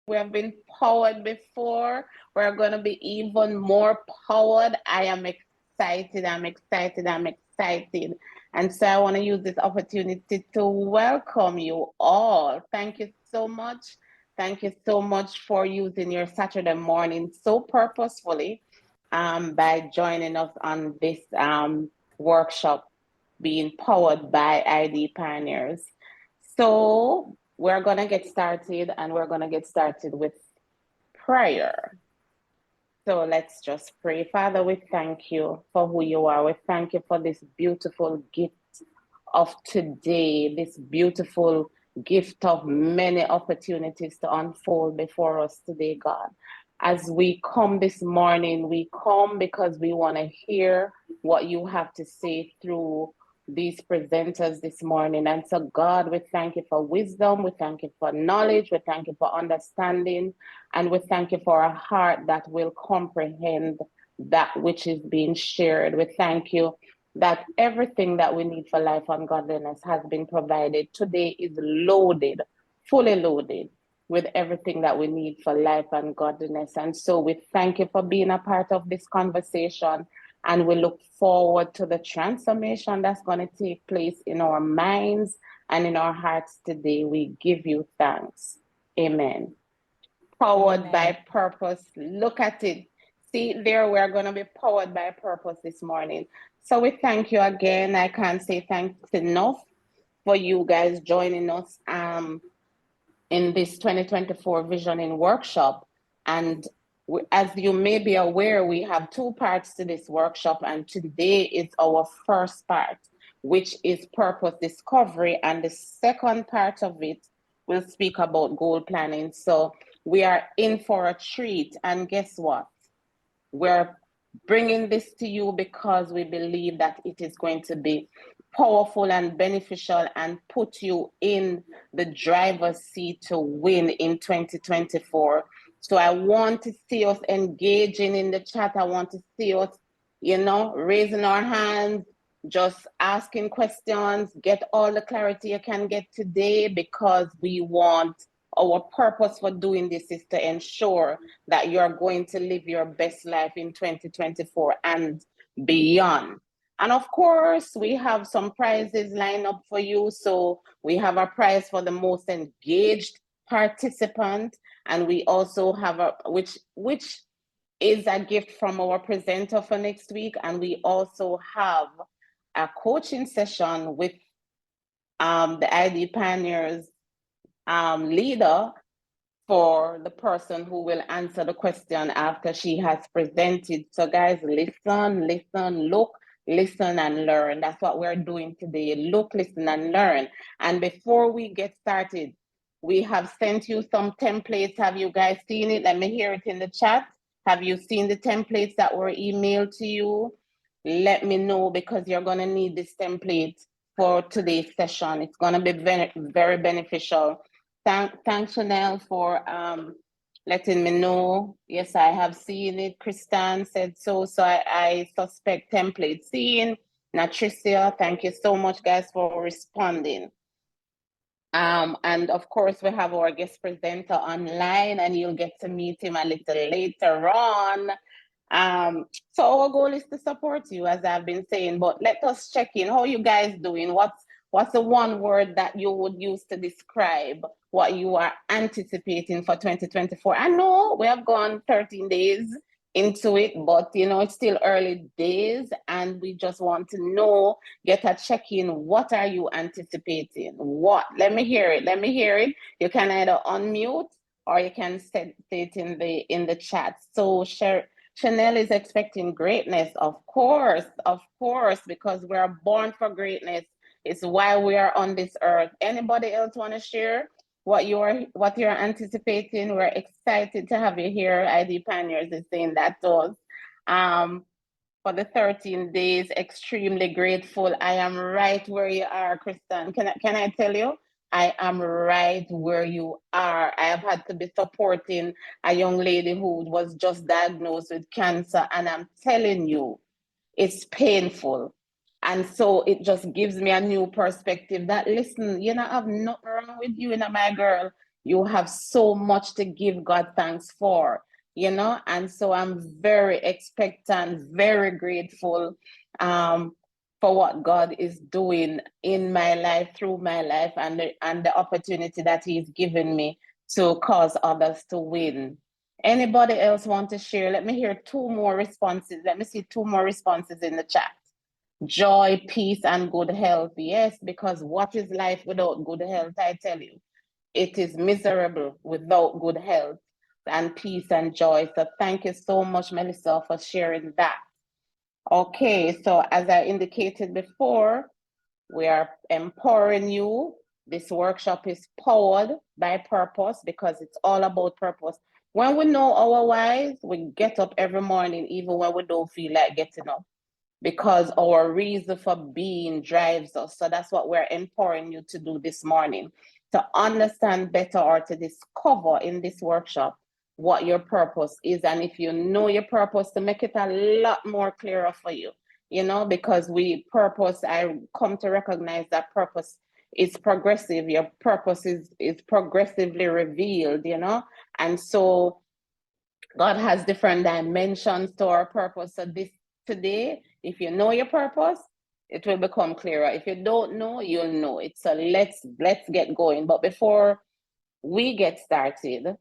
We have been powered before. We're going to be even more powered. I am excited. I'm excited. I'm excited. And so I want to use this opportunity to welcome you all. Thank you so much. Thank you so much for using your Saturday morning so purposefully by joining us on this workshop being powered by ID Pioneers. So we're going to get started, and we're going to get started with prayer. So let's just pray. Father, we thank you for who you are. We thank you for this beautiful gift of today, this beautiful gift of many opportunities to unfold before us today, God. As we come this morning, we come because we want to hear what you have to say through these presenters this morning. And so, God, we thank you for wisdom. We thank you for knowledge. We thank you for understanding. And we thank you for a heart that will comprehend that which is being shared. We thank you that everything that we need for life and godliness has been provided. Today is loaded, fully loaded with everything that we need for life and godliness. And so we thank you for being a part of this conversation. And we look forward to the transformation that's going to take place in our minds and in our hearts today. We give you thanks. Amen. Powered by purpose. Look at it. See, there we're going to be powered by purpose this morning. So we thank you again. I can't say thanks enough for you guys joining us in this 2024 Visioning Workshop. And as you may be aware, we have two parts to this workshop, and today is our first part, which is purpose discovery, and the second part of it will speak about goal planning. So we are in for a treat, and guess what? We're bringing this to you because we believe that it is going to be powerful and beneficial and put you in the driver's seat to win in 2024. So I want to see us engaging in the chat. I want to see us, raising our hands, just asking questions, get all the clarity you can get today, because we want our purpose for doing this is to ensure that you're going to live your best life in 2024 and beyond. And of course, we have some prizes lined up for you. So we have a prize for the most engaged participant, and we also have which is a gift from our presenter for next week. And we also have a coaching session with the ID Pioneers leader for the person who will answer the question after she has presented. So guys, listen, look, listen and learn. That's what we're doing today. Look, listen and learn. And before we get started, we have sent you some templates. Have you guys seen it? Let me hear it in the chat. Have you seen the templates that were emailed to you? Let me know, because you're going to need this template for today's session. It's going to be very, very beneficial. Thanks, Chanel, for letting me know. Yes, I have seen it. Kristan said so. So I suspect template seen. Natricia, thank you so much, guys, for responding. And of course, we have our guest presenter online, and you'll get to meet him a little later on. So our goal is to support you, as I've been saying, but let us check in. How are you guys doing? What's the one word that you would use to describe what you are anticipating for 2024? I know we have gone 13 days into it, but it's still early days, and we just want to know, get a check-in. What are you anticipating? What? Let me hear it. You can either unmute or you can say it in the chat. So Chanel is expecting greatness, of course, because we're born for greatness. It's why we are on this earth. Anybody else want to share what you're anticipating? We're excited to have you here. ID Pioneers is saying that to us. For the 13 days, extremely grateful. I am right where you are, Kristen. Can I tell you? I am right where you are. I have had to be supporting a young lady who was just diagnosed with cancer, and I'm telling you, it's painful. And so it just gives me a new perspective that, listen, I have nothing wrong with you, my girl. you have so much to give God thanks for, you know. And so I'm very expectant, very grateful for what God is doing in my life, through my life, and the opportunity that He's given me to cause others to win. Anybody else want to share? Let me hear two more responses. Let me see two more responses in the chat. Joy, peace, and good health. Yes, because what is life without good health? I tell you, it is miserable without good health and peace and joy. So thank you so much, Melissa, for sharing that. Okay, so as I indicated before, we are empowering you. This workshop is powered by purpose because it's all about purpose. When we know our whys, we get up every morning, even when we don't feel like getting up, because our reason for being drives us. So that's what we're empowering you to do this morning, to understand better or to discover in this workshop what your purpose is. And if you know your purpose, to make it a lot more clearer for you, you know, because I come to recognize that purpose is progressive. Your purpose is progressively revealed, you know. And so God has different dimensions to our purpose. So today, if you know your purpose, it will become clearer. If you don't know, you'll know it. So let's get going. But before we get started,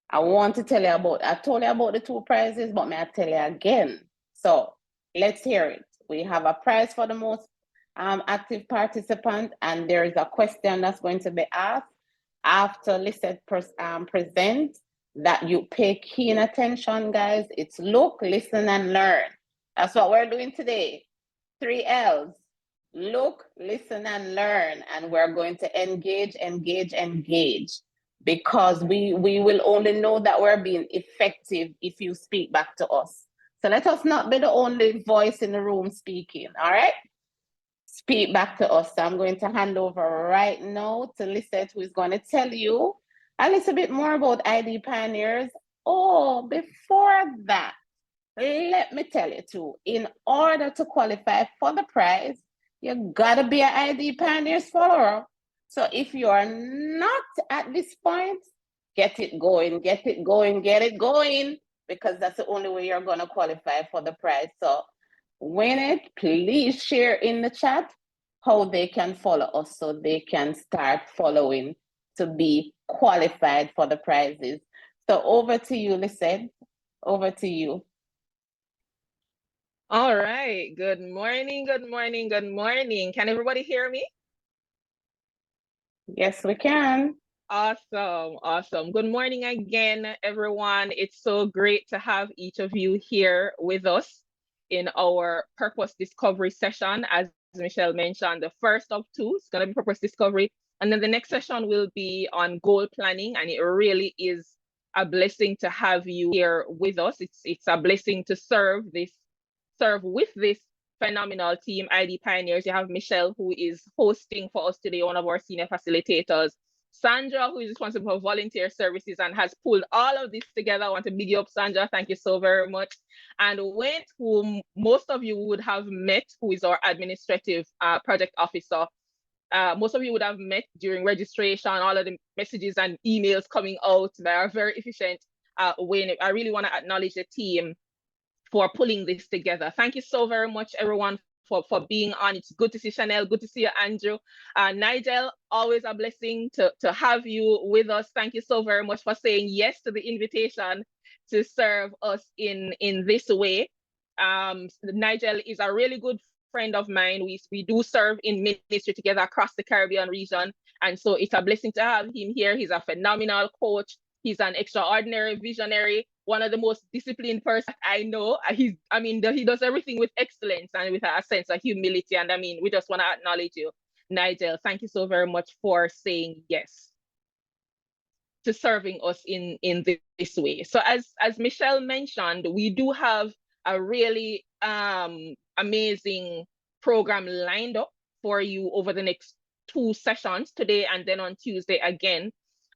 I want to tell you I told you about the two prizes, but may I tell you again? So let's hear it. We have a prize for the most active participant, and there is a question that's going to be asked after Lisette presents, that you pay keen attention, guys. It's look, listen, and learn. That's what we're doing today. 3 L's. Look, listen, and learn. And we're going to engage, because we will only know that we're being effective if you speak back to us. So let us not be the only voice in the room speaking, all right? Speak back to us. So I'm going to hand over right now to Lisette, who is going to tell you a little bit more about ID Pioneers. Oh, before that, let me tell you too, in order to qualify for the prize, you gotta be an ID Pioneers follower. So if you are not at this point, get it going, because that's the only way you're gonna qualify for the prize. So win it, please share in the chat how they can follow us so they can start following to be qualified for the prizes. So over to you, Lisette. Over to you. All right. Good morning. Can everybody hear me? Yes, we can. Awesome. Good morning again, everyone. It's so great to have each of you here with us in our purpose discovery session. As Michelle mentioned, the first of two is going to be purpose discovery. And then the next session will be on goal planning. And it really is a blessing to have you here with us. It's a blessing to serve with this phenomenal team, ID Pioneers. You have Michelle, who is hosting for us today, one of our senior facilitators. Sandra, who is responsible for volunteer services and has pulled all of this together. I want to big you up, Sandra. Thank you so very much. And Went, who most of you would have met, who is our administrative project officer. Most of you would have met during registration, all of the messages and emails coming out. They are very efficient. Wayne, I really want to acknowledge the team for pulling this together. Thank you so very much, everyone, for being on. It's good to see Chanel, good to see you, Andrew. Nigel, always a blessing to have you with us. Thank you so very much for saying yes to the invitation to serve us in this way. Nigel is a really good friend of mine. We do serve in ministry together across the Caribbean region. And so it's a blessing to have him here. He's a phenomenal coach. He's an extraordinary visionary, one of the most disciplined person I know. He does everything with excellence and with a sense of humility. And we just want to acknowledge you, Nigel. Thank you so very much for saying yes to serving us in this way. So as Michelle mentioned, we do have a really amazing program lined up for you over the next 2 sessions, today and then on Tuesday again.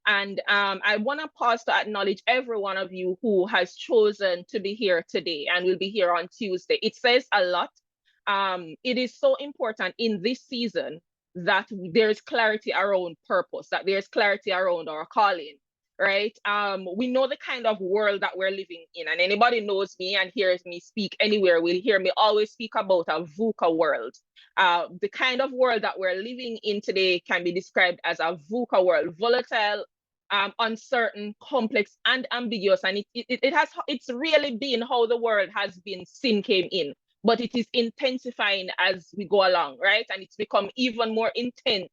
And I want to pause to acknowledge every one of you who has chosen to be here today and will be here on Tuesday. It says a lot. It is so important in this season that there's clarity around purpose, that there's clarity around our calling, right? We know the kind of world that we're living in, and anybody knows me and hears me speak anywhere will hear me always speak about a VUCA world. The kind of world that we're living in today can be described as a VUCA world: volatile, uncertain, complex, and ambiguous. And it's really been how the world has been sin came in, but it is intensifying as we go along, right? And it's become even more intense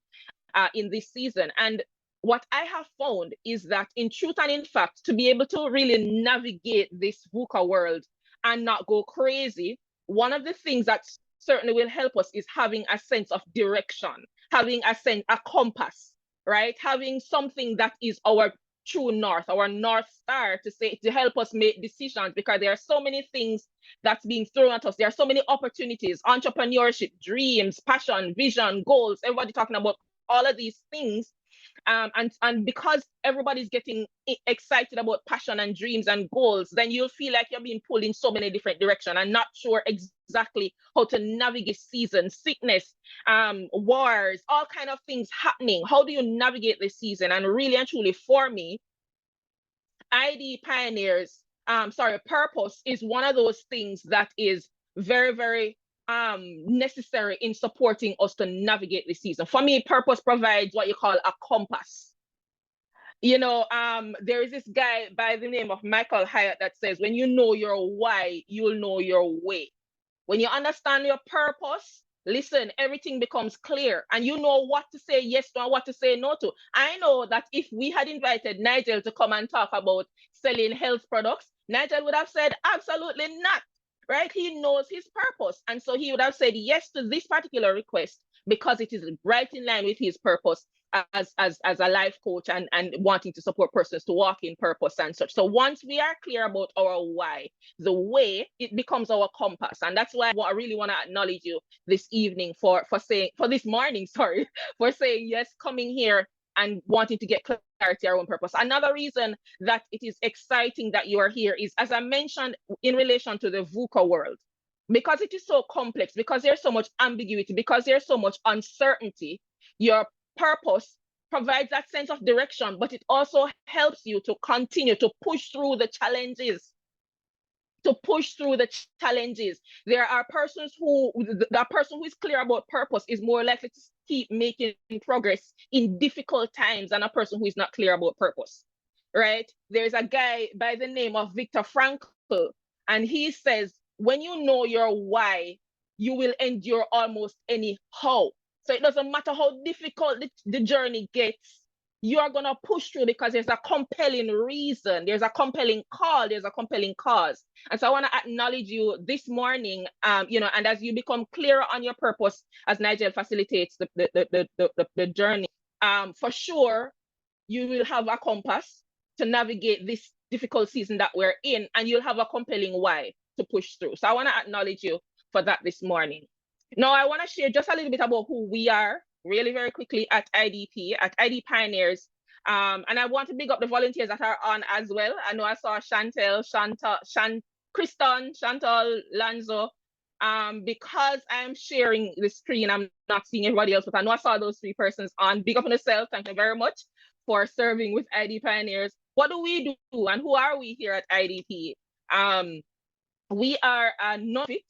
in this season. And what I have found is that in truth and in fact, to be able to really navigate this VUCA world and not go crazy, one of the things that certainly will help us is having a sense of direction, having a compass, right? Having something that is our true north, our north star, to help us make decisions, because there are so many things that's being thrown at us. There are so many opportunities: entrepreneurship, dreams, passion, vision, goals. Everybody talking about all of these things. And because everybody's getting excited about passion and dreams and goals, then you'll feel like you're being pulled in so many different directions and not sure exactly how to navigate season, sickness, wars, all kind of things happening. How do you navigate this season? And really and truly, for me, ID Pioneers, purpose is one of those things that is very, very necessary in supporting us to navigate this season. For me, purpose provides what you call a compass. There is this guy by the name of Michael Hyatt that says, when you know your why, you'll know your way. When you understand your purpose, listen, everything becomes clear, and you know what to say yes to and what to say no to. I know that if we had invited Nigel to come and talk about selling health products, Nigel would have said absolutely not, right? He knows his purpose, and so he would have said yes to this particular request because it is right in line with his purpose as a life coach and wanting to support persons to walk in purpose and such. So once we are clear about our why, the way, it becomes our compass. And that's why I really want to acknowledge you this evening for this morning, sorry, for saying yes, coming here and wanting to get clarity around purpose. Another reason that it is exciting that you are here is, as I mentioned, in relation to the VUCA world, because it is so complex, because there's so much ambiguity, because there's so much uncertainty. Your purpose provides that sense of direction, but it also helps you to continue to push through the challenges. There are persons the person who is clear about purpose is more likely to keep making progress in difficult times than a person who is not clear about purpose, right? There's a guy by the name of Viktor Frankl, and he says, when you know your why, you will endure almost anyhow. So it doesn't matter how difficult the journey gets, you are going to push through because there's a compelling reason, there's a compelling call, there's a compelling cause. And so I want to acknowledge you this morning, and as you become clearer on your purpose, as Nigel facilitates the journey, for sure, you will have a compass to navigate this difficult season that we're in, and you'll have a compelling why to push through. So I want to acknowledge you for that this morning. Now, I want to share just a little bit about who we are really very quickly at IDP, at ID Pioneers. And I want to big up the volunteers that are on as well. I know I saw Kristen, Chantal, Lanzo. Because I'm sharing the screen, I'm not seeing everybody else, but I know I saw those three persons on. Big up on yourself. Thank you very much for serving with ID Pioneers. What do we do and who are we here at IDP? We are a non-profit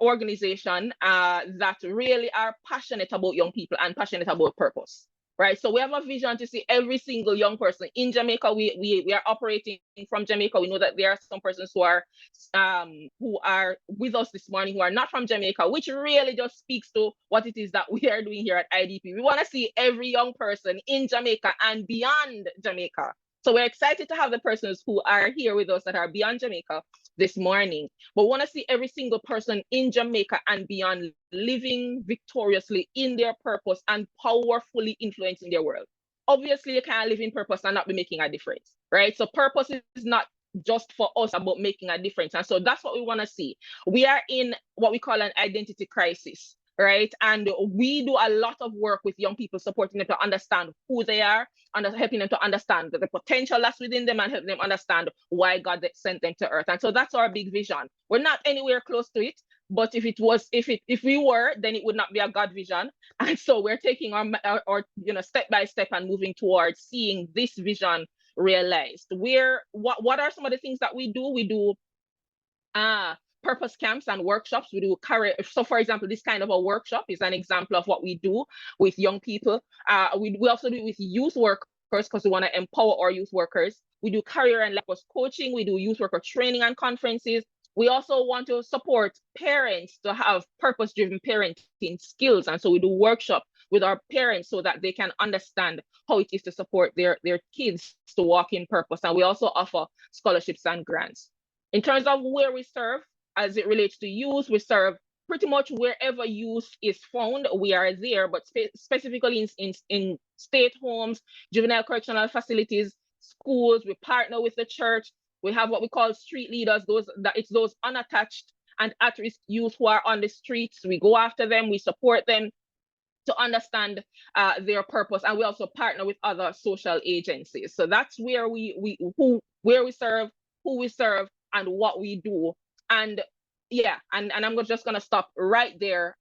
organization that really are passionate about young people and passionate about purpose, right? So we have a vision to see every single young person in Jamaica. We are operating from Jamaica. We know that there are some persons who are with us this morning who are not from Jamaica, which really just speaks to what it is that we are doing here at IDP. We want to see every young person in Jamaica and beyond Jamaica. So we're excited to have the persons who are here with us that are beyond Jamaica this morning. But we want to see every single person in Jamaica and beyond living victoriously in their purpose and powerfully influencing their world. Obviously, you can't live in purpose and not be making a difference, right? So purpose is not just for us about making a difference. And so that's what we want to see. We are in what we call an identity crisis, right? And we do a lot of work with young people, supporting them to understand who they are, and helping them to understand the potential that's within them and helping them understand why God sent them to earth. And so that's our big vision. We're not anywhere close to it, But if we were, then it would not be a God vision. And so we're taking our step by step and moving towards seeing this vision realized. What are some of the things that we do? We do purpose camps and workshops. We do career. So for example, this kind of a workshop is an example of what we do with young people. We also do it with youth workers because we want to empower our youth workers. We do career and life coaching. We do youth worker training and conferences. We also want to support parents to have purpose-driven parenting skills. And so we do workshops with our parents so that they can understand how it is to support their kids to walk in purpose. And we also offer scholarships and grants. In terms of where we serve, as it relates to youth, we serve pretty much wherever youth is found, we are there, but specifically in state homes, juvenile correctional facilities, schools. We partner with the church. We have what we call street leaders, it's those unattached and at-risk youth who are on the streets. We go after them, we support them to understand their purpose, and we also partner with other social agencies. So that's where we serve, who we serve, and what we do. And yeah, and I'm just gonna stop right there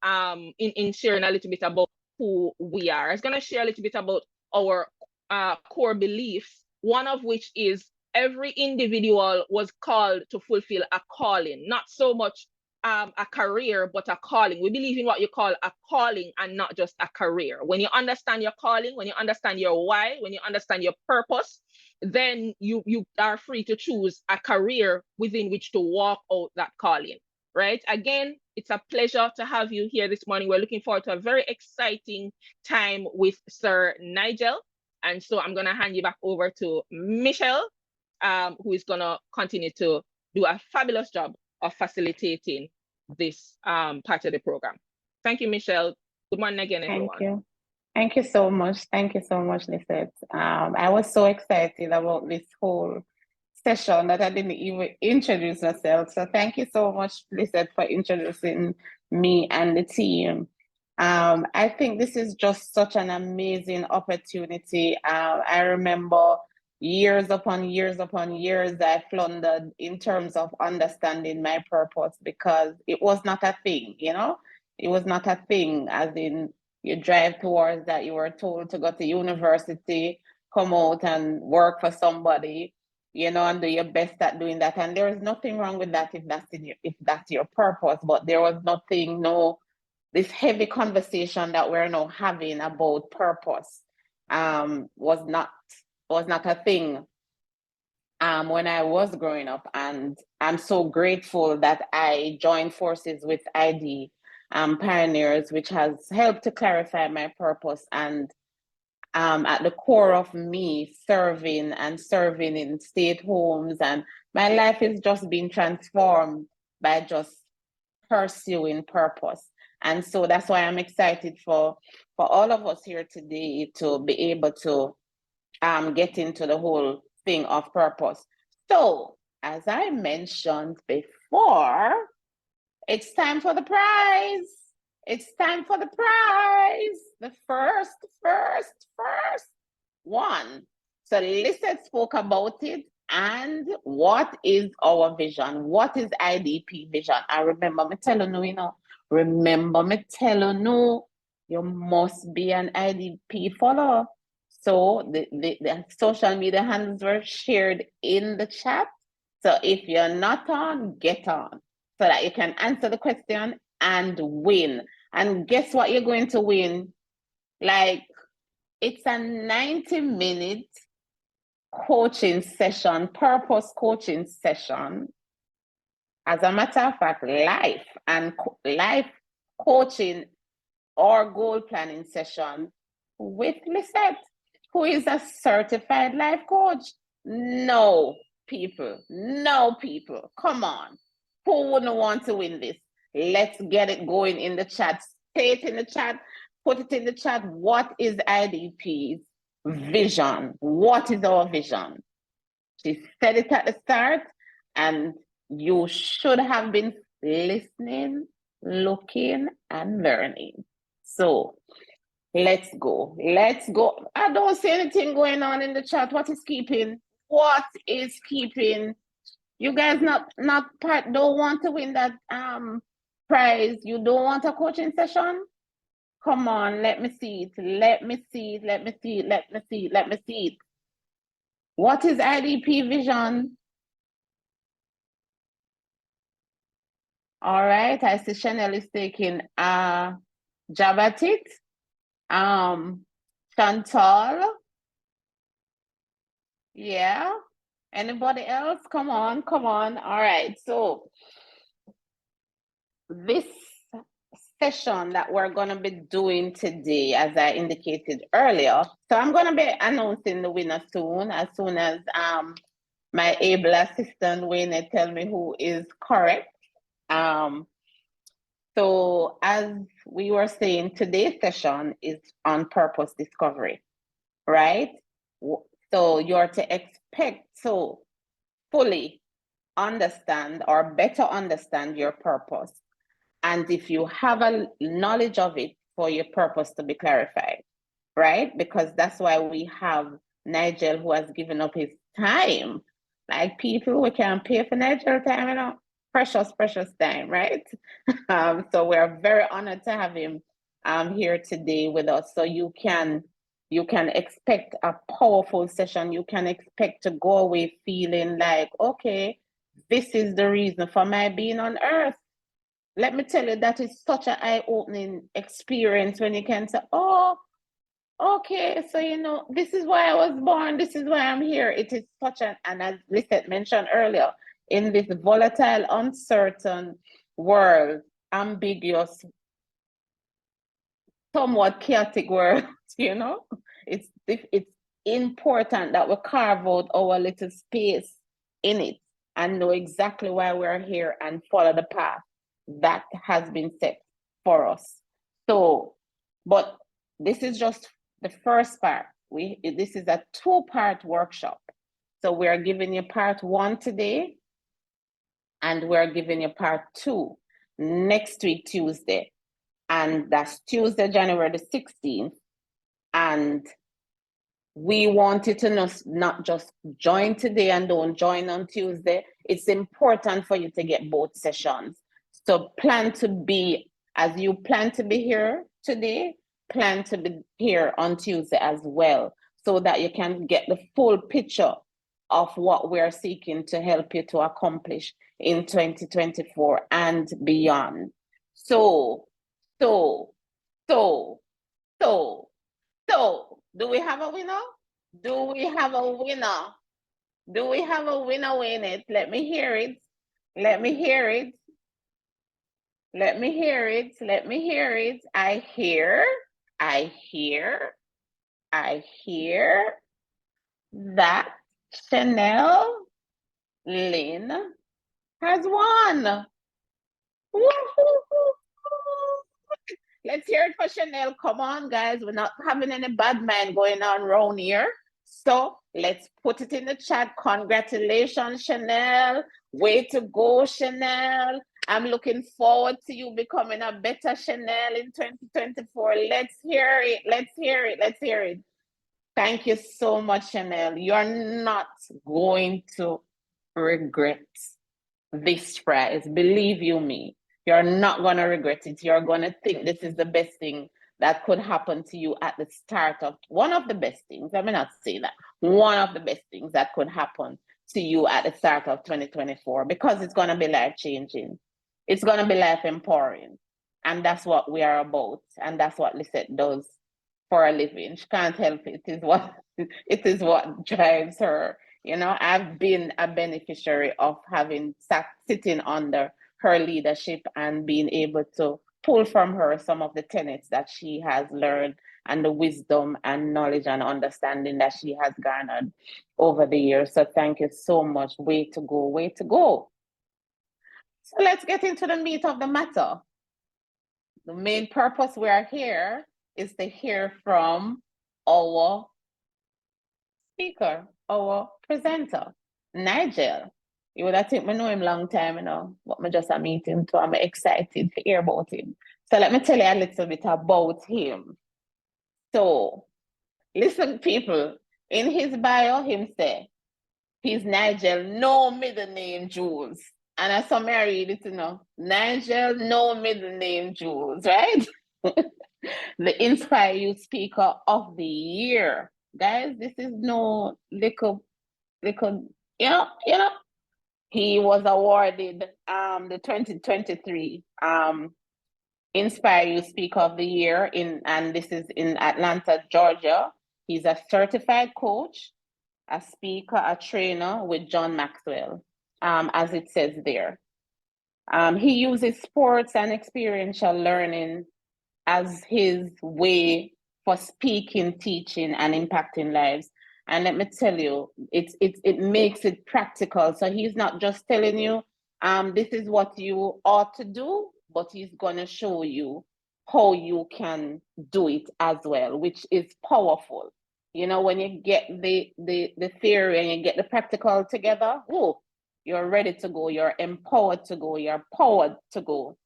in sharing a little bit about who we are. I was gonna share a little bit about our core beliefs, one of which is every individual was called to fulfill a calling, not so much a career, but a calling. We believe in what you call a calling and not just a career. When you understand your calling, when you understand your why, when you understand your purpose, then you are free to choose a career within which to walk out that calling, right? Again, it's a pleasure to have you here this morning. We're looking forward to a very exciting time with Sir Nigel. And so I'm going to hand you back over to Michelle, who is going to continue to do a fabulous job of facilitating this part of the program. Thank you, Michelle. Good morning again, everyone. Thank you. Thank you so much. Thank you so much, Lisette. I was so excited about this whole session that I didn't even introduce myself. So thank you so much, Lisette, for introducing me and the team. I think this is just such an amazing opportunity. I remember years upon years upon years I floundered in terms of understanding my purpose because it was not a thing, you know? It was not a thing, as in you drive towards that, you were told to go to university, come out and work for somebody, you know, and do your best at doing that. And there is nothing wrong with that if that's your purpose, but there was this heavy conversation that we're now having about purpose was not a thing when I was growing up. And I'm so grateful that I joined forces with ID Pioneers, which has helped to clarify my purpose. And at the core of me serving in state homes, and my life is just being transformed by just pursuing purpose. And so that's why I'm excited for all of us here today to be able to get into the whole thing of purpose. So, as I mentioned before, it's time for the prize. It's time for the prize. The first one. So Lisa spoke about it. And what is our vision? What is IDP vision? I remember me telling you, you must be an IDP follower. So the social media handles were shared in the chat. So if you're not on, get on so that you can answer the question and win. And guess what you're going to win? Like, it's a 90-minute coaching session, purpose coaching session. As a matter of fact, life coaching or goal planning session with Lisette, who is a certified life coach. No people, come on. Who wouldn't want to win this? Let's get it going in the chat. Say it in the chat, put it in the chat. What is IDP's vision? What is our vision? She said it at the start, and you should have been listening, looking, and learning. So let's go. I don't see anything going on in the chat. What is keeping? You guys don't want to win that Prize, you don't want a coaching session? Come on, let me see it. Let me see it. Let me see it. Let me see it. Let me see it. What is IDP vision? All right, I see Chanel is taking a jab at it. Chantal. Yeah. Anybody else? Come on, come on. All right, so this session that we're going to be doing today, as I indicated earlier. So I'm going to be announcing the winner soon as my able assistant Wayne tell me who is correct. So as we were saying, today's session is on purpose discovery, right? So you're to expect to fully understand or better understand your purpose. And if you have a knowledge of it, for your purpose to be clarified, right? Because that's why we have Nigel, who has given up his time. Like, people, we can pay for Nigel time, you know, precious, precious time, right? So we're very honored to have him here today with us. So you can expect a powerful session. You can expect to go away feeling like, okay, this is the reason for my being on earth. Let me tell you, that is such an eye-opening experience when you can say, oh, okay, so you know, this is why I was born, this is why I'm here. It is such an, and as Lisette mentioned earlier, in this volatile, uncertain world, ambiguous, somewhat chaotic world, you know, it's important that we carve out our little space in it and know exactly why we're here and follow the path that has been set for us. So, but this is just the first part. This is a 2-part workshop. So we're giving you part 1 today, and we're giving you part 2 next week, Tuesday. And that's Tuesday, January the 16th. And we want you to not just join today and don't join on Tuesday. It's important for you to get both sessions. So plan to be, as you plan to be here today, plan to be here on Tuesday as well, so that you can get the full picture of what we're seeking to help you to accomplish in 2024 and beyond. So, do we have a winner? Do we have a winner? Do we have a winner in it? Let me hear it. Let me hear it. Let me hear it. Let me hear it. I hear that Chanel Lynn has won. Woo-hoo-hoo. Let's hear it for Chanel. Come on, guys. We're not having any bad mind going on around here. So let's put it in the chat. Congratulations, Chanel. Way to go, Chanel. I'm looking forward to you becoming a better Chanel in 2024. Let's hear it. Let's hear it. Let's hear it. Thank you so much, Chanel. You're not going to regret this prize. Believe you me. You're not going to regret it. You're going to think this is the best thing that could happen to you at the start of, one of the best things. I may not say that. One of the best things that could happen to you at the start of 2024, because it's going to be life changing. It's going to be life empowering. And that's what we are about. And that's what Lisette does for a living. She can't help it. It is what drives her. You know, I've been a beneficiary of having sitting under her leadership and being able to pull from her some of the tenets that she has learned and the wisdom and knowledge and understanding that she has garnered over the years. So thank you so much. Way to go, way to go. So let's get into the meat of the matter. The main purpose we are here is to hear from our speaker, our presenter, Nigel. You would have think I know him long time, you know, but I just a meet him, so I'm excited to hear about him. So let me tell you a little bit about him. So, listen, people, in his bio, him say, he's Nigel, no middle name Jules. and I saw Mary read it, Nigel, no middle name Jules, right? The Inspire You Speaker of the Year. Guys, this is no little, he was awarded the 2023 Inspire You Speaker of the Year and this is in Atlanta, Georgia. He's a certified coach, a speaker, a trainer with John Maxwell, as it says there. He uses sports and experiential learning as his way for speaking, teaching, and impacting lives. And let me tell you, it makes it practical. So he's not just telling you, this is what you ought to do, but he's gonna show you how you can do it as well, which is powerful. When you get the theory and you get the practical together, you're ready to go, you're empowered to go, you're powered to go.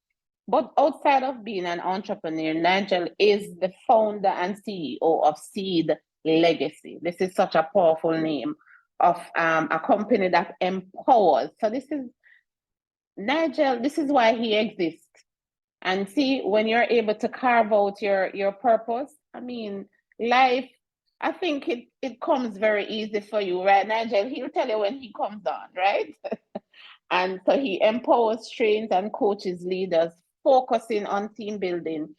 But outside of being an entrepreneur, Nigel is the founder and CEO of Seed Legacy. This is such a powerful name of a company that empowers. So this is Nigel, this is why he exists. And see, when you're able to carve out your purpose, I mean, life, I think it comes very easy for you, right, Nigel? He'll tell you when he comes on, right? And so he empowers, trains, and coaches leaders, focusing on team building.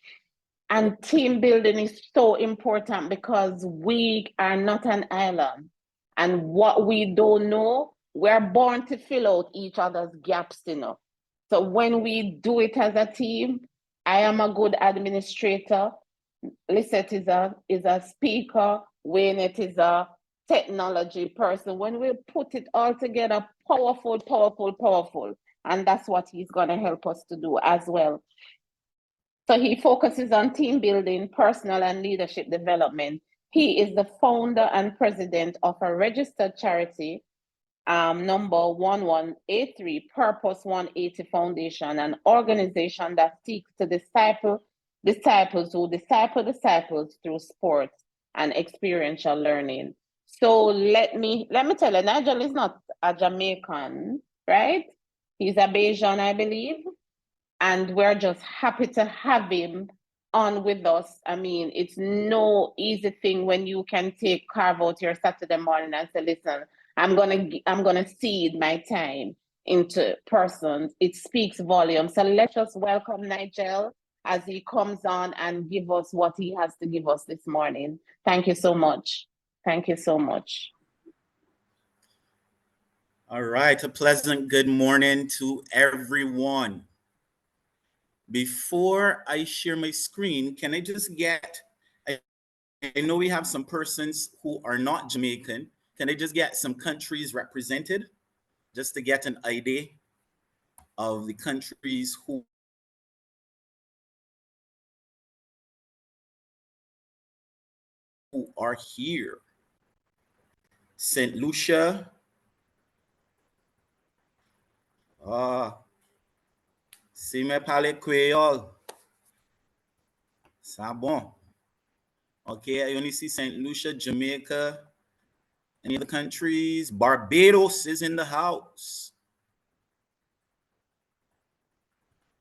And team building is so important because we are not an island. And what we don't know, we're born to fill out each other's gaps, So when we do it as a team, I am a good administrator. Lisette is a speaker. Wayne is a technology person. When we put it all together, powerful, powerful, powerful. And that's what he's going to help us to do as well. So he focuses on team building, personal and leadership development. He is the founder and president of a registered charity, number 1183, Purpose 180 Foundation, an organization that seeks to disciples who disciple disciples through sports and experiential learning. So let me tell you, Nigel is not a Jamaican, right? He's a Bajan, I believe. And we're just happy to have him on with us. I mean, it's no easy thing when you can carve out your Saturday morning and say, listen, I'm gonna seed my time into persons. It speaks volumes. So let us welcome Nigel as he comes on and give us what he has to give us this morning. Thank you so much. Thank you so much. All right, a pleasant good morning to everyone. Before I share my screen, can I just get, I know we have some persons who are not Jamaican. Can I just get some countries represented just to get an idea of the countries who are here? St. Lucia. Si me parle Creole. Ça bon. Okay, I only see St. Lucia, Jamaica. Any other countries? Barbados is in the house.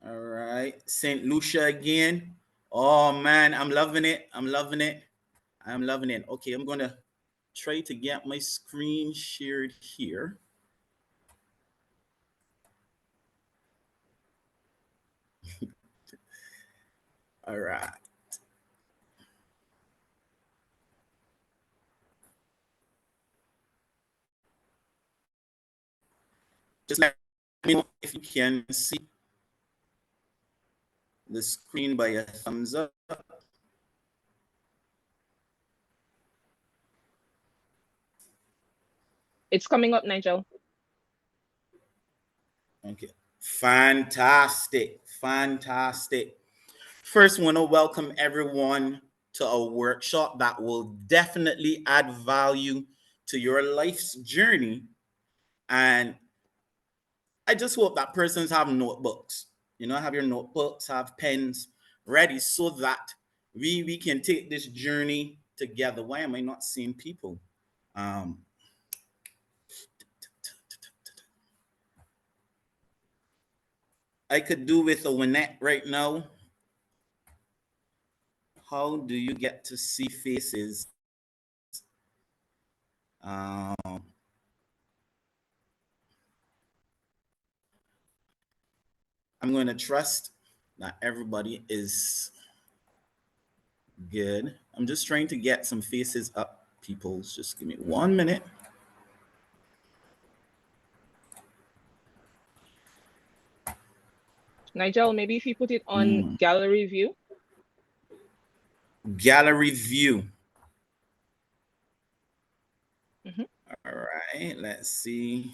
All right. St. Lucia again. Oh, man, I'm loving it. I'm loving it. I'm loving it. Okay, I'm going to try to get my screen shared here. All right. Just let me know if you can see the screen by a thumbs up. It's coming up, Nigel. Okay. Fantastic. Fantastic. First, I want to welcome everyone to a workshop that will definitely add value to your life's journey. And I just hope that persons have notebooks, have your notebooks, have pens ready so that we can take this journey together. Why am I not seeing people? I could do with a Winnet right now. How do you get to see faces? I'm going to trust that everybody is good. I'm just trying to get some faces up, people. Just give me 1 minute. Nigel, maybe if you put it on gallery view. Gallery view. Mm-hmm. All right, let's see.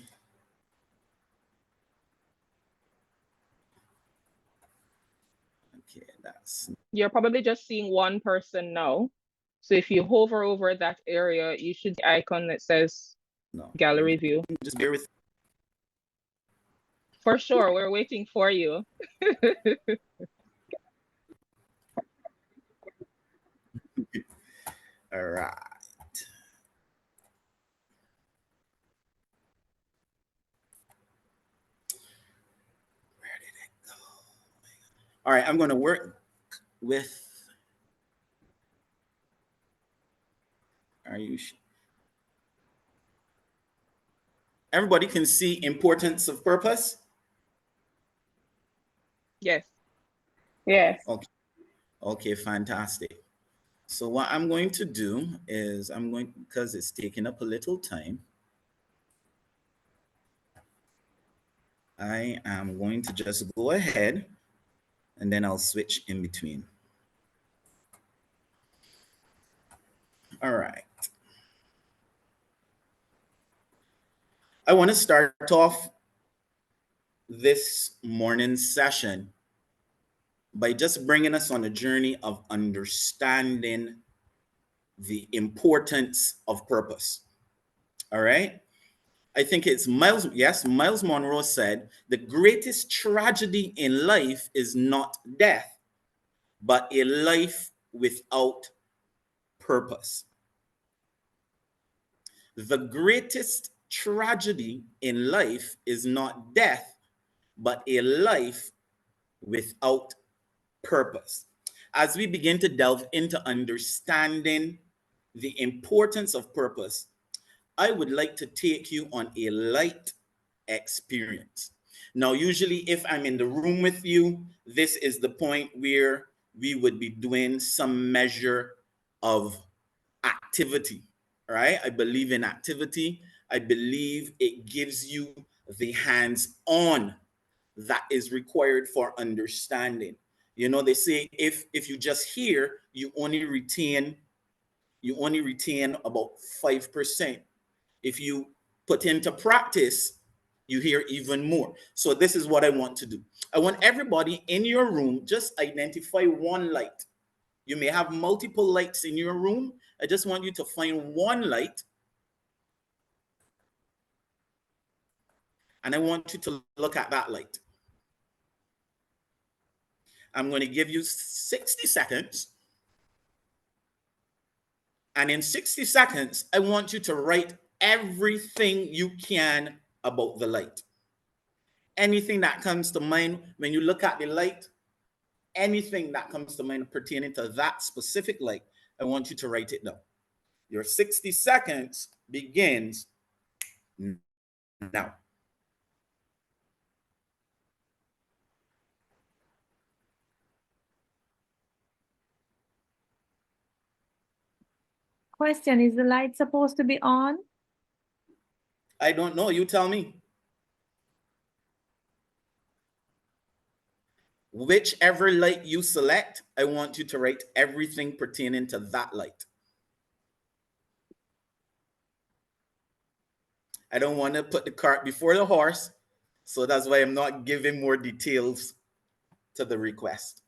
Okay, that's... You're probably just seeing one person now. So if you hover over that area, you should see the icon that says gallery view. Just bear with. For sure, we're waiting for you. All right. Where did it go? All right, I'm going to work with... Are you... Everybody can see importance of purpose? Yes. Yes. Okay. Okay, fantastic. So what I'm going to do is because it's taking up a little time, I am going to just go ahead and then I'll switch in between. All right. I want to start off this morning's session by just bringing us on a journey of understanding the importance of purpose. All right. I think it's Miles Monroe said, the greatest tragedy in life is not death, but a life without purpose. The greatest tragedy in life is not death, but a life without purpose. As we begin to delve into understanding the importance of purpose, I would like to take you on a light experience. Now, usually, if I'm in the room with you, this is the point where we would be doing some measure of activity, right? I believe in activity. I believe it gives you the hands on that is required for understanding. You know, they say if you just hear, you only retain about 5%. If you put into practice, you hear even more. So this is what I want to do. I want everybody in your room, just identify one light. You may have multiple lights in your room. I just want you to find one light. And I want you to look at that light. I'm going to give you 60 seconds. And in 60 seconds, I want you to write everything you can about the light. Anything that comes to mind when you look at the light, anything that comes to mind pertaining to that specific light, I want you to write it down. Your 60 seconds begins now. Question, is the light supposed to be on? I don't know. You tell me. Whichever light you select, I want you to write everything pertaining to that light. I don't want to put the cart before the horse, so that's why I'm not giving more details to the request.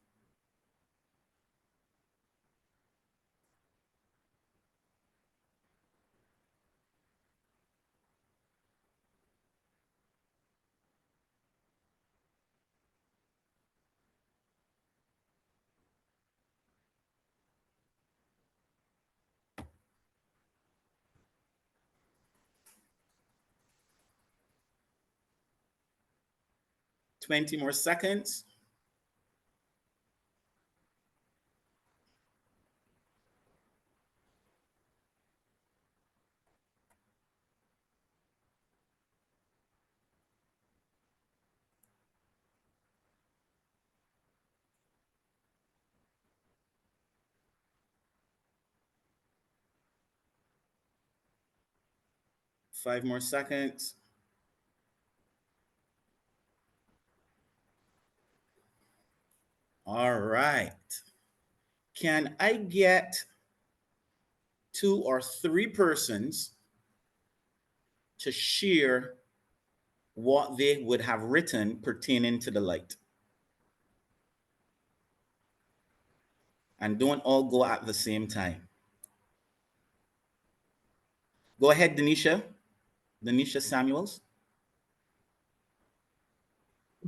20 more seconds. Five more seconds. All right. Can I get 2 or 3 persons to share what they would have written pertaining to the light? And don't all go at the same time. Go ahead, Denisha. Denisha Samuels.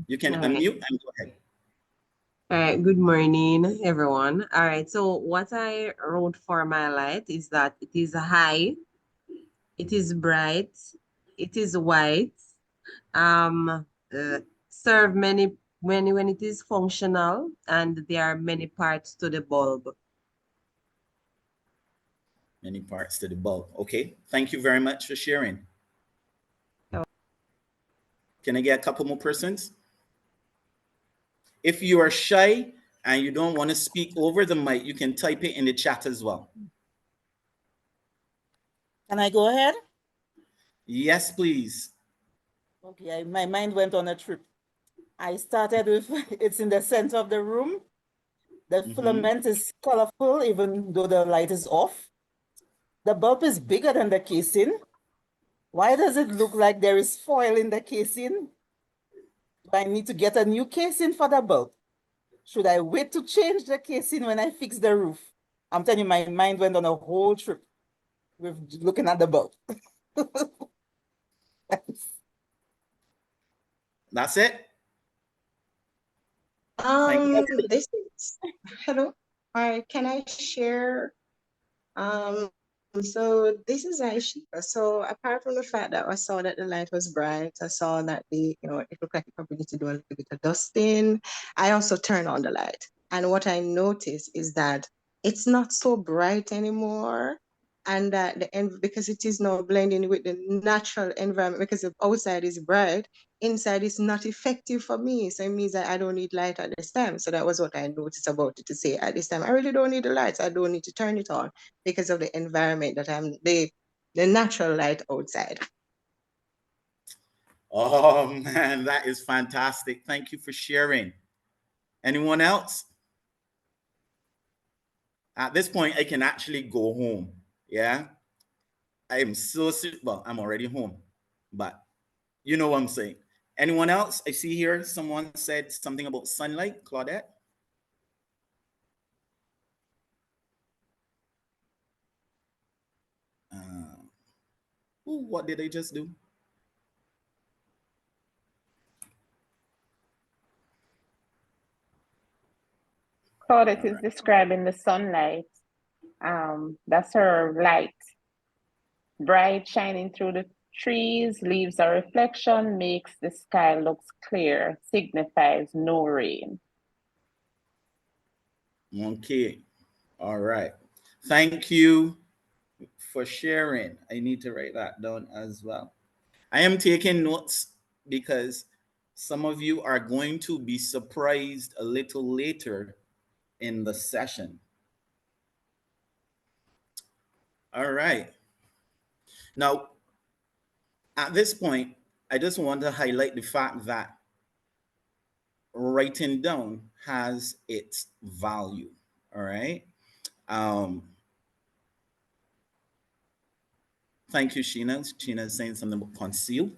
You can unmute and go ahead. All right, good morning, everyone. All right, so what I wrote for my light is that it is high, it is bright, it is white, um, serve many when it is functional, and there are many parts to the bulb. Many parts to the bulb. Okay, thank you very much for sharing. Can I get a couple more persons? If you are shy and you don't want to speak over the mic, you can type it in the chat as well. Can I go ahead? Yes, please. Okay, my mind went on a trip. I started with, it's in the center of the room. The filament is colorful, even though the light is off. The bulb is bigger than the casing. Why does it look like there is foil in the casing? Do I need to get a new casing for the bulb? Should I wait to change the casing when I fix the roof? I'm telling you, my mind went on a whole trip with looking at the bulb. That's it? This is, hello. All right, can I share? So this is Aisha. So apart from the fact that I saw that the light was bright, I saw that it looked like it probably need to do a little bit of dusting. I also turned on the light. And what I noticed is that it's not so bright anymore. And that because it is now blending with the natural environment, because the outside is bright, inside is not effective for me. So it means that I don't need light at this time. So that was what I noticed about it, to say at this time, I really don't need the lights. I don't need to turn it on because of the environment that I'm the natural light outside. Oh man, that is fantastic. Thank you for sharing. Anyone else? At this point, I can actually go home. Yeah. I'm so well, I'm already home, but you know what I'm saying. Anyone else? I see here someone said something about sunlight. Claudette? What did I just do? Claudette is describing the sunlight. That's her light. Bright, shining through the trees, leaves a reflection, makes the sky looks clear, signifies no rain. Okay. All right. Thank you for sharing. I need to write that down as well. I am taking notes because some of you are going to be surprised a little later in the session. All right. Now, at this point, I just want to highlight the fact that writing down has its value. All right. Thank you, Sheena. Sheena is saying something about conceal.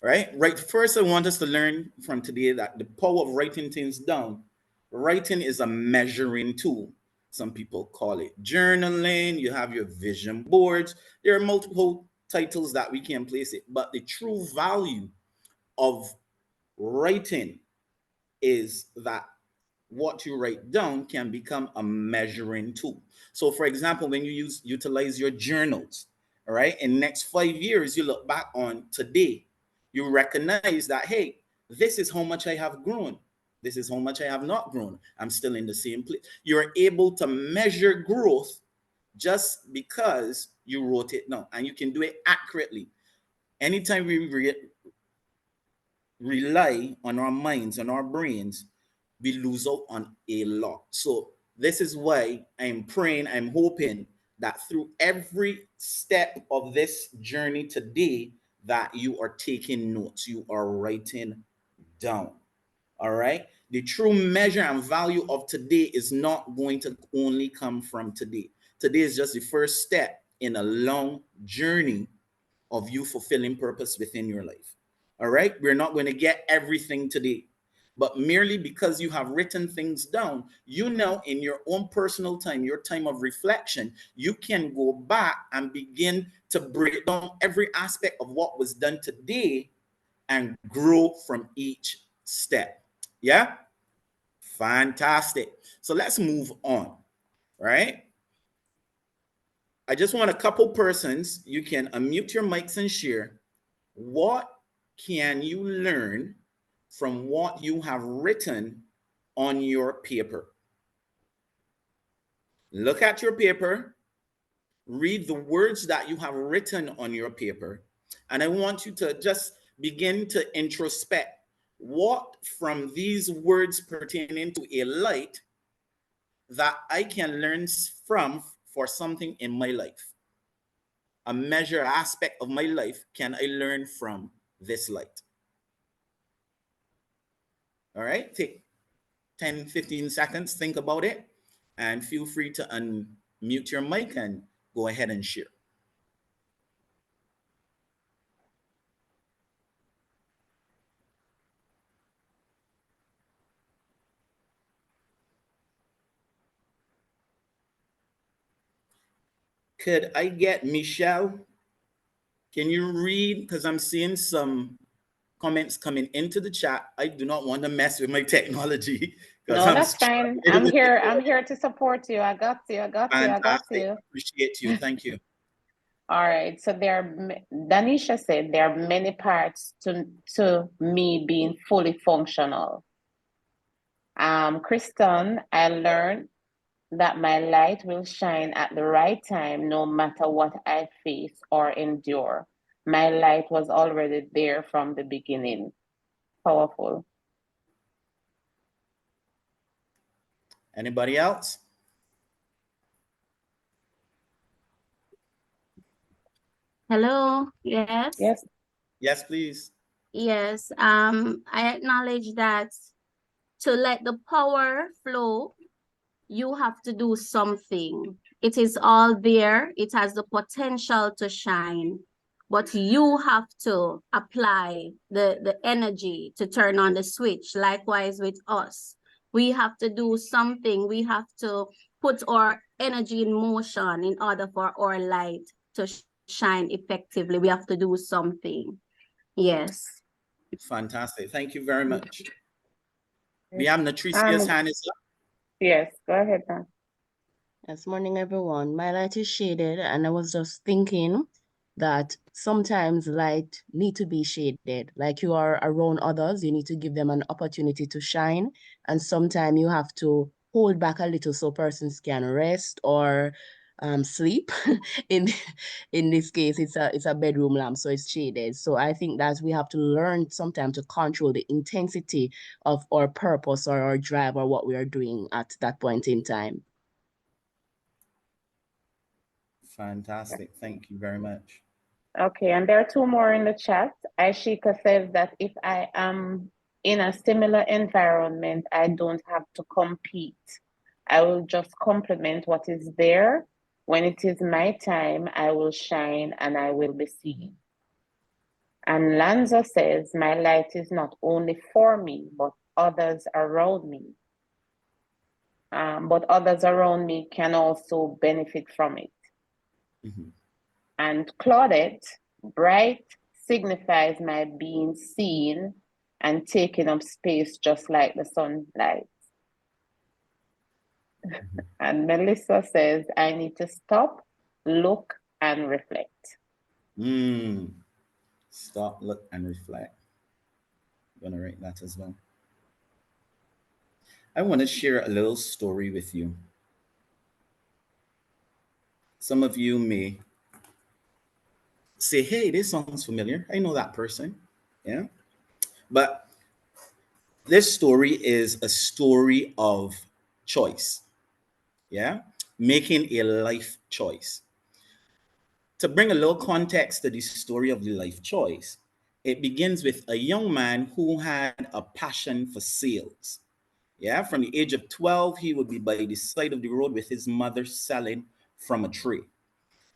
Right. First, I want us to learn from today that the power of writing things down. Writing is a measuring tool. Some people call it journaling. You have your vision boards. There are multiple titles that we can place it, but the true value of writing is that what you write down can become a measuring tool. So for example, when you utilize your journals, all right, in the next 5 years, you look back on today, you recognize that, hey, this is how much I have grown. This is how much I have not grown. I'm still in the same place. You're able to measure growth just because you wrote it down, and you can do it accurately. Anytime we rely on our minds and our brains, we lose out on a lot. So this is why I'm praying, I'm hoping that through every step of this journey today, that you are taking notes, you are writing down. All right. The true measure and value of today is not going to only come from today. Today is just the first step in a long journey of you fulfilling purpose within your life. All right. We're not going to get everything today, but merely because you have written things down, you know, in your own personal time, your time of reflection, you can go back and begin to break down every aspect of what was done today and grow from each step. Yeah? Fantastic. So let's move on, right? I just want a couple persons. You can unmute your mics and share. What can you learn from what you have written on your paper? Look at your paper, read the words that you have written on your paper, and I want you to just begin to introspect what from these words pertaining to a light that I can learn from for something in my life. A measure aspect of my life can I learn from this light? All right, take 10, 15 seconds, think about it, and feel free to unmute your mic and go ahead and share. Could I get Michelle? Can you read? Because I'm seeing some comments coming into the chat. I do not want to mess with my technology. No, that's fine. I'm here. I'm here to support you. I got you. I got you. I got you. Appreciate you. Thank you. All right. So Danisha said there are many parts to me being fully functional. Kristen, I learned that my light will shine at the right time, no matter what I face or endure. My light was already there from the beginning. Powerful. Anybody else? Hello. Yes. Yes. Yes, please. Yes. I acknowledge that to let the power flow, you have to do something. It is all there. It has the potential to shine, but you have to apply the energy to turn on the switch. Likewise with us. We have to do something. We have to put our energy in motion in order for our light to shine effectively. We have to do something. Yes. Fantastic. Thank you very much. We have Natricia's hand is up. Yes, go ahead, Dan. Yes, morning everyone. My light is shaded, and I was just thinking that sometimes light need to be shaded. Like you are around others, you need to give them an opportunity to shine, and sometimes you have to hold back a little so persons can rest or sleep. in in this case, it's a bedroom lamp, so it's shaded. So I think that we have to learn sometimes to control the intensity of our purpose or our drive or what we are doing at that point in time. Fantastic. Thank you very much. Okay, and there are two more in the chat. Aishika says that if I am in a similar environment, I don't have to compete. I will just complement what is there. When it is my time, I will shine and I will be seen. And Lanza says, my light is not only for me, but others around me. But others around me can also benefit from it. Mm-hmm. And Claudette, bright signifies my being seen and taking up space just like the sunlight. Mm-hmm. And Melissa says, I need to stop, look, and reflect. Stop, look, and reflect. I'm gonna write that as well. I want to share a little story with you. Some of you may say, hey, this sounds familiar. I know that person. Yeah. But this story is a story of choice. Yeah. Making a life choice. To bring a little context to the story of the life choice, it begins with a young man who had a passion for sales. Yeah, from the age of 12, he would be by the side of the road with his mother selling from a tree.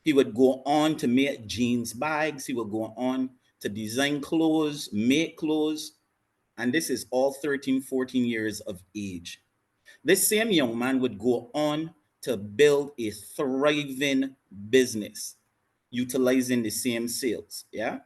He would go on to make jeans bags. He would go on to design clothes, make clothes. And this is all 13, 14 years of age. This same young man would go on to build a thriving business utilizing the same sales. Yeah.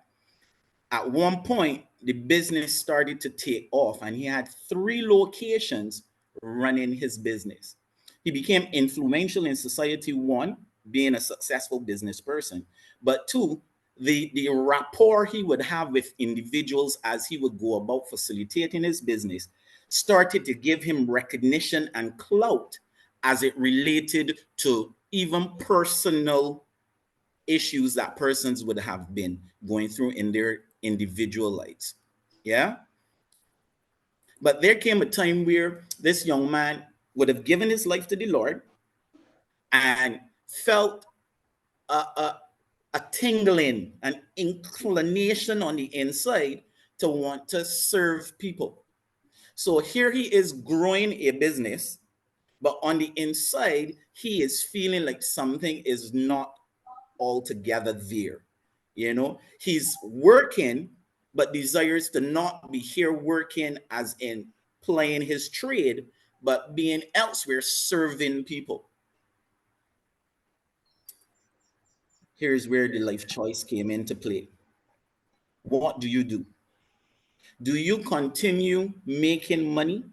At one point, the business started to take off, and he had 3 locations running his business. He became influential in society, one, being a successful business person, but two, the rapport he would have with individuals as he would go about facilitating his business started to give him recognition and clout as it related to even personal issues that persons would have been going through in their individual lives. Yeah. But there came a time where this young man would have given his life to the Lord and felt a tingling, an inclination on the inside to want to serve people. So here he is growing a business, but on the inside, he is feeling like something is not altogether there. You know, he's working, but desires to not be here working as in playing his trade, but being elsewhere serving people. Here's where the life choice came into play. What do you do? Do you continue making money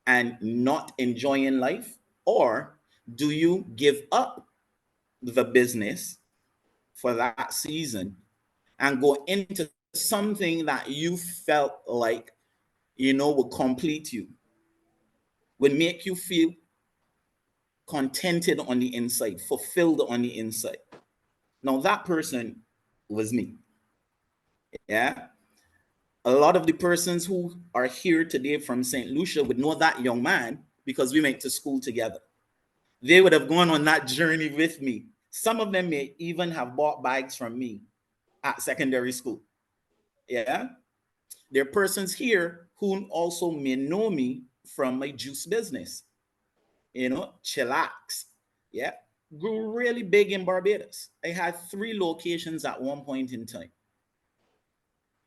and not enjoying life? Or do you give up the business for that season and go into something that you felt like, would complete you, would make you feel contented on the inside, fulfilled on the inside? Now, that person was me. Yeah. A lot of the persons who are here today from St. Lucia would know that young man because we went to school together. They would have gone on that journey with me. Some of them may even have bought bags from me at secondary school. Yeah. There are persons here who also may know me from my juice business, chillax. Yeah. Grew really big in Barbados. I had 3 locations at one point in time.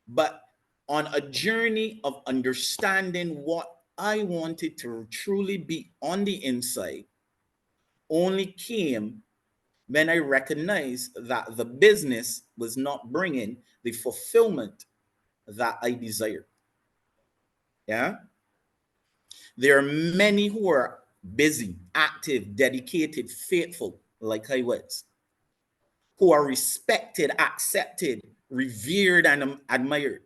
But on a journey of understanding what I wanted to truly be on the inside only came when I recognized that the business was not bringing the fulfillment that I desired. Yeah. There are many who are busy, active, dedicated, faithful, like I was, who are respected, accepted, revered, and admired.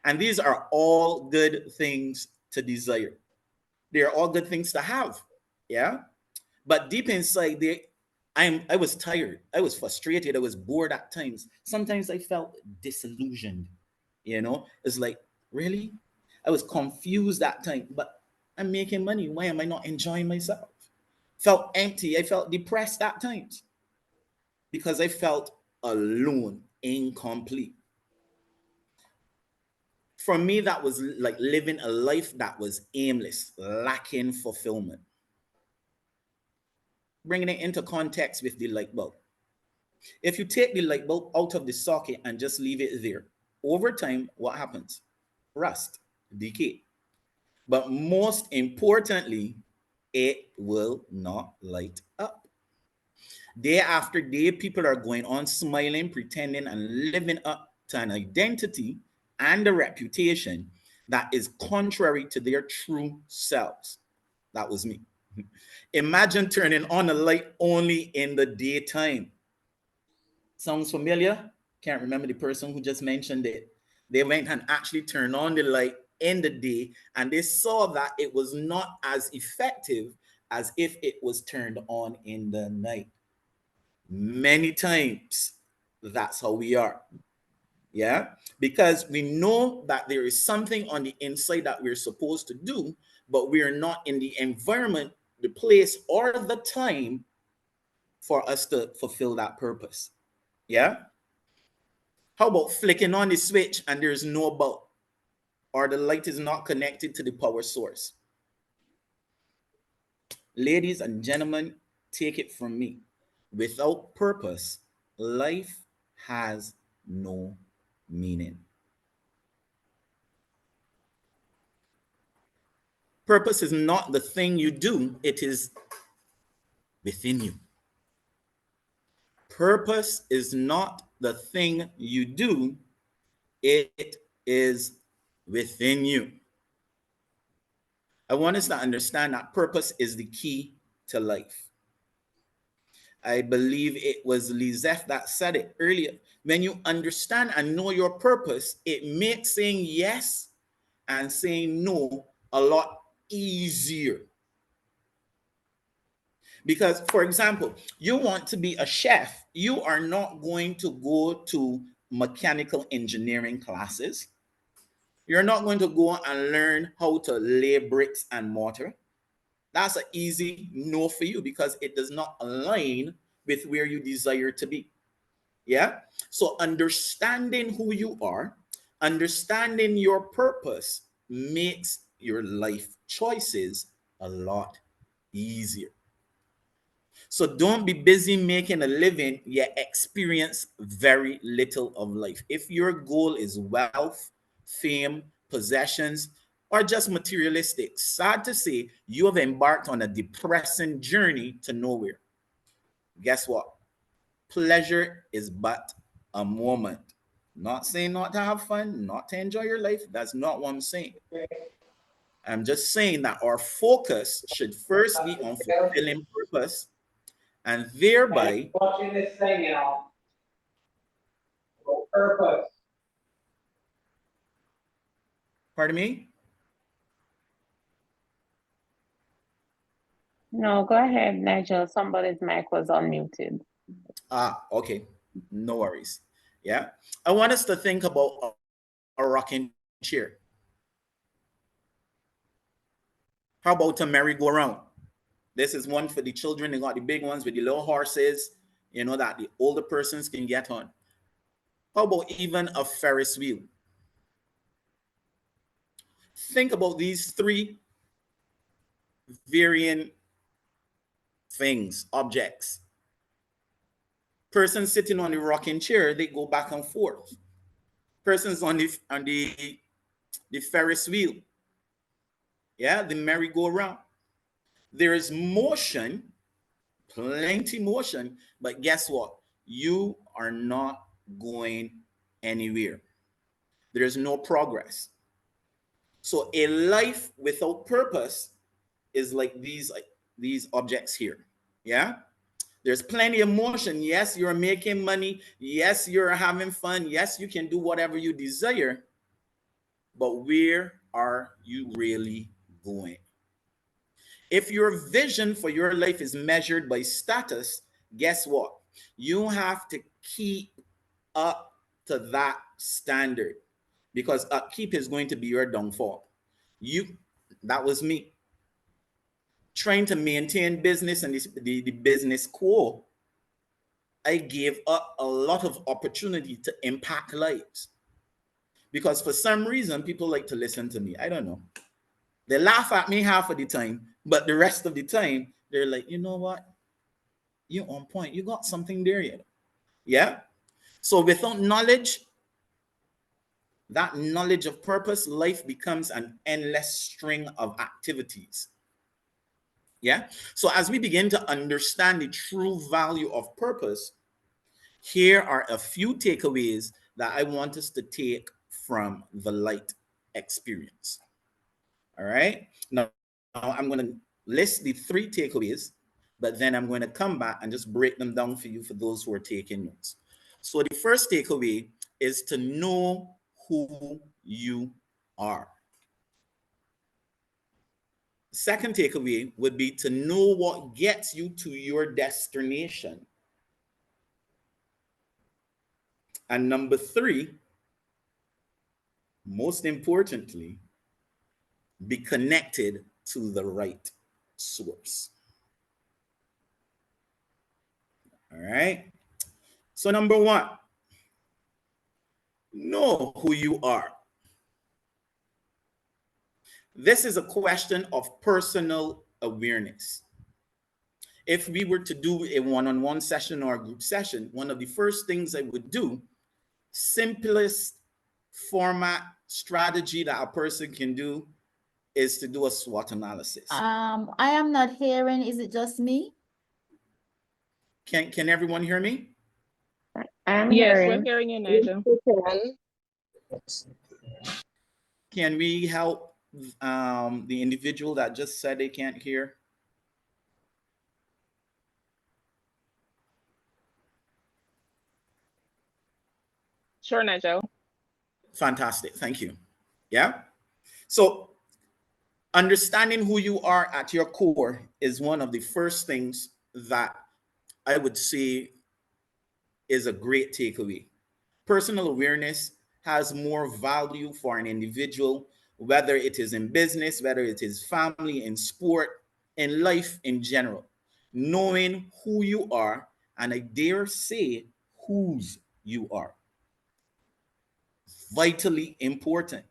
And these are all good things to desire. They are all good things to have. Yeah. But deep inside, I was tired. I was frustrated. I was bored at times. Sometimes I felt disillusioned. It's like, really? I was confused at times, but I'm making money. Why am I not enjoying myself? Felt empty. I felt depressed at times because I felt alone, incomplete. For me, that was like living a life that was aimless, lacking fulfillment. Bringing it into context with the light bulb. If you take the light bulb out of the socket and just leave it there, over time, what happens? Rust, decay. But most importantly, it will not light up. Day after day, people are going on smiling, pretending, and living up to an identity and a reputation that is contrary to their true selves. That was me. Imagine turning on a light only in the daytime. Sounds familiar? Can't remember the person who just mentioned it. They went and actually turned on the light in the day, and they saw that it was not as effective as if it was turned on in the night. Many times, that's how we are. Yeah, because we know that there is something on the inside that we're supposed to do, but we're not in the environment, the place, or the time for us to fulfill that purpose. Yeah. How about flicking on the switch and there's no bulb, or the light is not connected to the power source? Ladies and gentlemen, take it from me. Without purpose, life has no meaning. Purpose is not the thing you do, it is within you. Purpose is not the thing you do, it is within you. I want us to understand that purpose is the key to life. I believe it was Lizeth that said it earlier. When you understand and know your purpose, it makes saying yes and saying no a lot easier. Because, for example, you want to be a chef, you are not going to go to mechanical engineering classes. You're not going to go and learn how to lay bricks and mortar. That's an easy no for you because it does not align with where you desire to be. Yeah. So understanding who you are, understanding your purpose makes your life choices a lot easier. So don't be busy making a living, yet experience very little of life. If your goal is wealth, fame, possessions, or just materialistic, sad to say, you have embarked on a depressing journey to nowhere. Guess what? Pleasure is but a moment. Not saying not to have fun, not to enjoy your life. That's not what I'm saying. I'm just saying that our focus should first be on fulfilling purpose, and thereby watching this thing, purpose. Pardon me? No, go ahead, Nigel. Somebody's mic was unmuted. Okay. No worries. Yeah. I want us to think about a rocking chair. How about a merry-go-round? This is one for the children. They got the big ones with the little horses, you know, that the older persons can get on. How about even a Ferris wheel? Think about these three varying things, objects. Person sitting on the rocking chair, they go back and forth. Persons on the Ferris wheel, yeah, the merry-go-round. There is motion, plenty motion, but guess what? You are not going anywhere. There's no progress. So a life without purpose is like these objects here. Yeah. There's plenty of motion. Yes, you're making money. Yes, you're having fun. Yes, you can do whatever you desire. But where are you really going? If your vision for your life is measured by status, guess what? You have to keep up to that standard, because upkeep is going to be your downfall. That was me. Trying to maintain business and the business quo, I gave up a lot of opportunity to impact lives. Because for some reason, people like to listen to me. I don't know. They laugh at me half of the time, but the rest of the time, they're like, you know what? You're on point. You got something there yet. Yeah? So without knowledge, that knowledge of purpose, life becomes an endless string of activities. Yeah? So as we begin to understand the true value of purpose, here are a few takeaways that I want us to take from the light experience. All right. Now I'm going to list the 3 takeaways, but then I'm going to come back and just break them down for you for those who are taking notes. So the first takeaway is to know who you are. Second takeaway would be to know what gets you to your destination. And number three, most importantly, be connected to the right source. All right. So, number one, know who you are. This is a question of personal awareness. If we were to do a one-on-one session or a group session, one of the first things I would do, simplest format strategy that a person can do, is to do a SWOT analysis. I am not hearing. Is it just me? Can everyone hear me? I'm Yes, hearing. we're hearing you, Nigel. Can we help the individual that just said they can't hear? Sure, Nigel. Fantastic. Thank you. Yeah. So understanding who you are at your core is one of the first things that I would say is a great takeaway. Personal awareness has more value for an individual, whether it is in business, whether it is family, in sport, in life in general. Knowing who you are, and I dare say whose you are. Vitally important.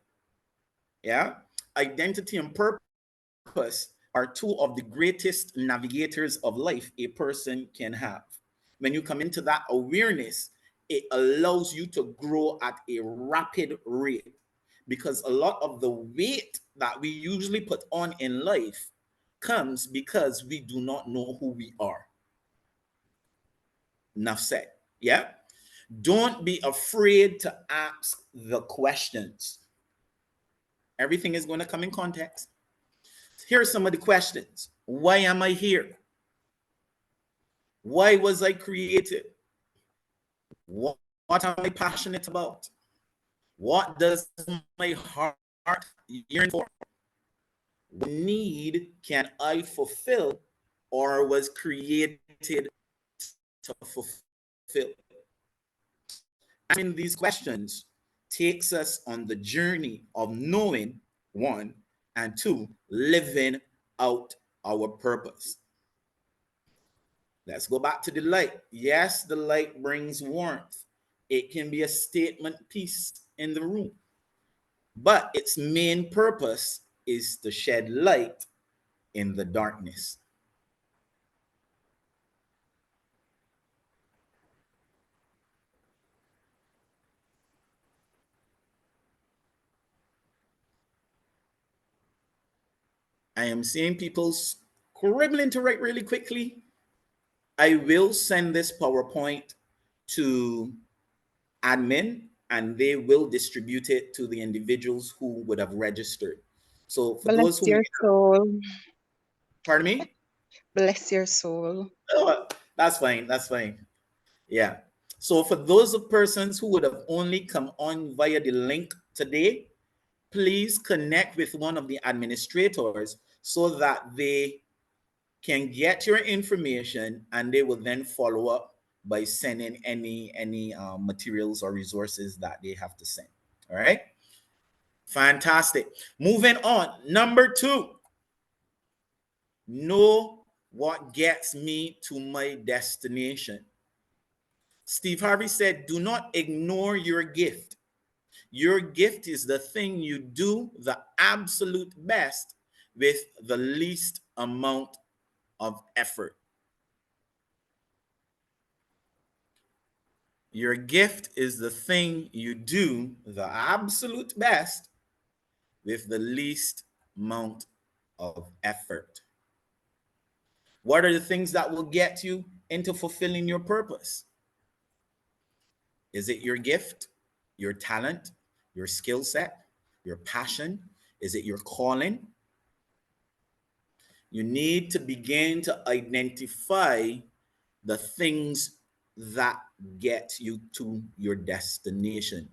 Yeah. Identity and purpose are two of the greatest navigators of life a person can have. When you come into that awareness, it allows you to grow at a rapid rate, because a lot of the weight that we usually put on in life comes because we do not know who we are. Enough said. Yeah. Don't be afraid to ask the questions. Everything is going to come in context. Here are some of the questions. Why am I here? Why was I created? What am I passionate about? What does my heart yearn for? What need can I fulfill or was created to fulfill? Answering these questions takes us on the journey of knowing, one, and two, living out our purpose. Let's go back to the light. Yes, the light brings warmth. It can be a statement piece in the room, but its main purpose is to shed light in the darkness. I am seeing people scribbling to write really quickly. I will send this PowerPoint to admin and they will distribute it to the individuals who would have registered. So for those Bless who your soul. pardon me? Bless your soul. Oh, that's fine. That's fine. Yeah. So for those of persons who would have only come on via the link today, please connect with one of the administrators so that they can get your information and they will then follow up by sending any materials or resources that they have to send. All right. Fantastic. Moving on. Number two, know what gets me to my destination. Steve Harvey said, do not ignore your gift. Your gift is the thing you do the absolute best with the least amount of effort. Your gift is the thing you do the absolute best with the least amount of effort. What are the things that will get you into fulfilling your purpose? Is it your gift, your talent, your skill set, your passion? Is it your calling? You need to begin to identify the things that get you to your destination.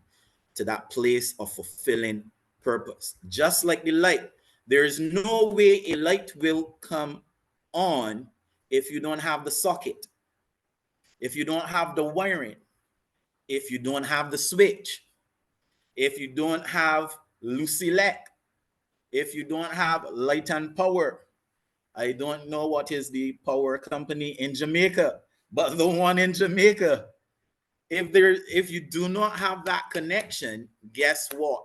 to that place of fulfilling purpose. Just like the light, there is no way a light will come on if you don't have the socket, if you don't have the wiring, if you don't have the switch, if you don't have Lucilec, if you don't have Light and Power. I don't know what is the power company in Jamaica, but the one in Jamaica, if you do not have that connection, guess what?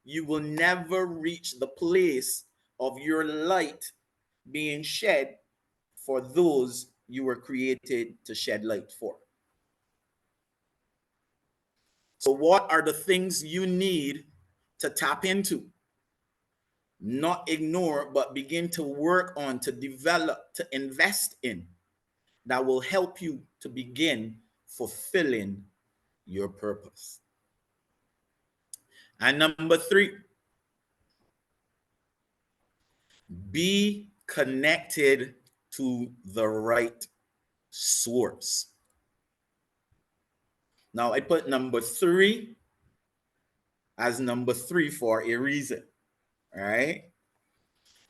You will never reach the place of your light being shed for those you were created to shed light for. So what are the things you need to tap into? Not ignore, but begin to work on, to develop, to invest in, that will help you to begin fulfilling your purpose. And number 3, be connected to the right source. Now, I put number 3 as number 3 for a reason. All right.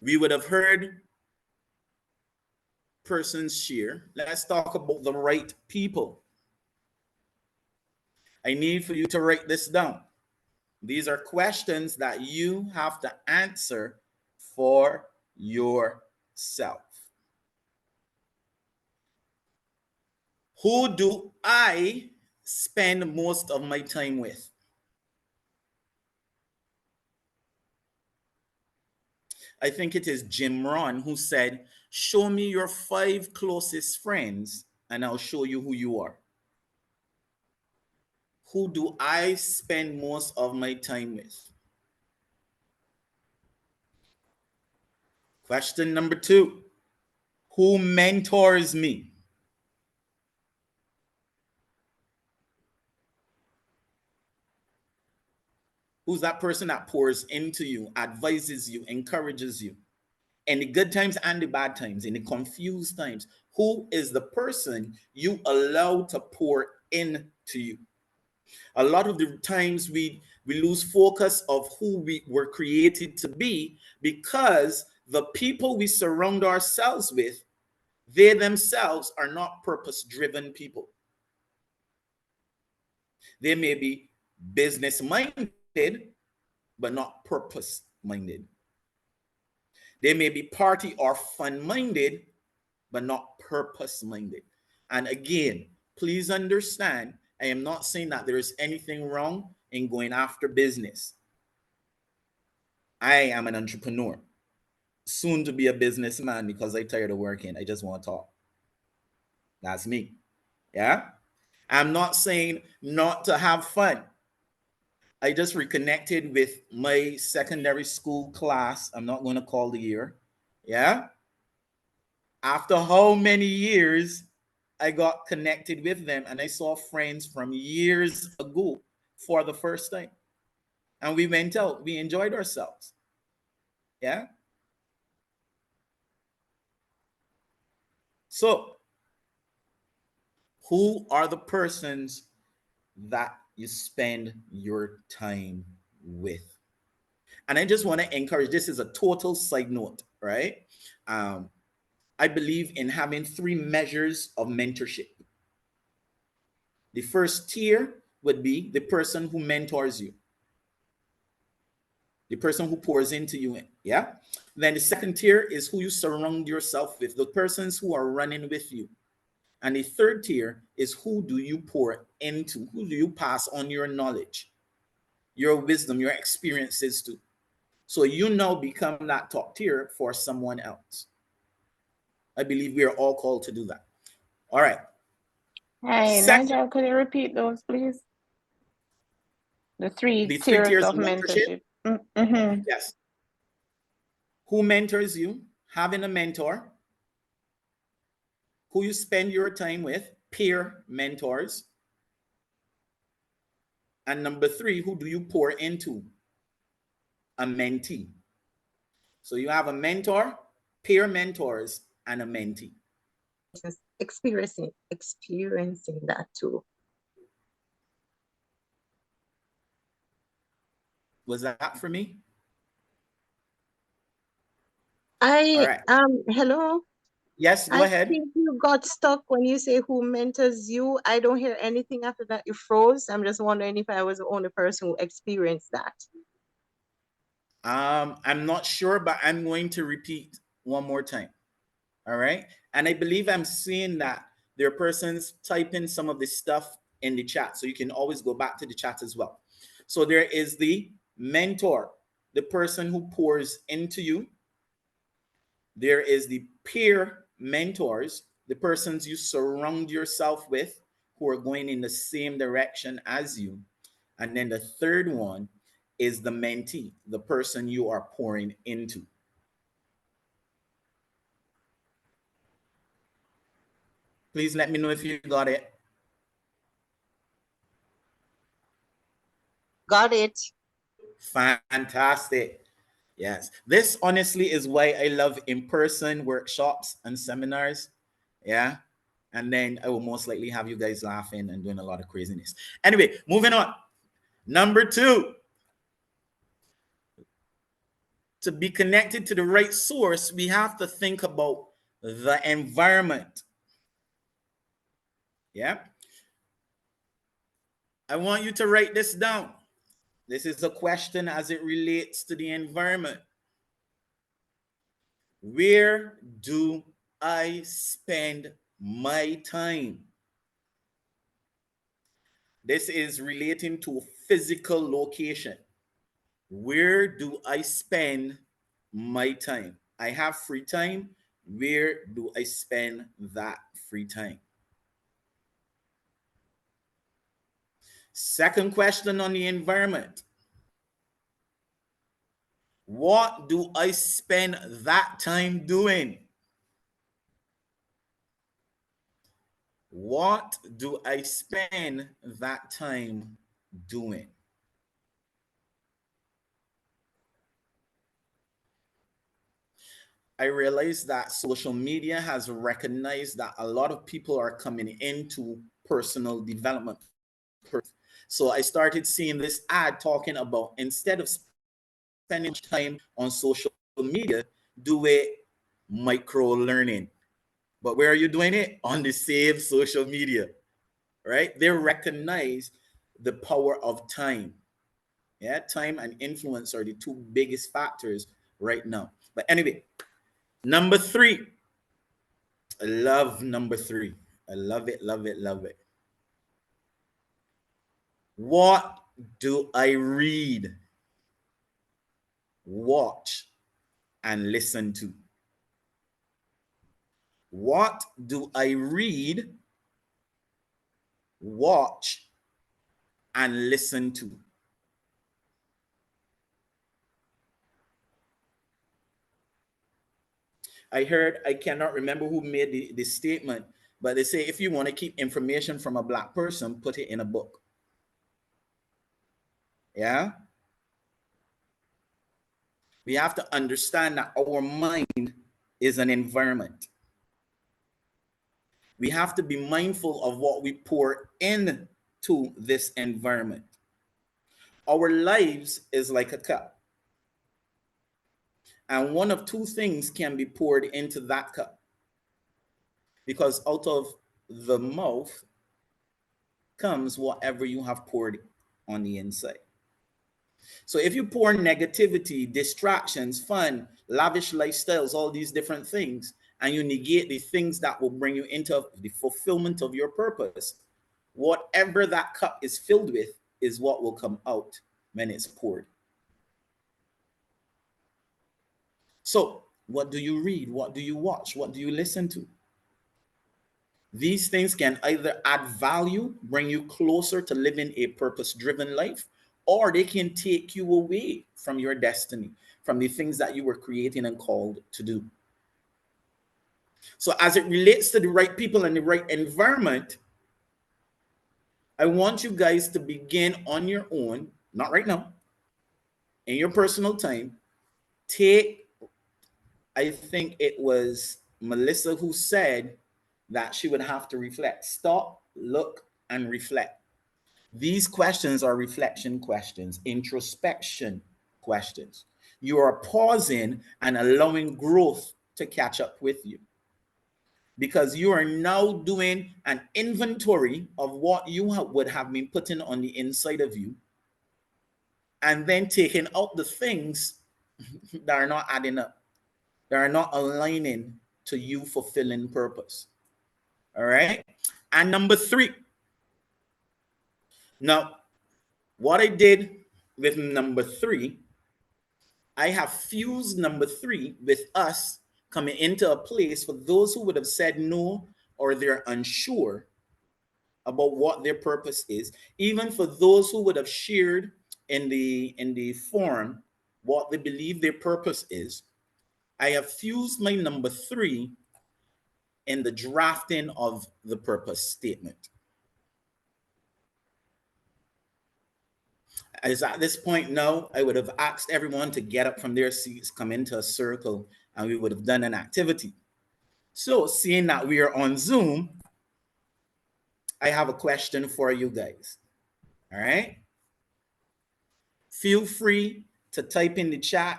We would have heard persons share. Let's talk about the right people. I need for you to write this down. These are questions that you have to answer for yourself. Who do I spend most of my time with? I think it is Jim Rohn who said, show me your 5 closest friends and I'll show you who you are. Who do I spend most of my time with? Question number 2, who mentors me? Who's that person that pours into you, advises you, encourages you? In the good times and the bad times, in the confused times, who is the person you allow to pour into you? A lot of the times we lose focus of who we were created to be because the people we surround ourselves with, they themselves are not purpose-driven people. They may be business-minded, but not purpose-minded. They may be party or fun-minded, but not purpose-minded. And again, please understand, I am not saying that there is anything wrong in going after business. I am an entrepreneur, soon to be a businessman because I'm tired of working. I just want to talk. That's me. Yeah. I'm not saying not to have fun. I just reconnected with my secondary school class. I'm not going to call the year. Yeah. After how many years I got connected with them and I saw friends from years ago for the first time. And we went out, we enjoyed ourselves. Yeah. So, who are the persons that you spend your time with? And I just want to encourage, this is a total side note, right? I believe in having 3 measures of mentorship. The first tier would be the person who mentors you, the person who pours into you. Yeah. Then the second tier is who you surround yourself with, the persons who are running with you. And the third tier is who do you pour into? Who do you pass on your knowledge, your wisdom, your experiences to? So you now become that top tier for someone else. I believe we are all called to do that. All right. Hey, Second, Nigel, could you repeat those, please? The 3 the 3 tiers tiers of of mentorship. mentorship. Mm-hmm. Yes. Who mentors you? Having a mentor. Who you spend your time with? Peer mentors. And number 3, who do you pour into? A mentee. So you have a mentor, peer mentors, and a mentee. Just experiencing that too. Was that for me? All I right. hello. Yes, go I ahead. think you got stuck when you say who mentors you. I don't hear anything after that. You froze. I'm just wondering if I was the only person who experienced that. I'm not sure, but I'm going to repeat one more time. All right. And I believe I'm seeing that there are persons typing some of this stuff in the chat. So you can always go back to the chat as well. So there is the mentor, the person who pours into you. There is the peer mentors, the persons you surround yourself with who are going in the same direction as you. And then the third one is the mentee, the person you are pouring into. Please let me know if you got it. Got it. Fantastic. Yes. This honestly is why I love in-person workshops and seminars. Yeah. And then I will most likely have you guys laughing and doing a lot of craziness. Anyway, moving on. Number 2. To be connected to the right source, we have to think about the environment. Yeah. I want you to write this down. This is a question as it relates to the environment. Where do I spend my time? This is relating to physical location. Where do I spend my time? I have free time. Where do I spend that free time? Second question on the environment. What do I spend that time doing? What do I spend that time doing? I realize that social media has recognized that a lot of people are coming into personal development. So I started seeing this ad talking about instead of spending time on social media, do it micro learning. But where are you doing it? On the same social media, right? They recognize the power of time. Yeah, time and influence are the two biggest factors right now. But anyway, number 3. I love number 3. I love it, love it, love it. What do I read, watch, and listen to? What do I read, watch, and listen to? I heard, I cannot remember who made the statement, but they say if you want to keep information from a Black person, put it in a book. Yeah? We have to understand that our mind is an environment. We have to be mindful of what we pour into this environment. Our lives is like a cup. And one of two things can be poured into that cup. Because out of the mouth comes whatever you have poured on the inside. So if you pour negativity, distractions, fun, lavish lifestyles, all these different things, and you negate the things that will bring you into the fulfillment of your purpose, whatever that cup is filled with is what will come out when it's poured. So what do you read? What do you watch? What do you listen to? These things can either add value, bring you closer to living a purpose-driven life, or they can take you away from your destiny, from the things that you were creating and called to do. So as it relates to the right people and the right environment, I want you guys to begin on your own, not right now, in your personal time, take, I think it was Melissa who said that she would have to reflect. Stop, look, and reflect. These questions are reflection questions, introspection questions. You are pausing and allowing growth to catch up with you, because you are now doing an inventory of what you would have been putting on the inside of you, and then taking out the things that are not adding up, that are not aligning to you fulfilling purpose. All right. And number 3. Now, what I did with number 3, I have fused number 3 with us coming into a place for those who would have said no, or they're unsure about what their purpose is. Even for those who would have shared in the forum what they believe their purpose is, I have fused my number 3 in the drafting of the purpose statement. As at this point now, I would have asked everyone to get up from their seats, come into a circle, and we would have done an activity. So, seeing that we are on Zoom, I have a question for you guys. All right? Feel free to type in the chat,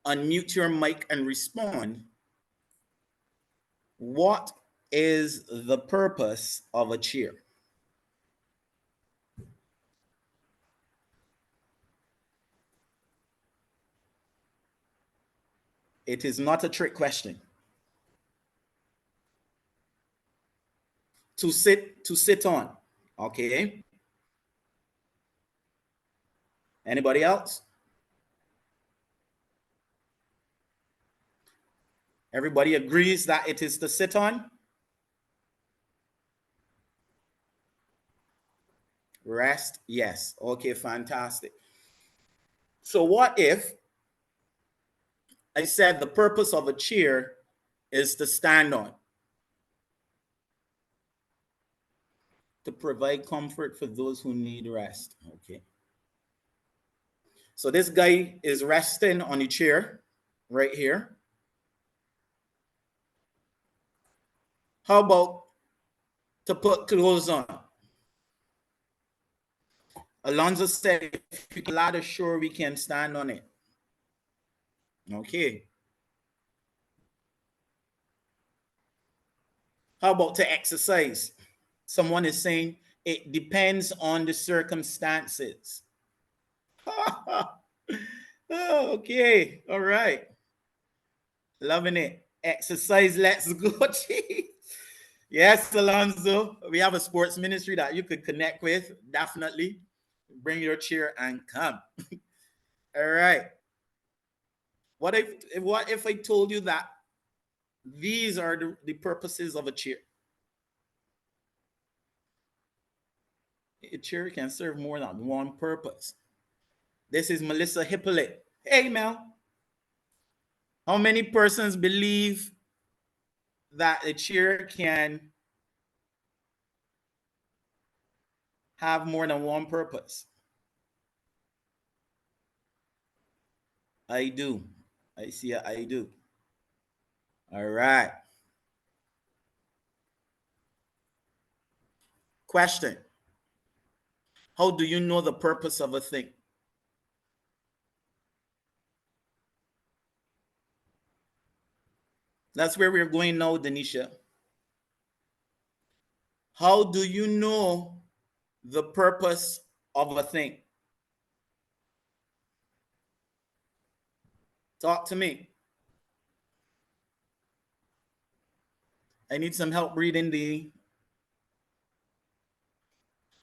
unmute your mic, and respond. What is the purpose of a chair? It is not a trick question. To sit on. Okay. Anybody else? Everybody agrees that it is to sit on? Rest? Yes. Okay, fantastic. So what if I said the purpose of a chair is to stand on? To provide comfort for those who need rest. Okay. So this guy is resting on the chair right here. How about to put clothes on? Alonzo said, if you can ladder, sure we can stand on it. Okay. How about to exercise? Someone is saying it depends on the circumstances. Okay, all right. Loving it. Exercise, let's go. Yes, Alonzo. We have a sports ministry that you could connect with. Definitely. Bring your chair and come. All right. What if I told you that these are the purposes of a chair? A chair can serve more than one purpose. This is Melissa Hippolyte. Hey, Mel. How many persons believe that a chair can have more than one purpose? I do. I see it. I do. All right. Question. How do you know the purpose of a thing? That's where we're going now, Denisha. How do you know the purpose of a thing? Talk to me. I need some help reading the...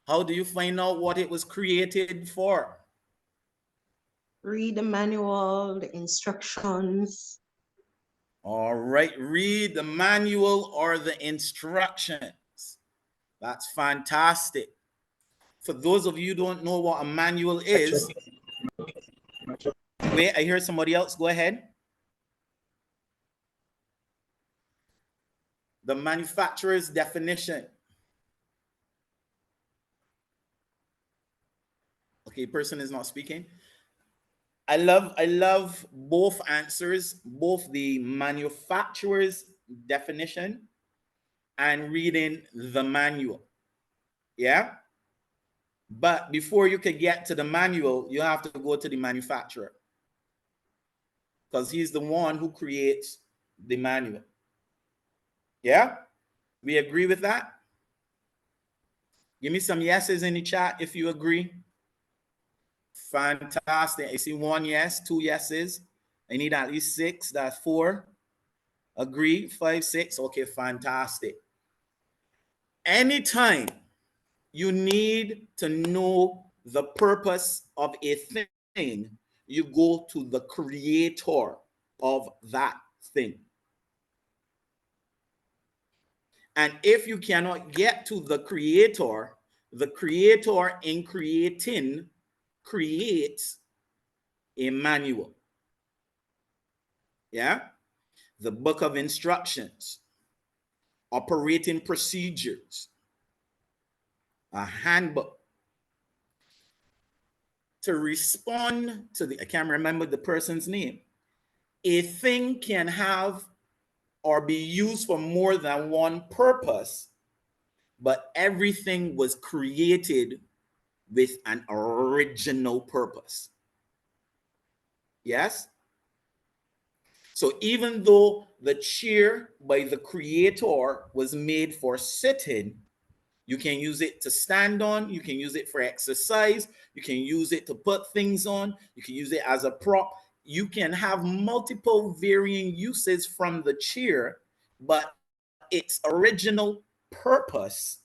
How do you find out what it was created for? Read the manual, the instructions. All right, read the manual or the instructions. That's fantastic. For those of you who don't know what a manual is, wait, I hear somebody else. Go ahead. The manufacturer's definition. Okay, person is not speaking. I love both answers, both the manufacturer's definition and reading the manual. Yeah. But before you can get to the manual, you have to go to the manufacturer, because he's the one who creates the manual. Yeah? We agree with that? Give me some yeses in the chat if you agree. Fantastic. I see 1 yes, 2 yeses. I need at least 6. That's 4. Agree. 5, 6. Okay, fantastic. Anytime you need to know the purpose of a thing, you go to the creator of that thing. And if you cannot get to the creator in creating creates a manual. Yeah? The book of instructions, operating procedures, a handbook to respond to the, I can't remember the person's name. A thing can have or be used for more than one purpose, but everything was created with an original purpose. Yes? So even though the chair by the creator was made for sitting, you can use it to stand on, you can use it for exercise, you can use it to put things on, you can use it as a prop. You can have multiple varying uses from the chair, but its original purpose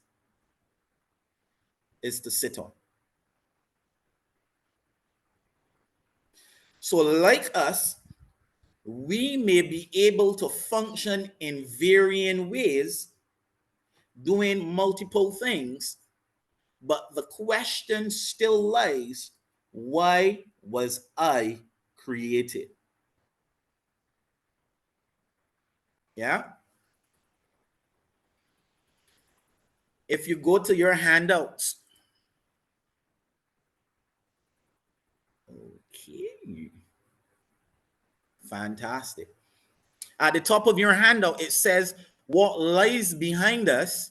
is to sit on. So like us, we may be able to function in varying ways, doing multiple things, but the question still lies, why was I created? Yeah? If you go to your handouts, okay, fantastic. At the top of your handout, it says what lies behind us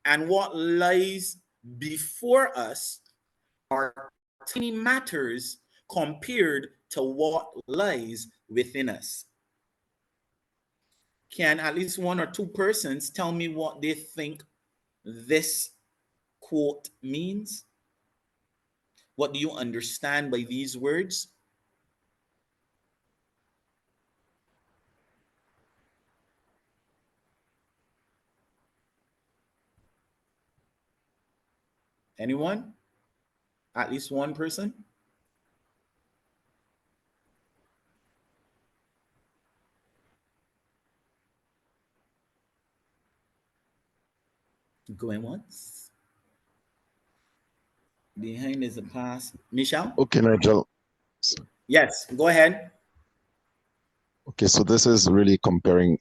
and what lies before us are tiny matters compared to what lies within us. Can at least 1 or 2 persons tell me what they think this quote means? What do you understand by these words? Anyone? At least 1 person? Going once. Behind is the past. Michelle? Okay, Nigel. Yes, go ahead. Okay, so this is really comparing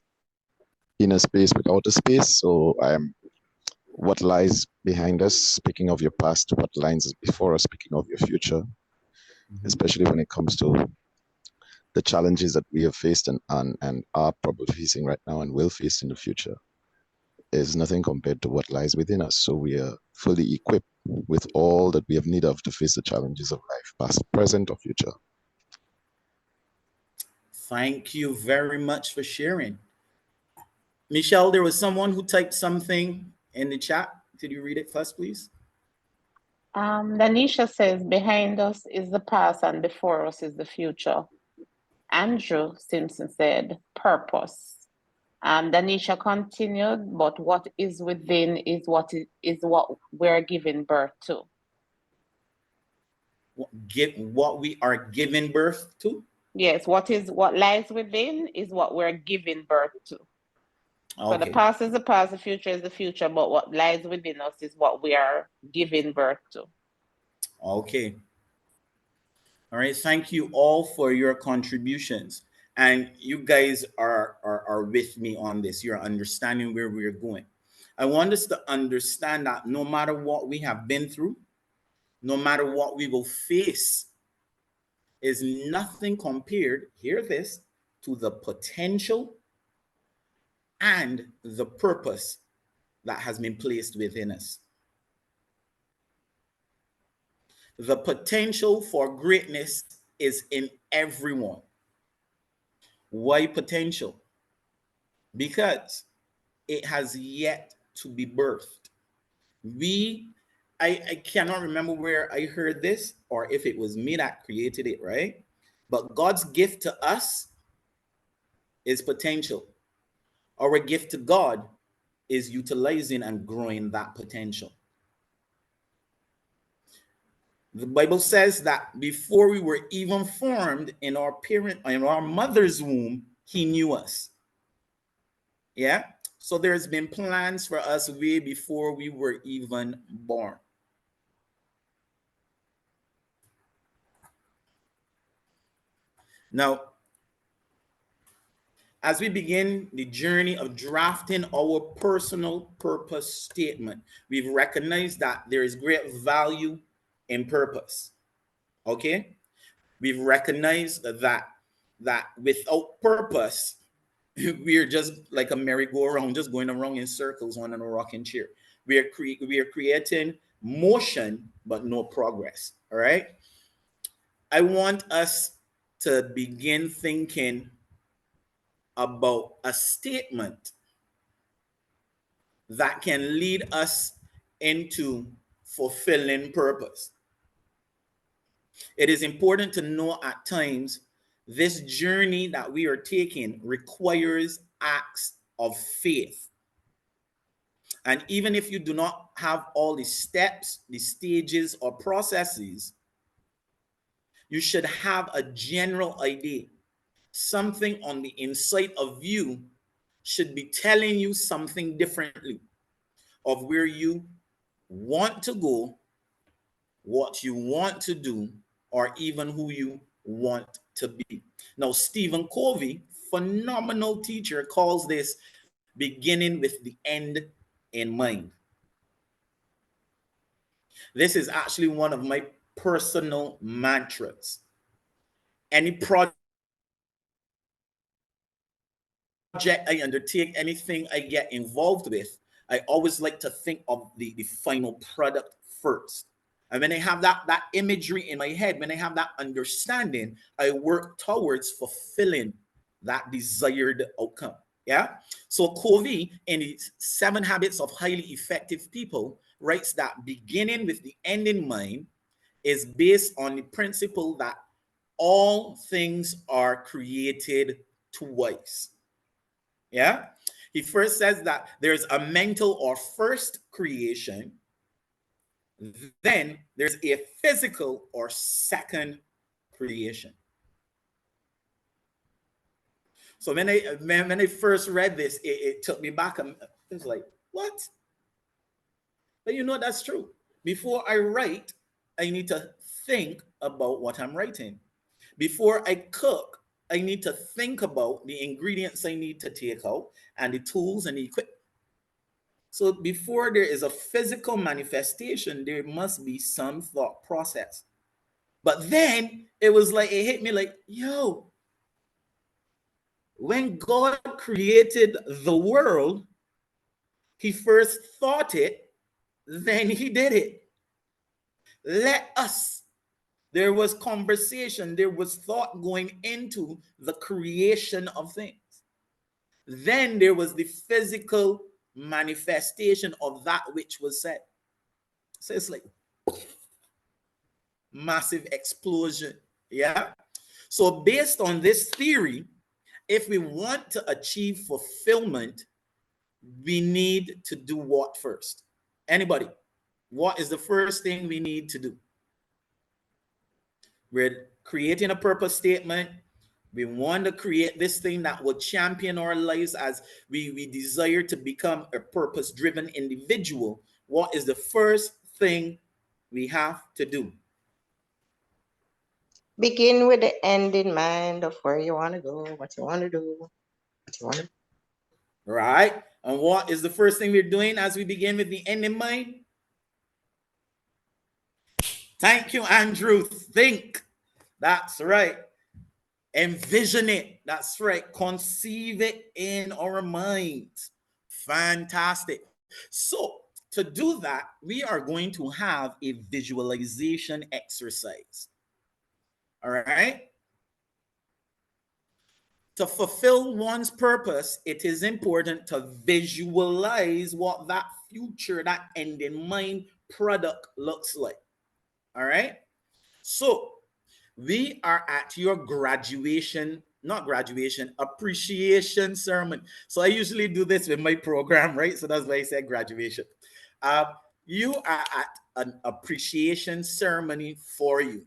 inner space with outer space. So what lies behind us, speaking of your past, what lies before us, speaking of your future, especially when it comes to the challenges that we have faced and are probably facing right now and will face in the future, is nothing compared to what lies within us. So we are fully equipped with all that we have need of to face the challenges of life, past, present, or future. Thank you very much for sharing. Michelle, there was someone who typed something in the chat. Did you read it first, please? Danisha says, behind us is the past and before us is the future. Andrew Simpson said, purpose. Danisha continued, but what is within is what we're giving birth to. What we are giving birth to? Yes, what lies within is what we're giving birth to. Okay. So the past is the past, the future is the future, but what lies within us is what we are giving birth to. Okay. All right. Thank you all for your contributions. And you guys are with me on this. You're understanding where we're going. I want us to understand that no matter what we have been through, no matter what we will face, is nothing compared, hear this, to the potential and the purpose that has been placed within us. The potential for greatness is in everyone. Why potential? Because it has yet to be birthed. I cannot remember where I heard this or if it was me that created it, right? But God's gift to us is potential. Our gift to God is utilizing and growing that potential. The Bible says that before we were even formed in our mother's womb, he knew us. Yeah. So there's been plans for us way before we were even born. Now, as we begin the journey of drafting our personal purpose statement, we've recognized that there is great value in purpose. Okay? We've recognized that without purpose, we're just like a merry-go-round, just going around in circles on a rocking chair. We are creating motion, but no progress. All right. I want us to begin thinking about a statement that can lead us into fulfilling purpose. It is important to know at times this journey that we are taking requires acts of faith. And even if you do not have all the steps, the stages, or processes, you should have a general idea. Something on the inside of you should be telling you something differently of where you want to go, what you want to do, or even who you want to be. Now, Stephen Covey, phenomenal teacher, calls this beginning with the end in mind. This is actually one of my personal mantras. Any project I undertake, anything I get involved with, I always like to think of the final product first. And when I have that imagery in my head, when I have that understanding, I work towards fulfilling that desired outcome. Yeah. So Covey, in his 7 Habits of Highly Effective People, writes that beginning with the end in mind is based on the principle that all things are created twice. Yeah. He first says that there's a mental or first creation, then there's a physical or second creation. So when I first read this, it took me back. It was like, what? But you know, that's true. Before I write, I need to think about what I'm writing. Before I cook, I need to think about the ingredients I need to take out and the tools and the equipment. So before there is a physical manifestation, there must be some thought process. But then it was like, it hit me like, yo, when God created the world, he first thought it, then he did it. Let us. There was conversation, there was thought going into the creation of things. Then there was the physical manifestation of that which was said. So it's like massive explosion. Yeah. So based on this theory, if we want to achieve fulfillment, we need to do what first? Anybody? What is the first thing we need to do? We're creating a purpose statement. We want to create this thing that will champion our lives as we desire to become a purpose-driven individual. What is the first thing we have to do? Begin with the end in mind of where you want to go, what you want to do, what you want to do. Right? And what is the first thing we're doing as we begin with the end in mind? Thank you, Andrew. Think. That's right. Envision it. That's right. Conceive it in our minds. Fantastic. So To do that, we are going to have a visualization exercise. All right? To fulfill one's purpose, it is important to visualize what that future, that end in mind product looks like. All right? So, we are at your graduation, not graduation, appreciation ceremony. So I usually do this with my program, right? So that's why I said graduation. Uh, you are at an appreciation ceremony for you.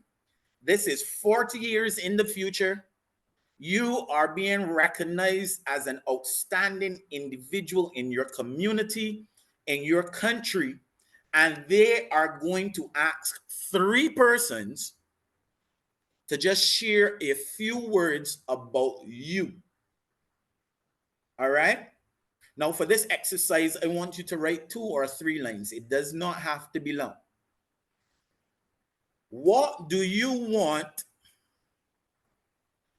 This is 40 years in the future. You are being recognized as an outstanding individual in your community, in your country, and they are going to ask 3 persons to just share a few words about you. All right? Now, for this exercise, I want you to write 2 or 3 lines. It does not have to be long. What do you want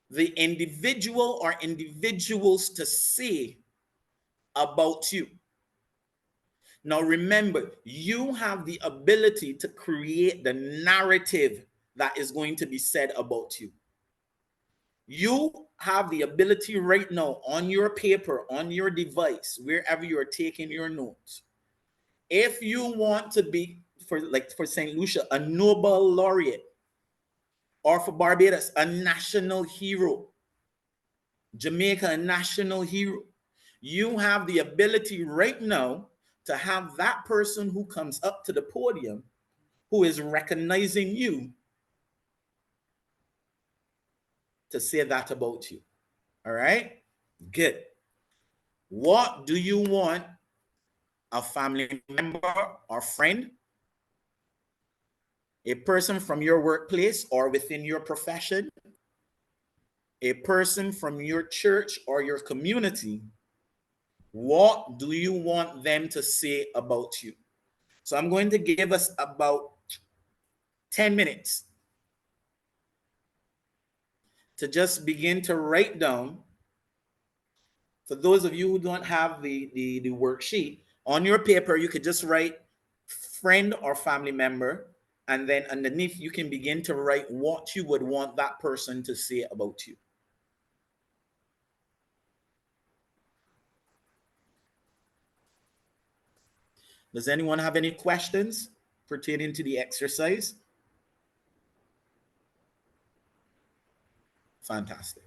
the individual or individuals to say about you? Now, remember, you have the ability to create the narrative that is going to be said about you. You have the ability right now on your paper, on your device, wherever you're taking your notes. If you want to be, for St. Lucia, a Nobel laureate, or for Barbados, a national hero, Jamaica, a national hero, you have the ability right now to have that person who comes up to the podium who is recognizing you to say that about you. All right? Good. What do you want a family member or friend, a person from your workplace or within your profession, a person from your church or your community, what do you want them to say about you? So I'm going to give us about 10 minutes to just begin to write down. For those of you who don't have the worksheet, on your paper, you could just write friend or family member, and then underneath you can begin to write what you would want that person to say about you. Does anyone have any questions pertaining to the exercise? Fantastic.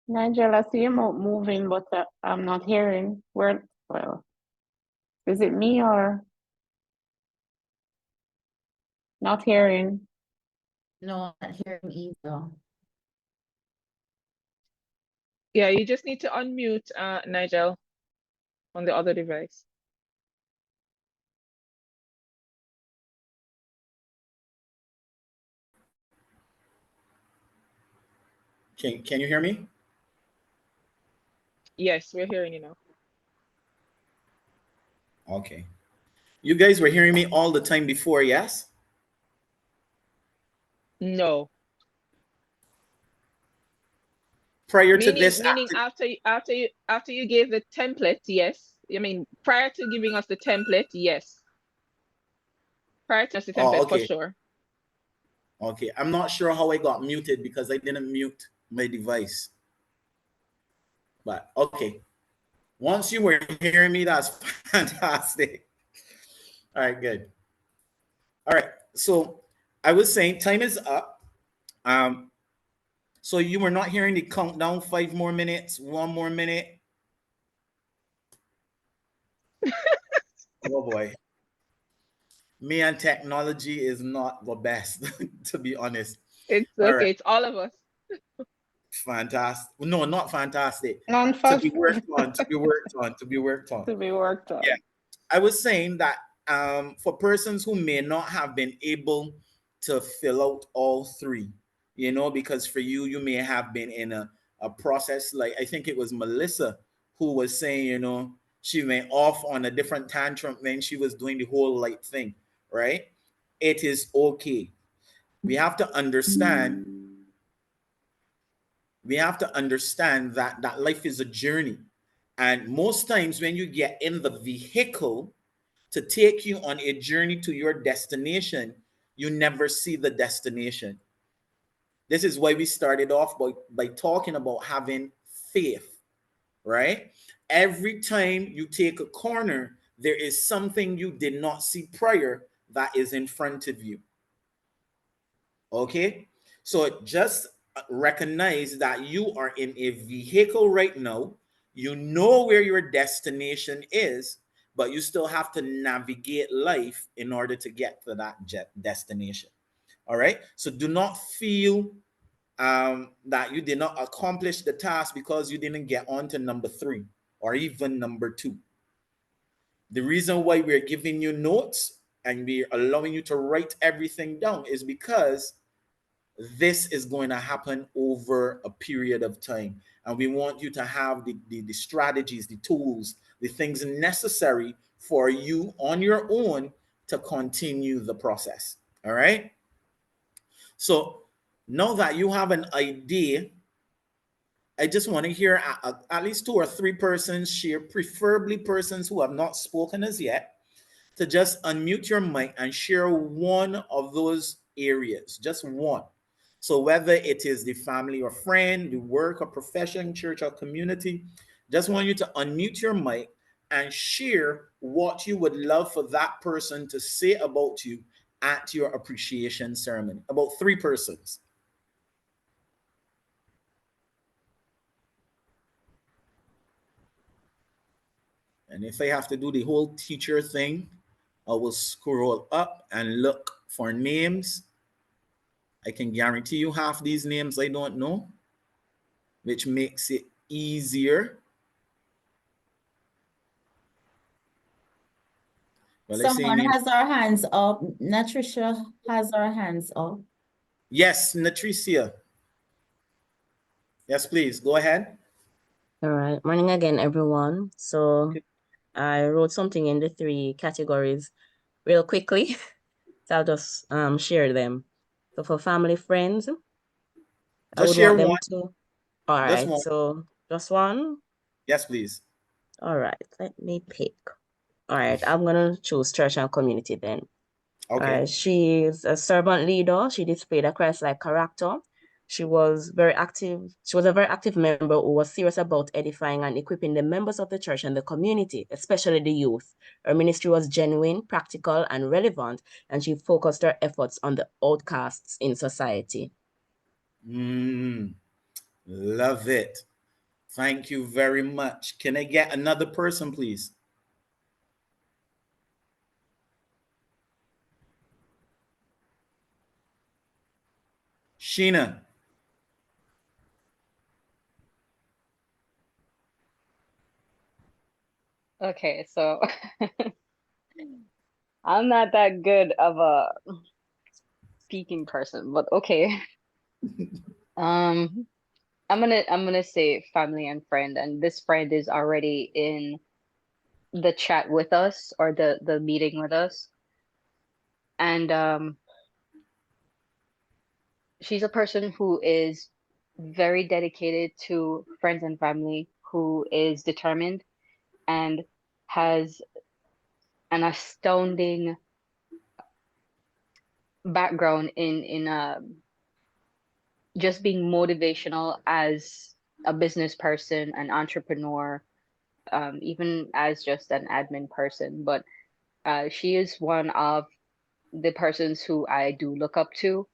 Nigel, I see you moving, but I'm not hearing. Where, well, is it me or not hearing? No, I'm not hearing either. Yeah, you just need to unmute Nigel on the other device. Can you hear me? Yes, we're hearing you now. Okay. You guys were hearing me all the time before, yes? No. Prior to this, Meaning after you gave the template, yes. I mean, prior to giving us the template, yes. Prior to us the template, for okay. sure. Okay. I'm not sure how I got muted because I didn't mute my device. But okay. Once you were hearing me, that's fantastic. All right, good. All right. So I was saying time is up. So you were not hearing the countdown, 5 more minutes, 1 more minute. Oh boy. Me and technology is not the best, to be honest. It's All okay, right. it's all of us. Fantastic. No, not fantastic. To be Non-fast. worked on, to be worked on, to be worked on. To be worked on. Yeah. I was saying that for persons who may not have been able to fill out all three, because for you, you may have been in a process like I think it was Melissa who was saying, she went off on a different tantrum when she was doing the whole light thing, right? It is okay. We have to understand. We have to understand that life is a journey. And most times when you get in the vehicle, to take you on a journey to your destination, you never see the destination. This is why we started off by talking about having faith, right? Every time you take a corner, there is something you did not see prior that is in front of you. Okay? So just recognize that you are in a vehicle right now. You know where your destination is, but you still have to navigate life in order to get to that destination. All right. So do not feel that you did not accomplish the task because you didn't get on to number 3 or even number 2. The reason why we're giving you notes and we're allowing you to write everything down is because this is going to happen over a period of time. And we want you to have the strategies, the tools, the things necessary for you on your own to continue the process. All right. So now that you have an idea, I just want to hear at least 2 or 3 persons share, preferably persons who have not spoken as yet, to just unmute your mic and share one of those areas, just one. So whether it is the family or friend, the work or profession, church or community, just want you to unmute your mic and share what you would love for that person to say about you at your appreciation ceremony. About 3 persons. And if I have to do the whole teacher thing, I will scroll up and look for names. I can guarantee you half these names I don't know, which makes it easier. Well, Someone has our hands up. Natricia has our hands up. Yes, Natricia. Yes, please, go ahead. All right. Morning again, everyone. So I wrote something in the 3 categories real quickly. So I'll just share them. So for family, friends, I would want them to. All right. So just one. Yes, please. All right. Let me pick. All right. I'm gonna choose church and community then. Okay. She is a servant leader. She displayed a Christ-like character. She was very active. She was a very active member who was serious about edifying and equipping the members of the church and the community, especially the youth. Her ministry was genuine, practical, and relevant, and she focused her efforts on the outcasts in society. Love it. Thank you very much. Can I get another person, please? Sheena. Okay, so I'm not that good of a speaking person, but okay. Um, I'm gonna say family and friend, and this friend is already in the chat with us or the meeting with us. And she's a person who is very dedicated to friends and family, who is determined and has an astounding background in just being motivational as a business person, an entrepreneur, even as just an admin person. But she is one of the persons who I do look up to.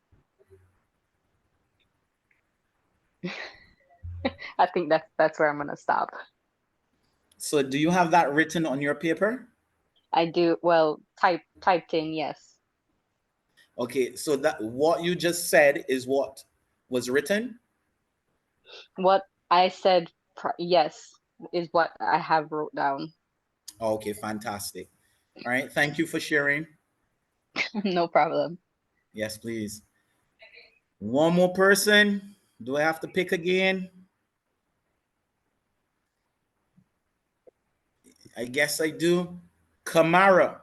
I think that's where I'm gonna stop. So do you have that written on your paper? I do, well, typed in, yes. Okay, so that what you just said is what was written? What I said, yes, is what I have wrote down. Okay, fantastic. All right, thank you for sharing. No problem. Yes, please. One more person. Do I have to pick again? I guess I do. Kamara.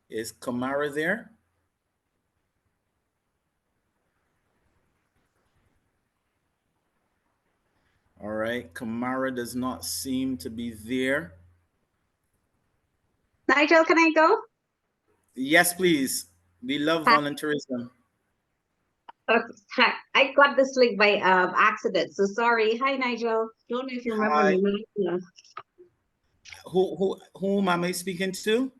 Is Kamara there? All right, Kamara does not seem to be there. Nigel, can I go? Yes, please. We love Hi. volunteerism. Hi. I got this link by accident, so sorry. Hi, Nigel. Don't know if you remember Hi. me. Yeah. Whom am I speaking to?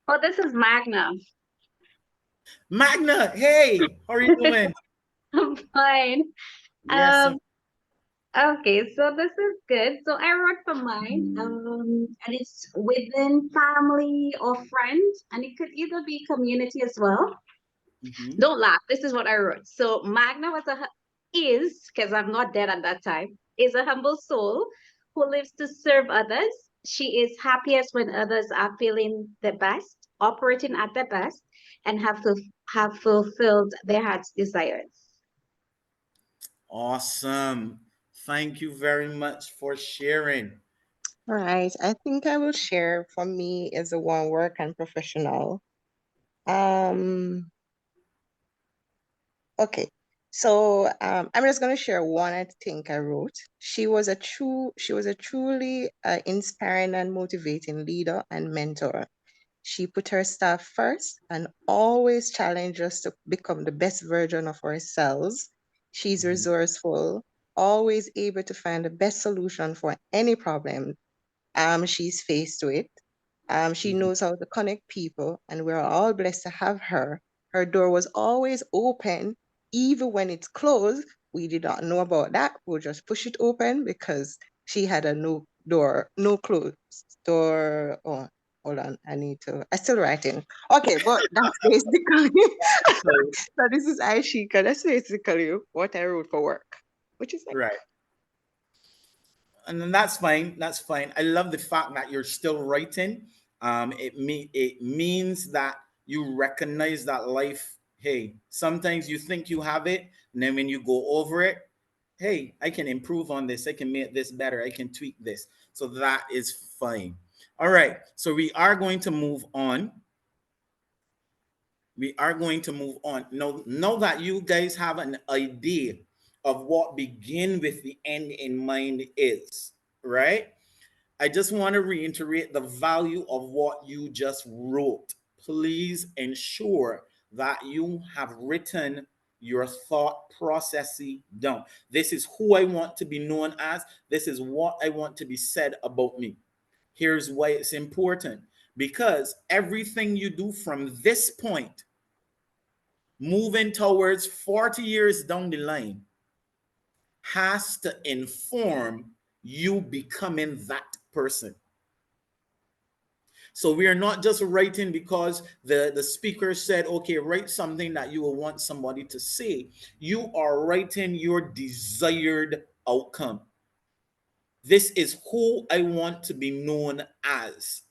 Oh, this is Magna. Magna, hey, how are you doing? I'm fine. Yes. Okay, so this is good. So I wrote for mine, and it's within family or friends, and it could either be community as well. Don't laugh. This is what I wrote. So Magna is, because I'm not dead at that time, is a humble soul who lives to serve others. She is happiest when others are feeling their best, operating at their best, and have fulfilled their heart's desires. Awesome. Thank you very much for sharing. All right. I think I will share for me as a one work and professional. Okay. So I'm just going to share one I think I wrote. She was a truly inspiring and motivating leader and mentor. She put her staff first and always challenged us to become the best version of ourselves. She's resourceful, always able to find the best solution for any problem she's faced with. She knows how to connect people, and we're all blessed to have her. Her door was always open, even when it's closed. We did not know about that. We'll just push it open because she had a no closed door. Oh, hold on, I still writing. Okay, but that's basically, so this is Aishika. That's basically what I wrote for work, which is like, right. And then that's fine. That's fine. I love the fact that you're still writing. It means that you recognize that life. Hey, sometimes you think you have it, and then when you go over it, hey, I can improve on this. I can make this better. I can tweak this. So that is fine. All right. So we are going to move on. We are going to move on. Know that you guys have an idea of what begin with the end in mind is, right? I just want to reiterate the value of what you just wrote. Please ensure that you have written your thought processes down. This is who I want to be known as. This is what I want to be said about me. Here's why it's important, because everything you do from this point moving towards 40 years down the line has to inform you becoming that person. So we are not just writing because the speaker said, okay, write something that you will want somebody to say. You are writing your desired outcome. This is who I want to be known as.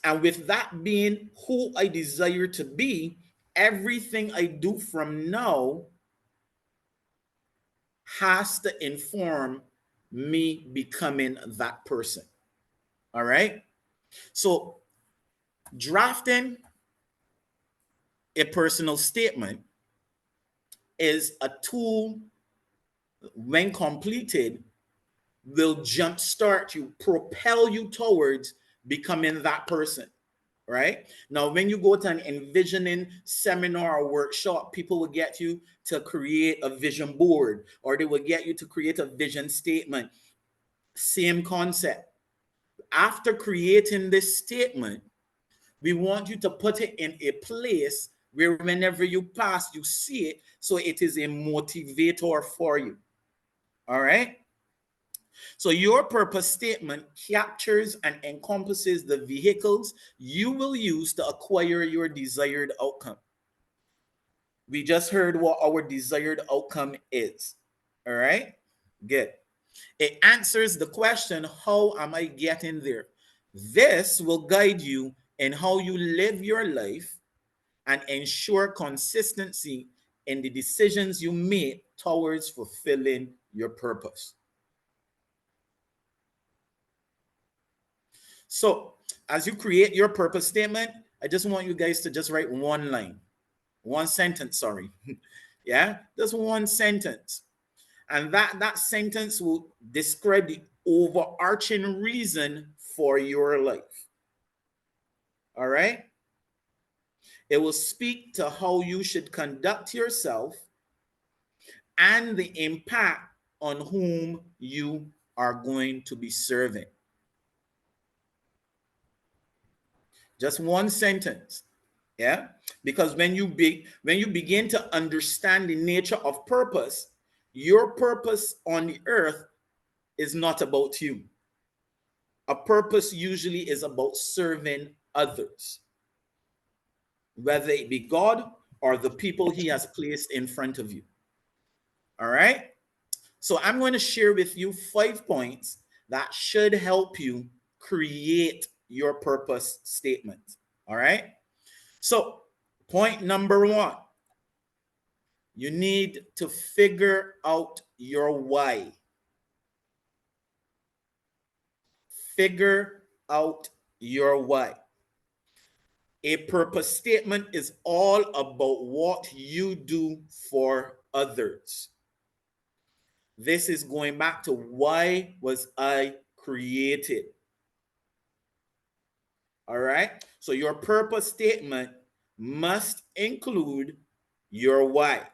And with that being who I desire to be, everything I do from now has to inform me becoming that person. All right. So drafting a personal statement is a tool, when completed, will jumpstart you, propel you towards becoming that person. Right now, when you go to an envisioning seminar or workshop, people will get you to create a vision board, or they will get you to create a vision statement. Same concept. After creating this statement, we want you to put it in a place where whenever you pass, you see it, so it is a motivator for you. All right. So your purpose statement captures and encompasses the vehicles you will use to acquire your desired outcome. We just heard what our desired outcome is. All right. Good. It answers the question, how am I getting there? This will guide you in how you live your life and ensure consistency in the decisions you make towards fulfilling your purpose. So, as you create your purpose statement, I just want you guys to just write one line, one sentence, sorry. Yeah, just one sentence. And that sentence will describe the overarching reason for your life. All right? It will speak to how you should conduct yourself and the impact on whom you are going to be serving. Just one sentence. Yeah, because when you begin to understand the nature of purpose, your purpose on the earth is not about you. A purpose usually is about serving others, whether it be God or the people he has placed in front of you. All right. So I'm going to share with you 5 points that should help you create your purpose statement. All right. So point number 1, you need to figure out your why. Figure out your why. A purpose statement is all about what you do for others. This is going back to why was I created. All right. So your purpose statement must include your why.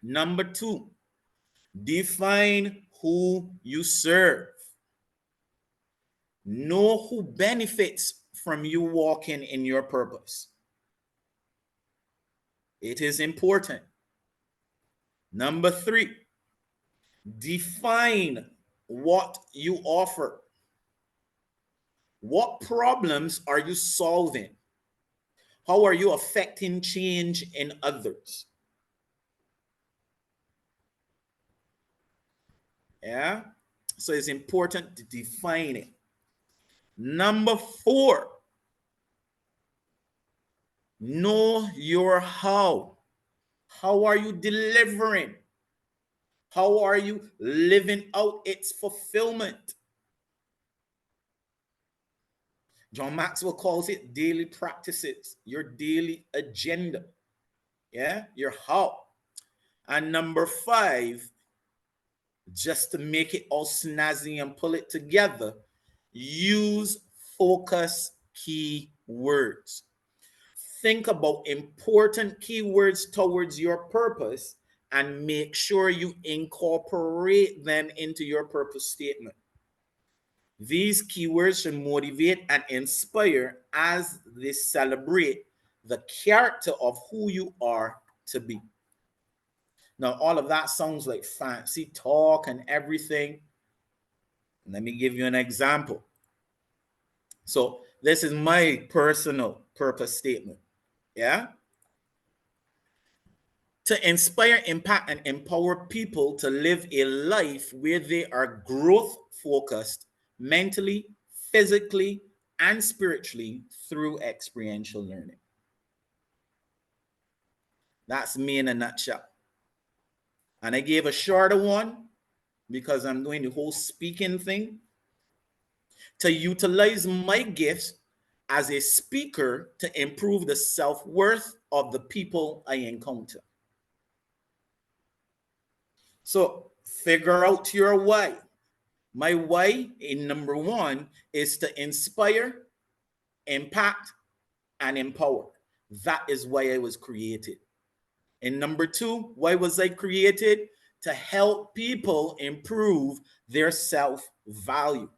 Number 2, define who you serve. Know who benefits from you walking in your purpose. It is important. Number 3, define what you offer. What problems are you solving? How are you affecting change in others? Yeah. So it's important to define it. Number 4, know your how. How are you delivering? How are you living out its fulfillment? John Maxwell calls it daily practices, your daily agenda. Yeah, your how. And number 5, just to make it all snazzy and pull it together, use focus key words. Think about important keywords towards your purpose and make sure you incorporate them into your purpose statement. These keywords should motivate and inspire as they celebrate the character of who you are to be. Now, all of that sounds like fancy talk and everything. Let me give you an example. So, this is my personal purpose statement. Yeah? To inspire, impact, and empower people to live a life where they are growth focused mentally, physically, and spiritually through experiential learning. That's me in a nutshell. And I gave a shorter one because I'm doing the whole speaking thing to utilize my gifts as a speaker to improve the self-worth of the people I encounter. So figure out your why. My why in number one is to inspire, impact, and empower. That is why I was created. And number two, why was I created? To help people improve their self-value.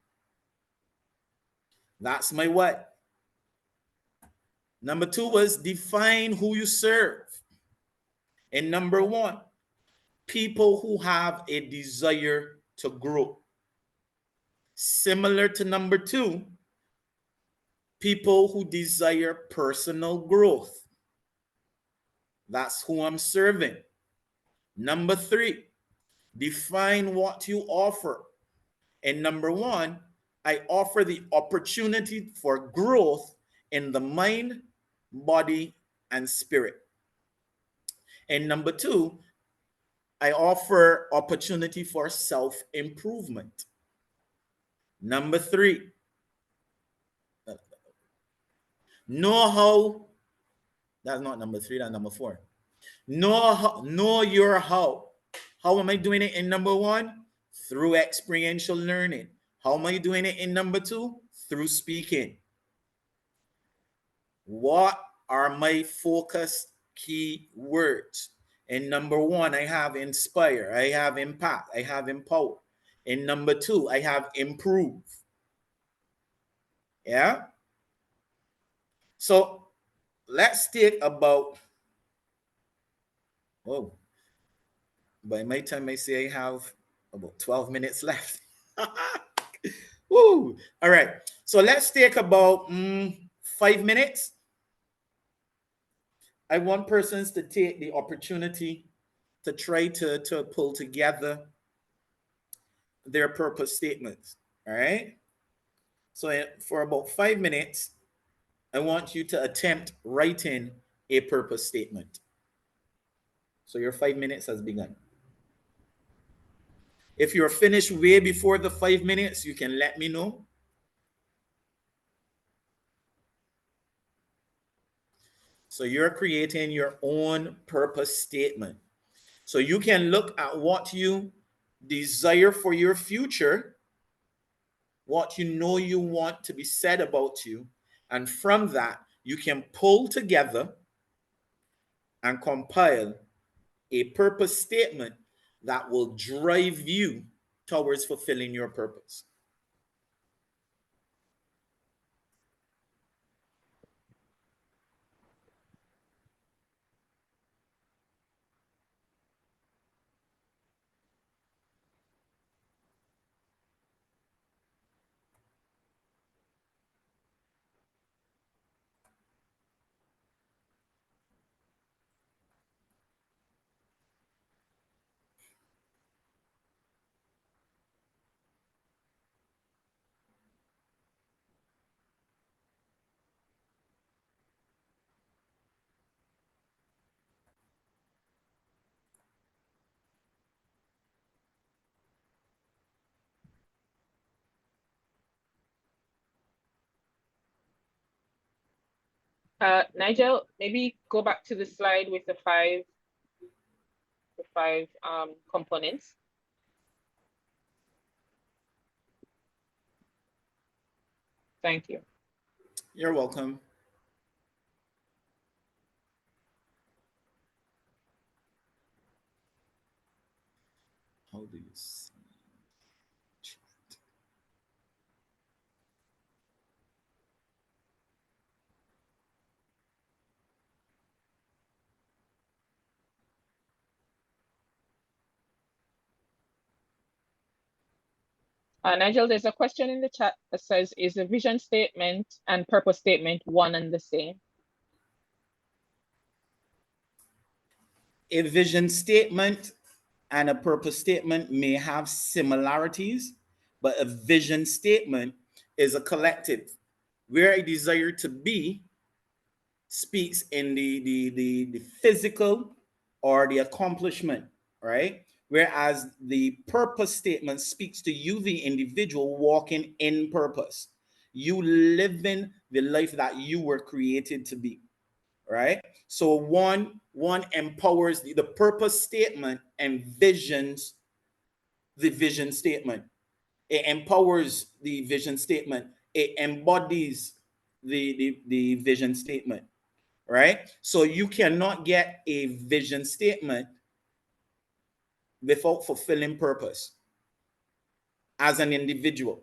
That's my why. Number two was define who you serve. And number one, people who have a desire to grow. Similar to number two, people who desire personal growth. That's who I'm serving. Number three, define what you offer. And number one, I offer the opportunity for growth in the mind, body, and spirit. And number two, I offer opportunity for self-improvement. Number three, know how, that's not number three, that's number four. Know your how. How am I doing it in number one? Through experiential learning. How am I doing it in number two? Through speaking. What are my focused key words? In number one, I have inspire, I have impact, I have empower. In number two, I have improve. Yeah? So let's take about, oh, by my time I say I have about 12 minutes left. Woo! All right. So let's take about 5 minutes. I want persons to take the opportunity to try to pull together their purpose statements. All right. So for about 5 minutes, I want you to attempt writing a purpose statement. So your 5 minutes has begun. If you're finished way before the 5 minutes, you can let me know. So you're creating your own purpose statement. So you can look at what you desire for your future, what you know you want to be said about you, and from that, you can pull together and compile a purpose statement that will drive you towards fulfilling your purpose. Nigel, maybe go back to the slide with the five components. Thank you. You're welcome. How do you see? Nigel, there's a question in the chat that says, is the vision statement and purpose statement one and the same? A vision statement and a purpose statement may have similarities, but a vision statement is a collective. Where I desire to be speaks in the physical or the accomplishment, right? Whereas the purpose statement speaks to you, the individual, walking in purpose. You living the life that you were created to be, right? So one empowers the purpose statement and visions the vision statement. It empowers the vision statement. It embodies the vision statement, right? So you cannot get a vision statement without fulfilling purpose as an individual.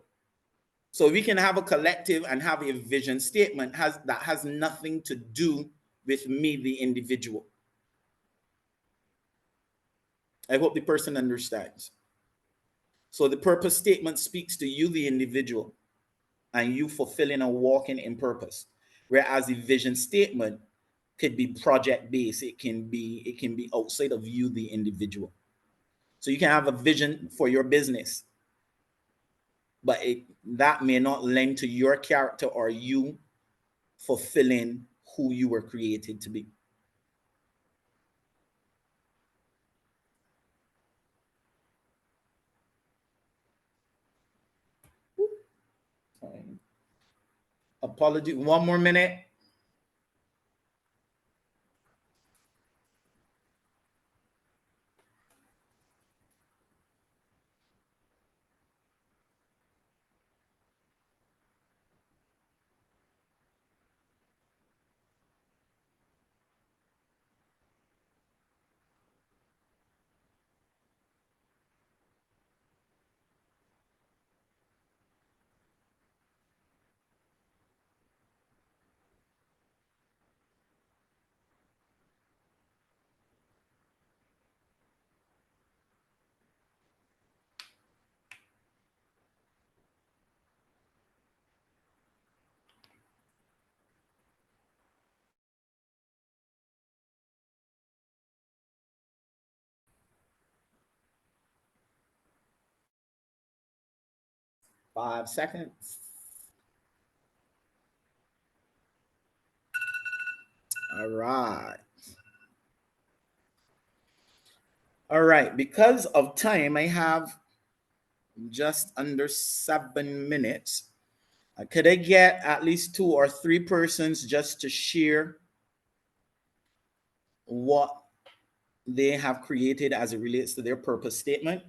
So we can have a collective and have a vision statement that has nothing to do with me, the individual. I hope the person understands. So the purpose statement speaks to you, the individual, and you fulfilling and walking in purpose. Whereas the vision statement could be project based. It can be outside of you, the individual. So you can have a vision for your business, but that may not lend to your character or you fulfilling who you were created to be. Apology. One more minute. Five seconds. All right. All right. Because of time, I have just under 7 minutes. Could I get at least 2 or 3 persons just to share what they have created as it relates to their purpose statement?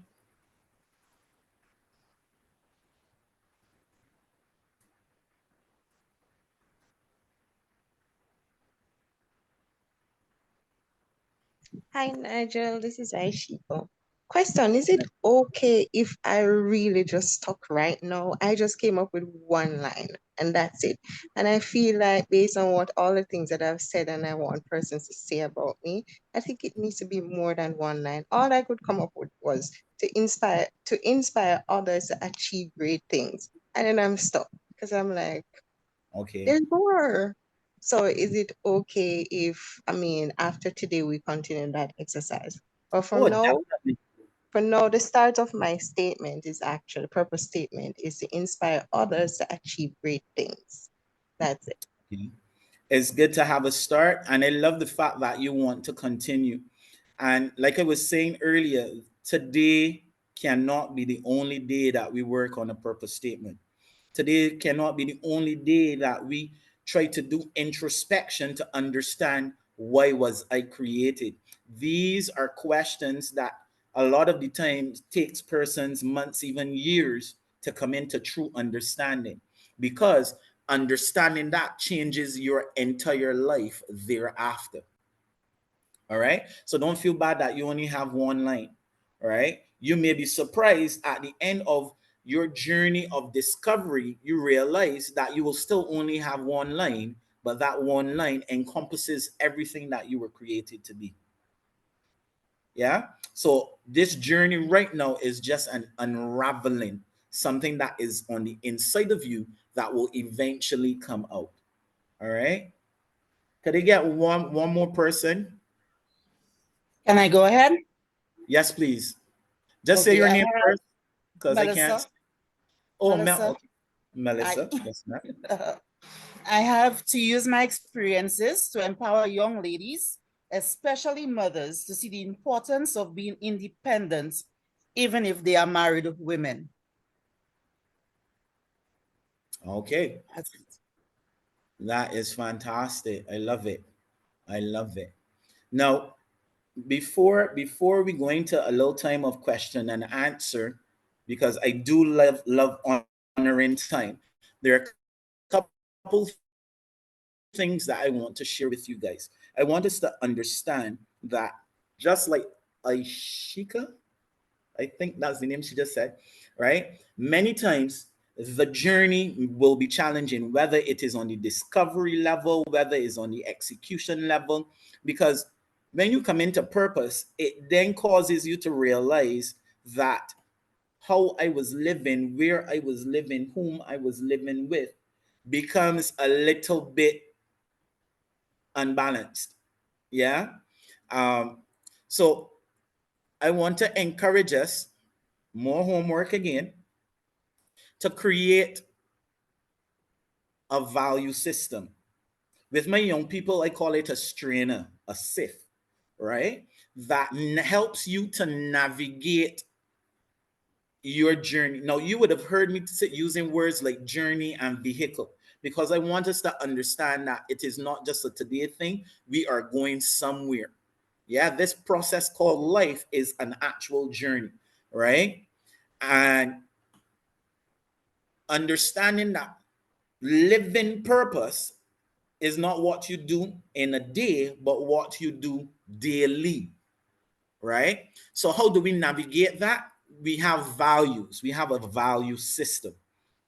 Hi, Nigel. This is Aishiko. Question, is it okay if I really just stuck right now? I just came up with one line and that's it. And I feel like based on what all the things that I've said and I want persons to say about me, I think it needs to be more than one line. All I could come up with was to inspire others to achieve great things. And then I'm stuck because I'm like, Okay. there's more. So is it okay if, after today we continue that exercise? But Oh, definitely. for now, the start of my statement is actually, purpose statement is to inspire others to achieve great things. That's it. Okay. It's good to have a start, and I love the fact that you want to continue. And like I was saying earlier, today cannot be the only day that we work on a purpose statement. Today cannot be the only day that we try to do introspection to understand why was I created. These are questions that a lot of the time takes persons months, even years to come into true understanding, because understanding that changes your entire life thereafter. All right. So don't feel bad that you only have one line. All right. You may be surprised at the end of your journey of discovery, you realize that you will still only have one line, but that one line encompasses everything that you were created to be. Yeah. So this journey right now is just an unraveling. something that is on the inside of you that will eventually come out. All right. Could I get one more person? Can I go ahead? Yes, please. Just say Okay, your I name have first, because I can't. Melissa. Oh, Melissa. okay. Melissa. I, Yes, ma'am. I have to use my experiences to empower young ladies, especially mothers, to see the importance of being independent, even if they are married women. Okay. That's it. That is fantastic. I love it. I love it. Now, before we go into a little time of question and answer, because I do love honoring time, there are a couple things that I want to share with you guys. I want us to understand that just like Aishika, I think that's the name she just said, right? Many times the journey will be challenging, whether it is on the discovery level, whether it's on the execution level, because when you come into purpose, it then causes you to realize that how I was living, where I was living, whom I was living with becomes a little bit unbalanced. Yeah. Um, so I want to encourage us, more homework again, to create a value system. With my young people, I call it a strainer, a sieve, right? That helps you to navigate your journey. Now, you would have heard me using words like journey and vehicle, because I want us to understand that it is not just a today thing. We are going somewhere. Yeah, this process called life is an actual journey, right? And understanding that living purpose is not what you do in a day, but what you do daily, right? So, how do we navigate that? We have values, we have a value system,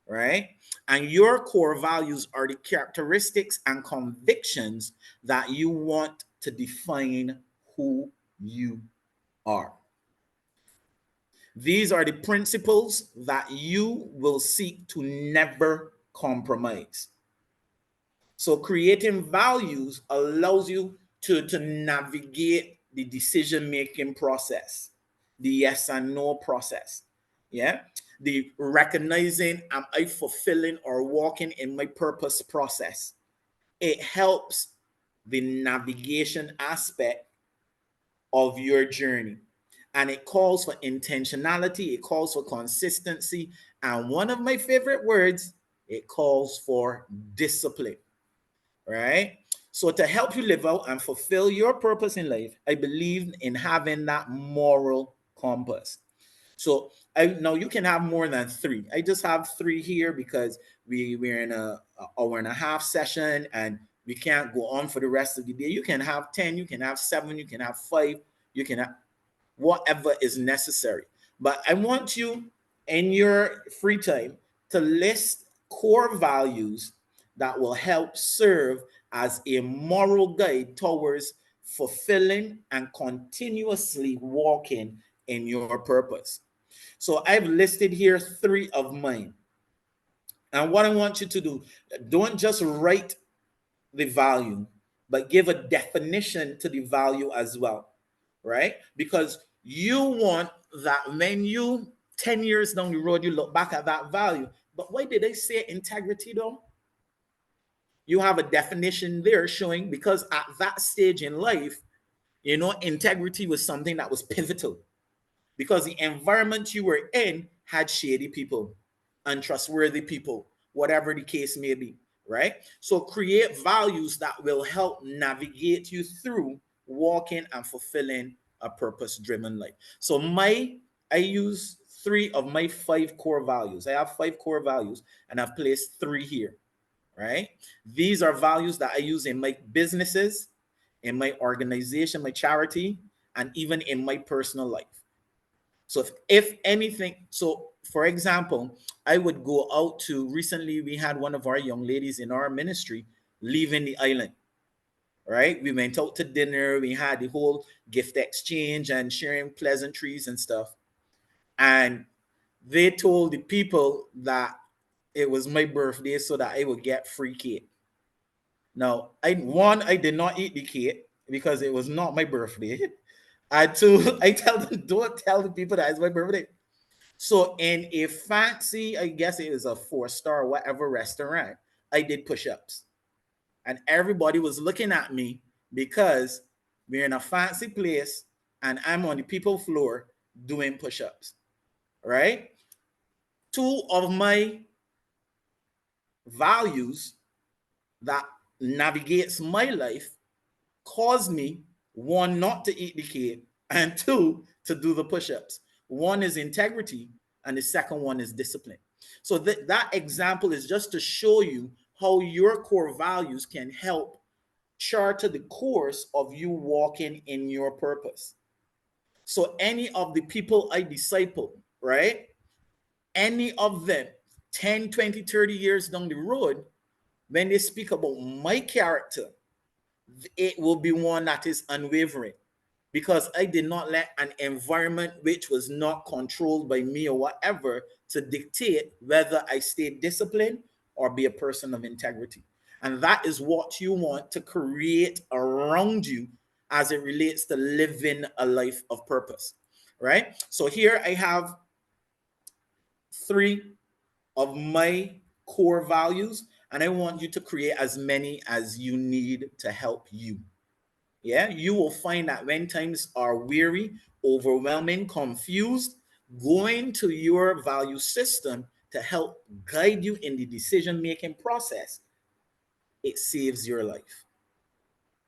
right? And your core values are the characteristics and convictions that you want to define who you are. These are the principles that you will seek to never compromise. So creating values allows you to navigate the decision-making process, the yes and no process. Yeah. The recognizing, am I fulfilling or walking in my purpose process? It helps the navigation aspect of your journey. And it calls for intentionality, it calls for consistency. And one of my favorite words, it calls for discipline, right? So, to help you live out and fulfill your purpose in life, I believe in having that moral compass. So, now you can have more than three. I just have three here because we're in a hour and a half session and we can't go on for the rest of the day. You can have 10, you can have 7, you can have 5, you can have whatever is necessary. But I want you in your free time to list core values that will help serve as a moral guide towards fulfilling and continuously walking in your purpose. So I've listed here 3 of mine. And what I want you to do, don't just write the value, but give a definition to the value as well, right? Because you want that when you 10 years down the road, you look back at that value. But why did I say integrity though? You have a definition there showing, because at that stage in life, integrity was something that was pivotal, because the environment you were in had shady people, untrustworthy people, whatever the case may be, right? So create values that will help navigate you through walking and fulfilling a purpose-driven life. So I use 3 of my 5 core values. I have 5 core values and I've placed 3 here, right? These are values that I use in my businesses, in my organization, my charity, and even in my personal life. So if anything, so for example, I would go out to, recently we had one of our young ladies in our ministry leaving the island, right? We went out to dinner, we had the whole gift exchange and sharing pleasantries and stuff. And they told the people that it was my birthday so that I would get free cake. Now, I did not eat the cake because it was not my birthday. And two, I tell them, don't tell the people that it's my birthday. So in a fancy, I guess it was a 4-star whatever restaurant, I did push-ups. And everybody was looking at me because we're in a fancy place and I'm on the people floor doing push-ups. Right? Two of my values that navigates my life cause me, one, not to eat the cake, and two, to do the push-ups. One is integrity, and the second one is discipline. So that example is just to show you how your core values can help charter the course of you walking in your purpose. So any of the people I disciple, right? Any of them 10, 20, 30 years down the road, when they speak about my character, it will be one that is unwavering because I did not let an environment which was not controlled by me or whatever to dictate whether I stay disciplined or be a person of integrity. And that is what you want to create around you as it relates to living a life of purpose, right? So here I have 3 of my core values, and I want you to create as many as you need to help you. Yeah, you will find that when times are weary, overwhelming, confused, going to your value system to help guide you in the decision making process, it saves your life.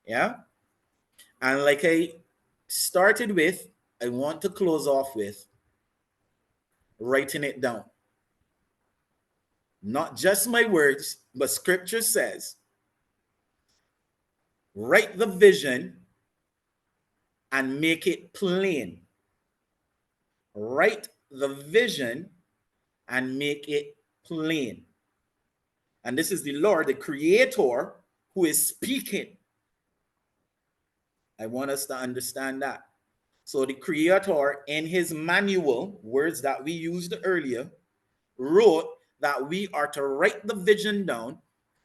Yeah. And like I started with, I want to close off with writing it down. Not just my words, but scripture says, write the vision and make it plain. Write the vision and make it plain. And this is the Lord, the creator, who is speaking. I want us to understand that. So the creator in his manual, words that we used earlier, wrote that we are to write the vision down,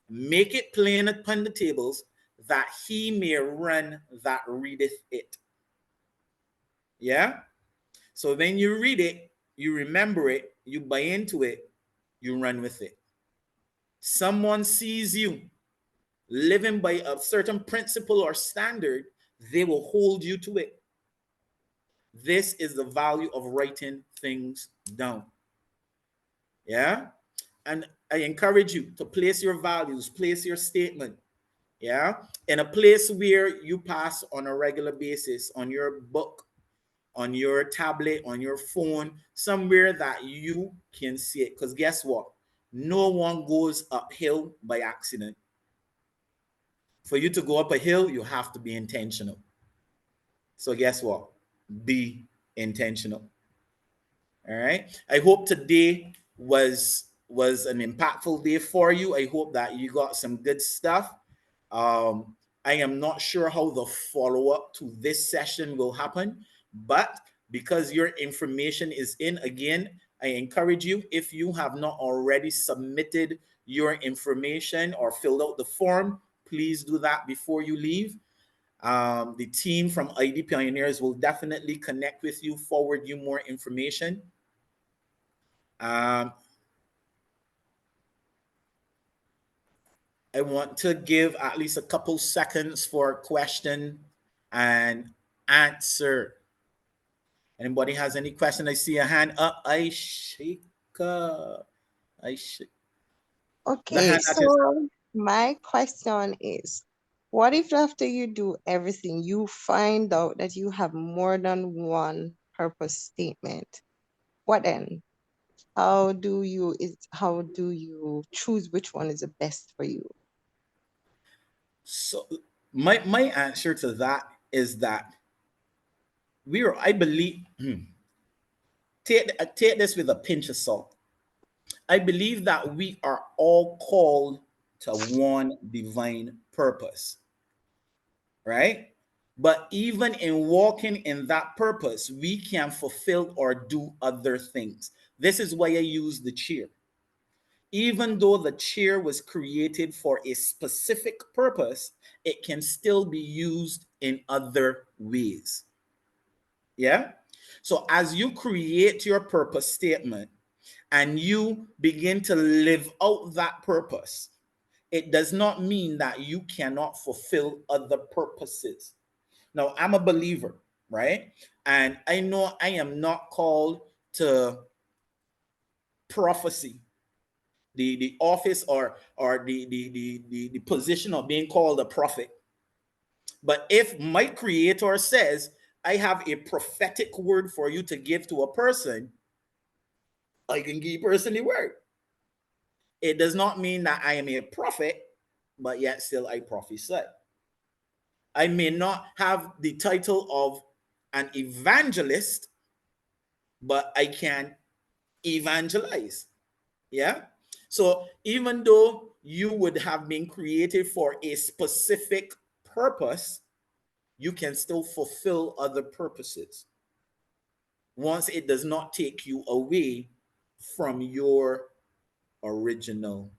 make it plain upon the tables, that he may run that readeth it. Yeah? So when you read it, you remember it, you buy into it, you run with it. Someone sees you living by a certain principle or standard, they will hold you to it. This is the value of writing things down. Yeah? And I encourage you to place your values, place your statement, yeah, in a place where you pass on a regular basis, on your book, on your tablet, on your phone, somewhere that you can see it. Because guess what? No one goes uphill by accident. For you to go up a hill, you have to be intentional. So guess what? Be intentional. All right. I hope today was an impactful day for you. I hope that you got some good stuff. I am not sure how the follow-up to this session will happen, but because your information is in again, I encourage you, if you have not already submitted your information or filled out the form, please do that before you leave. The team from ID Pioneers will definitely connect with you, forward you more information. I want to give at least a couple seconds for question and answer. Anybody has any question? I see a hand up. Aishika. The Okay, hand that is so my question is, what if after you do everything, you find out that you have more than one purpose statement? What then? How do you choose which one is the best for you? so my answer to that is that I believe take this with a pinch of salt. I believe that we are all called to one divine purpose, right? But even in walking in that purpose, we can fulfill or do other things. This is why I use the chair. Even though the chair was created for a specific purpose, it can still be used in other ways. Yeah? So as you create your purpose statement and you begin to live out that purpose, it does not mean that you cannot fulfill other purposes. Now, I'm a believer, right? And I know I am not called to prophecy, the office or the position of being called a prophet. But if my creator says, I have a prophetic word for you to give to a person, I can give person the word. It does not mean that I am a prophet, but yet still I prophesy. I may not have the title of an evangelist, but I can evangelize. Yeah. So even though you would have been created for a specific purpose, you can still fulfill other purposes once it does not take you away from your original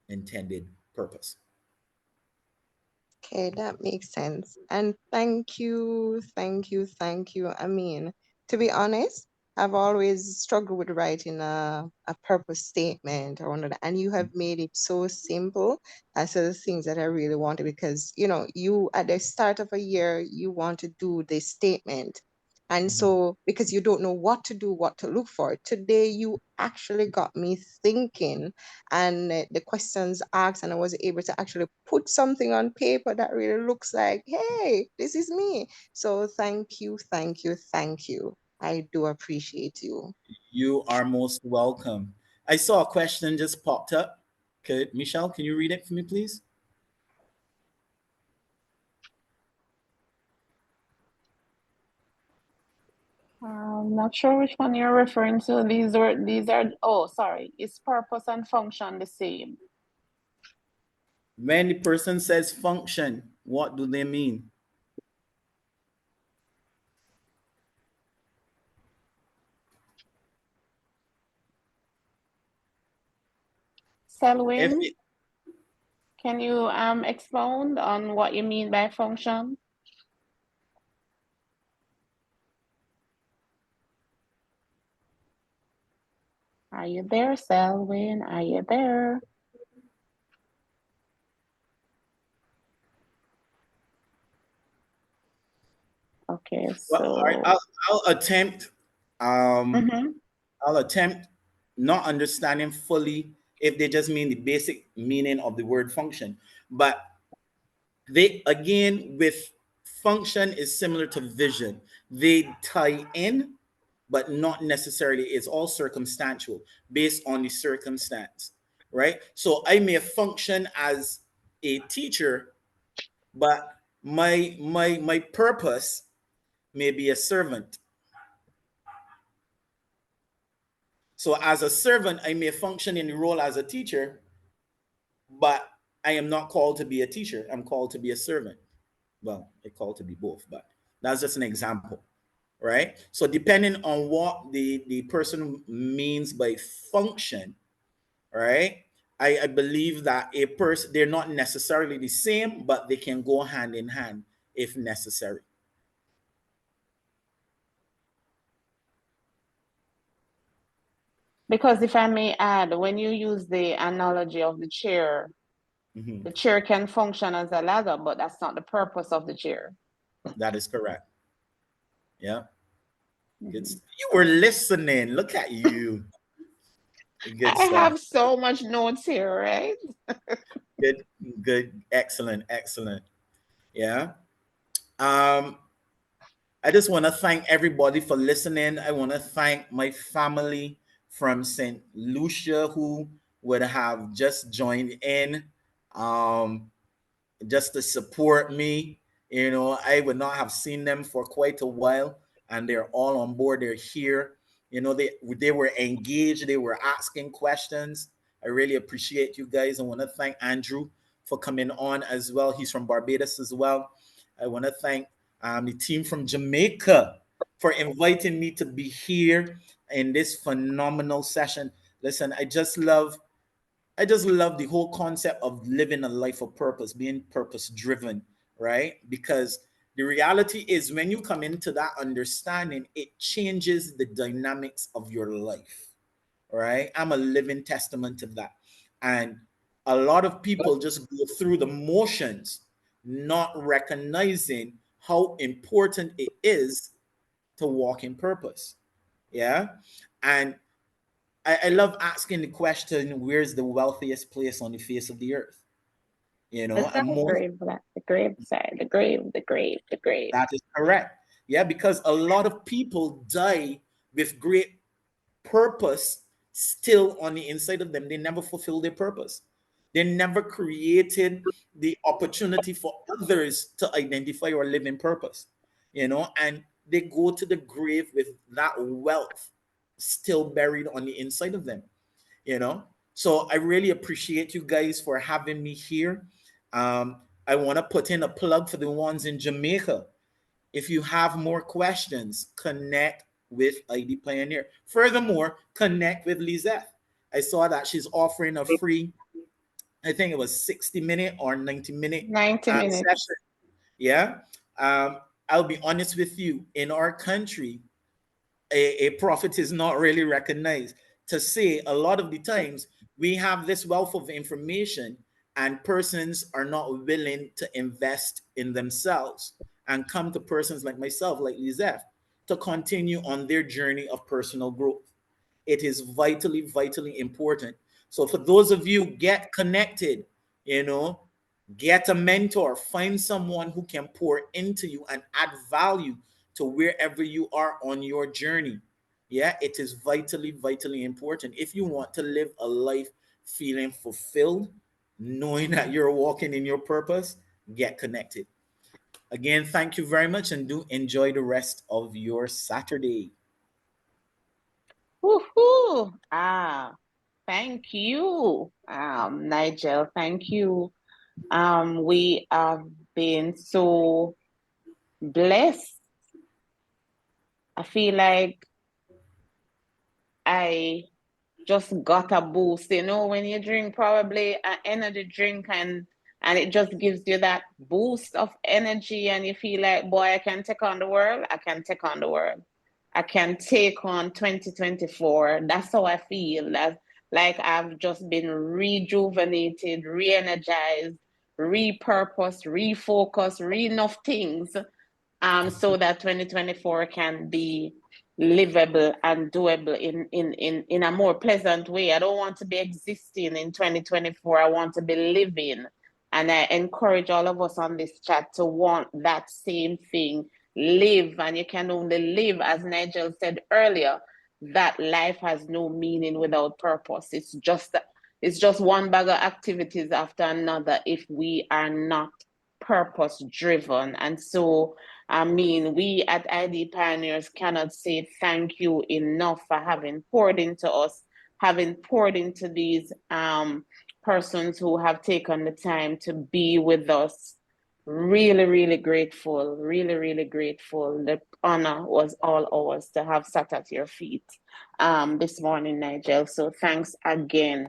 intended purpose. Okay, that makes sense. And thank you, thank you, thank you. I mean, to be honest, I've always struggled with writing a purpose statement or one of that, and you have made it so simple as to the things that I really wanted because, you know, you at the start of a year, you want to do this statement. And so, because you don't know what to do, what to look for, today you actually got me thinking and the questions asked, and I was able to actually put something on paper that really looks like, hey, this is me. So thank you, thank you, thank you. I do appreciate you. You are most welcome. I saw a question just popped up. Okay, Michelle, can you read it for me, please? I'm not sure which one you're referring to. These are, oh, sorry. Is purpose and function the same? When the person says function, what do they mean? Selwyn, can you expound on what you mean by function? Are you there, Selwyn? Are you there? Okay, Well, so all right, I'll attempt. I'll attempt not understanding fully if they just mean the basic meaning of the word function, but they again with function is similar to vision. They tie in, but not necessarily. It's all circumstantial based on the circumstance, right? So I may function as a teacher, but my purpose may be a servant. So as a servant, I may function in the role as a teacher, but I am not called to be a teacher. I'm called to be a servant. Well, I'm called to be both, but that's just an example, right? So depending on what the person means by function, right? I believe that a person, they're not necessarily the same, but they can go hand in hand if necessary. because if I may add, when you use the analogy of the chair can function as a ladder, but that's not the purpose of the chair. That is correct. Yeah. You were listening. Look at you. Good I stuff. have so much notes here, right? Good. Excellent. Yeah. I just want to thank everybody for listening. I want to thank my family from St. Lucia who would have just joined in just to support me. You know, I would not have seen them for quite a while, and they're all on board. They're here. You know, they were engaged. They were asking questions. I really appreciate you guys. I want to thank Andrew for coming on as well. He's from Barbados as well. I want to thank the team from Jamaica for inviting me to be here in this phenomenal session. Listen, I just love the whole concept of living a life of purpose, being purpose driven, right? Because the reality is when you come into that understanding, it changes the dynamics of your life, right? I'm a living testament of that. And a lot of people just go through the motions, not recognizing how important it is to walk in purpose. Yeah. And I love asking the question, where's the wealthiest place on the face of the earth? You know, and The most grave, the grave side, the grave, the grave, the grave. that is correct. Yeah, because a lot of people die with great purpose still on the inside of them. They never fulfill their purpose. They never created the opportunity for others to identify or live in purpose, you know, and they go to the grave with that wealth still buried on the inside of them, you know. So I really appreciate you guys for having me here. I want to put in a plug for the ones in Jamaica. If you have more questions, connect with ID Pioneer. Furthermore, connect with Lizette. I saw that she's offering a free, I think it was 60-minute or 90-minute 90 minutes. session. Yeah. I'll be honest with you. In our country, a prophet is not really recognized. To say a lot of the times we have this wealth of information and persons are not willing to invest in themselves and come to persons like myself, like Lizette, to continue on their journey of personal growth. It is vitally, vitally important. So for those of you, get connected, you know, get a mentor, find someone who can pour into you and add value to wherever you are on your journey. Yeah, it is vitally, vitally important. If you want to live a life feeling fulfilled, knowing that you're walking in your purpose, get connected. Again, thank you very much and do enjoy the rest of your Saturday. Woohoo! Thank you, Nigel. Thank you. We have been so blessed. I feel like I just got a boost. You know, when you drink probably an energy drink and it just gives you that boost of energy and you feel like, boy, I can take on the world. I can take on the world. I can take on 2024. That's how I feel. That's like I've just been rejuvenated, re-energized, repurposed, refocused, re-enough things so that 2024 can be livable and doable in a more pleasant way. I don't want to be existing in 2024. I want to be living. And I encourage all of us on this chat to want that same thing. Live, and you can only live, as Nigel said earlier, that life has no meaning without purpose. It's just one bag of activities after another if we are not purpose driven. And so I mean, we at ID Pioneers cannot say thank you enough for having poured into us, having poured into these persons who have taken the time to be with us. Really, really grateful, really, really grateful. The honor was all ours to have sat at your feet this morning, Nigel. So thanks again.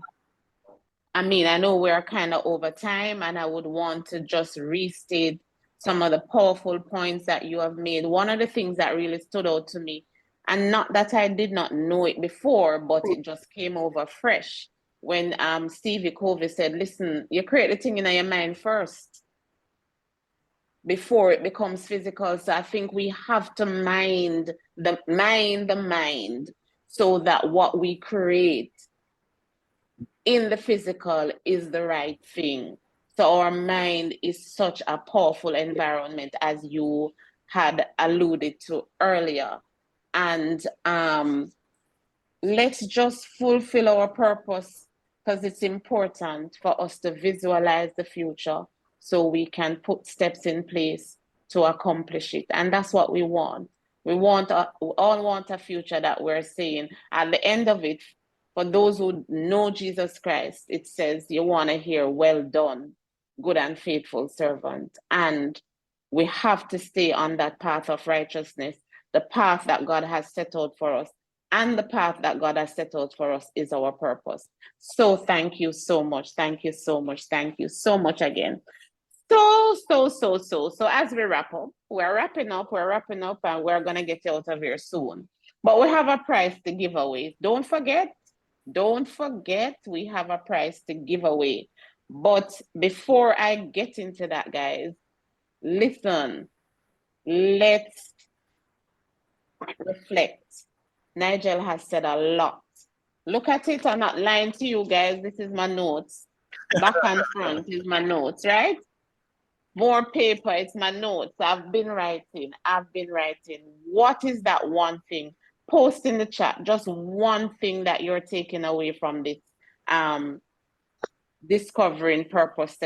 I mean, I know we're kind of over time, and I would want to just restate some of the powerful points that you have made. One of the things that really stood out to me, and not that I did not know it before, but it just came over fresh when Stevie Covey said, listen, you create the thing in your mind first before it becomes physical. So I think we have to mind the mind so that what we create in the physical is the right thing. So our mind is such a powerful environment, as you had alluded to earlier. And let's just fulfill our purpose, because it's important for us to visualize the future so we can put steps in place to accomplish it. And that's what we want. We all want a future that we're saying at the end of it. For those who know Jesus Christ, it says you want to hear, well done, good and faithful servant. And we have to stay on that path of righteousness, the path that God has set out for us. and the path that God has set out for us is our purpose. So thank you so much. Thank you so much. Thank you so much again. So as we wrap up, we're wrapping up, and we're going to get out of here soon. But we have a prize to give away. Don't forget, we have a prize to give away. But before I get into that, guys, listen, let's reflect. Nigel has said a lot. Look at it. I'm not lying to you guys. This is my notes. Back and front is my notes, right? More paper, it's my notes. I've been writing. What is that one thing? Post in the chat, just one thing that you're taking away from this discovering purpose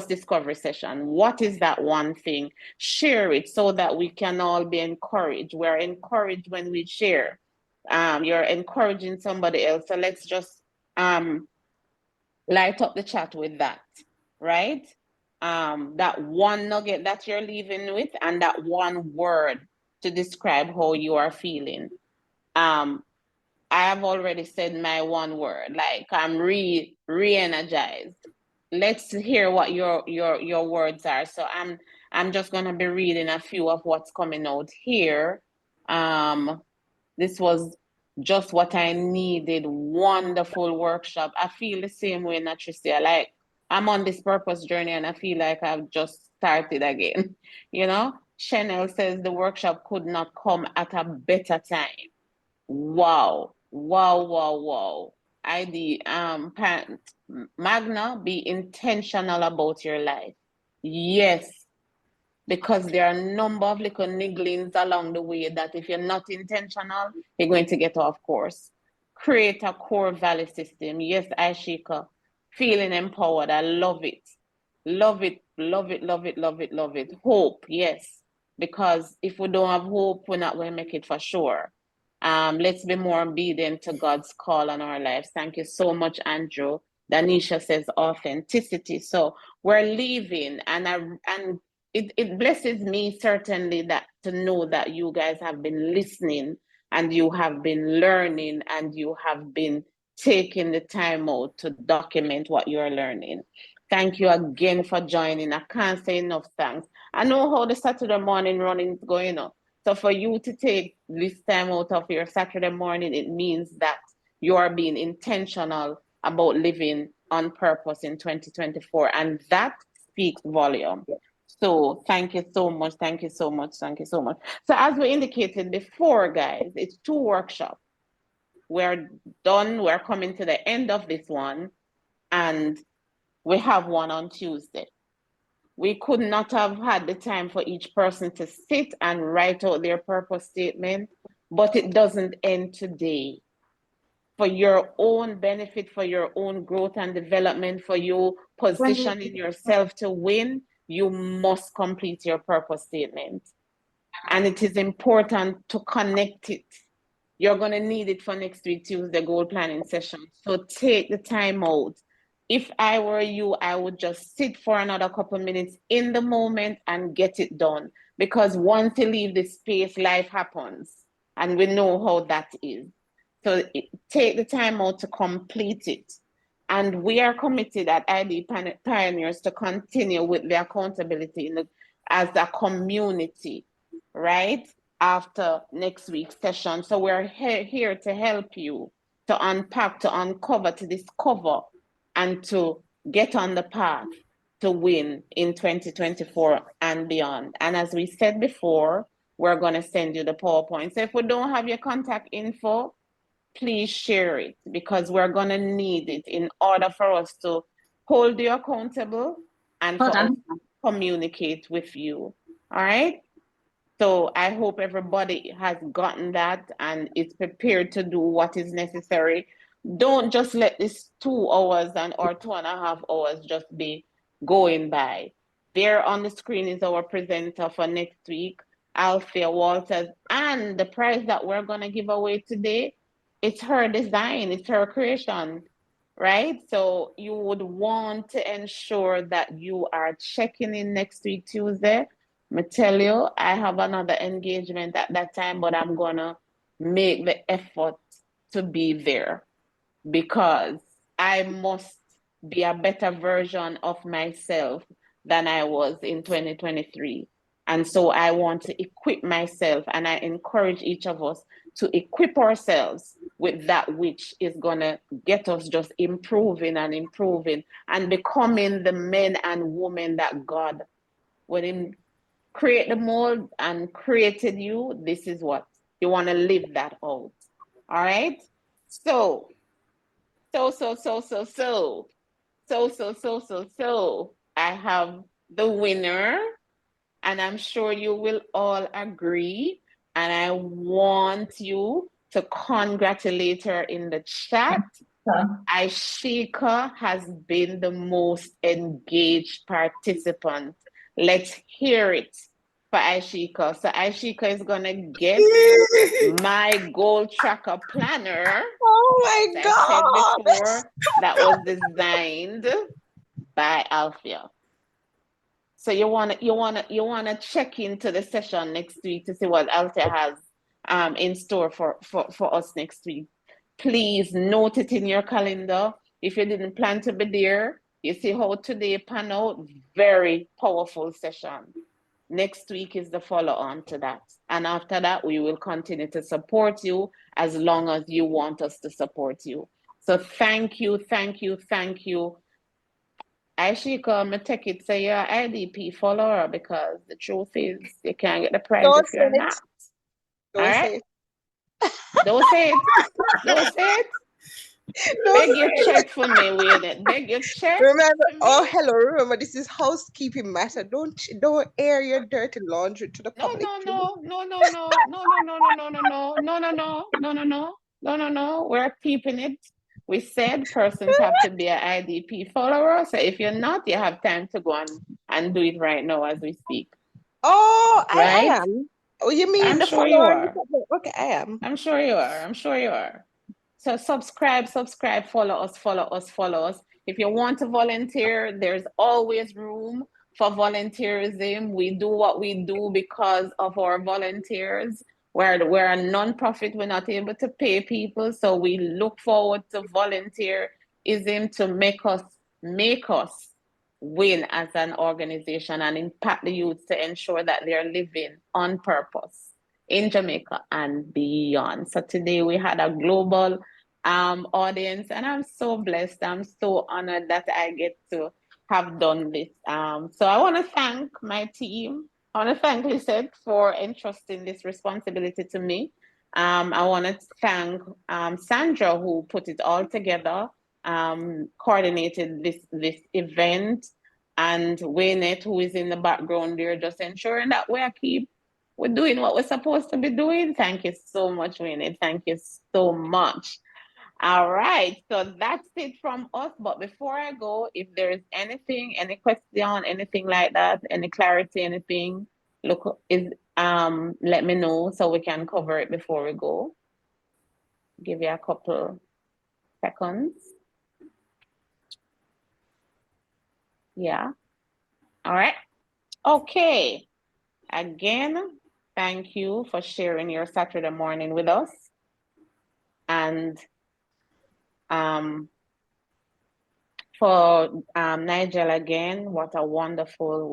discovery session. What is that one thing? Share it so that we can all be encouraged. We're encouraged when we share. You're encouraging somebody else. So let's just light up the chat with that, right? That one nugget that you're leaving with, and that one word to describe how you are feeling. I have already said my one word, like I'm re-energized. Let's hear what your words are. So I'm just gonna be reading a few of what's coming out here. This was just what I needed. Wonderful workshop. I feel the same way, Natricia. Like I'm on this purpose journey and I feel like I've just started again. You know, Chanel says the workshop could not come at a better time. Wow. ID Magna, be intentional about your life. Yes, because there are a number of little nigglings along the way that if you're not intentional, you're going to get off course. Create a core value system. Yes, Aishika, feeling empowered. I love it. Love it. Hope, yes. Because if we don't have hope, we're not going to make it for sure. Let's be more obedient to God's call on our lives. Thank you so much, Andrew. Danisha says authenticity. So we're leaving, and it blesses me certainly that to know that you guys have been listening and you have been learning and you have been taking the time out to document what you're learning. Thank you again for joining. I can't say enough thanks. I know how the Saturday morning running is going on. So for you to take this time out of your Saturday morning, it means that you are being intentional about living on purpose in 2024. And that speaks volume. So thank you so much. So as we indicated before, guys, it's 2 workshops. We're done. We're coming to the end of this one. And we have one on Tuesday. We could not have had the time for each person to sit and write out their purpose statement, but it doesn't end today. For your own benefit, for your own growth and development, for you positioning yourself to win, you must complete your purpose statement. And it is important to connect it. You're going to need it for next week, Tuesday goal planning session. So take the time out. If I were you, I would just sit for another couple minutes in the moment and get it done. Because once you leave this space, life happens. And we know how that is. So take the time out to complete it. And we are committed at ID Pioneers to continue with the accountability as a community, right? After next week's session. So we're here to help you to unpack, to uncover, to discover, and to get on the path to win in 2024 and beyond. And as we said before, we're going to send you the PowerPoint. So if we don't have your contact info, please share it, because we're going to need it in order for us to hold you accountable and for us to communicate with you. All right? So I hope everybody has gotten that and is prepared to do what is necessary. Don't just let this 2 hours or 2.5 hours just be going by. There on the screen is our presenter for next week, Althea Walters, and the prize that we're going to give away today, it's her design, it's her creation, right? So you would want to ensure that you are checking in next week, Tuesday. I tell you, I have another engagement at that time, but I'm gonna make the effort to be there, because I must be a better version of myself than I was in 2023. And so I want to equip myself, and I encourage each of us to equip ourselves with that which is going to get us just improving and improving and becoming the men and women that God, when He create the mold and created you, this is what you want to live that out. All right. So I have the winner, and I'm sure you will all agree. And I want you to congratulate her in the chat. Aishika has been the most engaged participant. Let's hear it for Aishika. So Aishika is gonna get my goal tracker planner. Oh my As I said God. before, that was designed by Alfia. So you wanna check into the session next week to see what Alfia has in store for us next week. Please note it in your calendar. If you didn't plan to be there, you see how today pan out, very powerful session. Next week is the follow-on to that. And after that, we will continue to support you as long as you want us to support you. So thank you. Aishika, I'm gonna take it, say you're IDP follower, because the truth is you can't get the prize Don't if say you're it. not. Don't All right? say it. Don't say it. Don't say it. Don't Beg say your it. check for me, wait it. Beg your check. Remember, oh hello, remember this is housekeeping matter. Don't air your dirty laundry to the public. No. We're keeping it. We said persons have to be an IDP follower. So if you're not, you have time to go and do it right now as we speak. Oh, Right? I am. Oh, you mean I'm the sure you follower? are. Okay, I am. I'm sure you are. So subscribe, follow us. If you want to volunteer, there's always room for volunteerism. We do what we do because of our volunteers. We're a non-profit, we're not able to pay people, so we look forward to volunteerism to make us win as an organization and impact the youth to ensure that they're living on purpose in Jamaica and beyond. So today we had a global audience, and I'm so blessed. I'm so honored that I get to have done this. So I want to thank my team. I want to thank Lisette for entrusting this responsibility to me. I want to thank Sandra, who put it all together, coordinated this event, and Waynet, who is in the background there, just ensuring that we're doing what we're supposed to be doing. Thank you so much, Waynet. Thank you so much. All right, so that's it from us. But before I go, if there is anything, any question, anything like that, any clarity, anything, let me know so we can cover it before we go. Give you a couple seconds. Yeah. All right. Okay. Again, thank you for sharing your Saturday morning with us. And for Nigel again, what a wonderful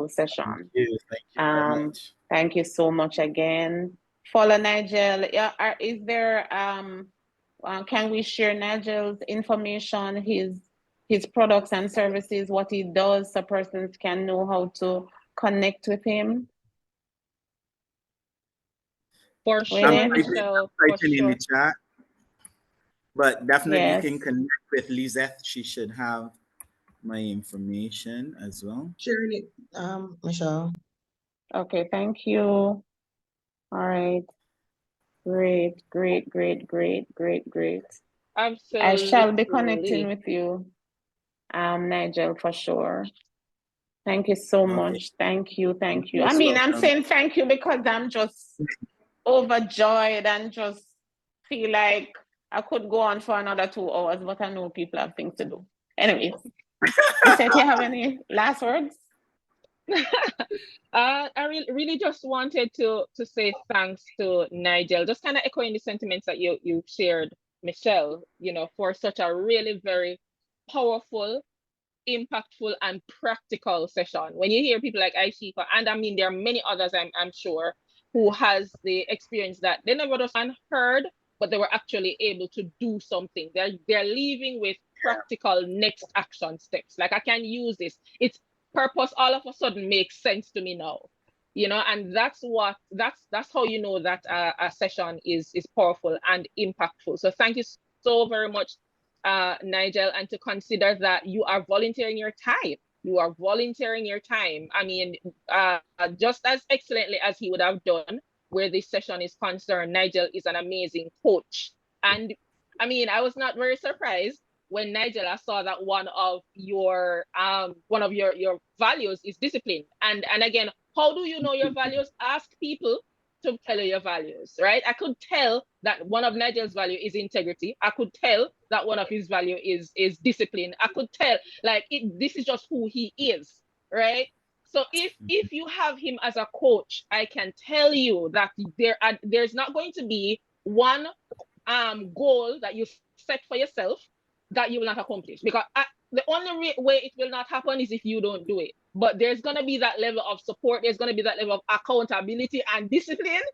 session. Thank you very much. Thank you so much again. Follow Nigel. Yeah, is there can we share Nigel's information, his products and services, what he does, so persons can know how to connect with him? For sure, Michelle. For sure. In the chat. But definitely Yes. you can connect with Lizette. She should have my information as well. Sharing it, Michelle. Okay, thank you. All right. Great. Absolutely. I shall be connecting with you, Nigel, for sure. Thank you so much. Thank you. I mean, I'm saying thank you because I'm just overjoyed and just feel like I could go on for another 2 hours, but I know people have things to do. Anyways, you said you have any last words? I really just wanted to say thanks to Nigel, just kind of echoing the sentiments that you shared, Michelle, for such a really very powerful, impactful, and practical session. When you hear people like Aishika, and I mean there are many others I'm sure who has the experience that they never just heard, but they were actually able to do something. They're leaving with practical next action steps. Like, I can use this. It's purpose all of a sudden makes sense to me now. And that's how you know that a session is powerful and impactful. So thank you so very much, Nigel, and to consider that you are volunteering your time. You are volunteering your time. I mean, just as excellently as he would have done where this session is concerned. Nigel is an amazing coach. And I mean, I was not very surprised when Nigel, I saw that one of your values is discipline. And again, how do you know your values? Ask people to tell you your values, right? I could tell that one of Nigel's value is integrity. I could tell that one of his value is discipline. I could tell, like, this is just who he is, right? So if you have him as a coach, I can tell you that there's not going to be one goal that you set for yourself that you will not accomplish, because the only way it will not happen is if you don't do it. But there's going to be that level of support. There's going to be that level of accountability and discipline.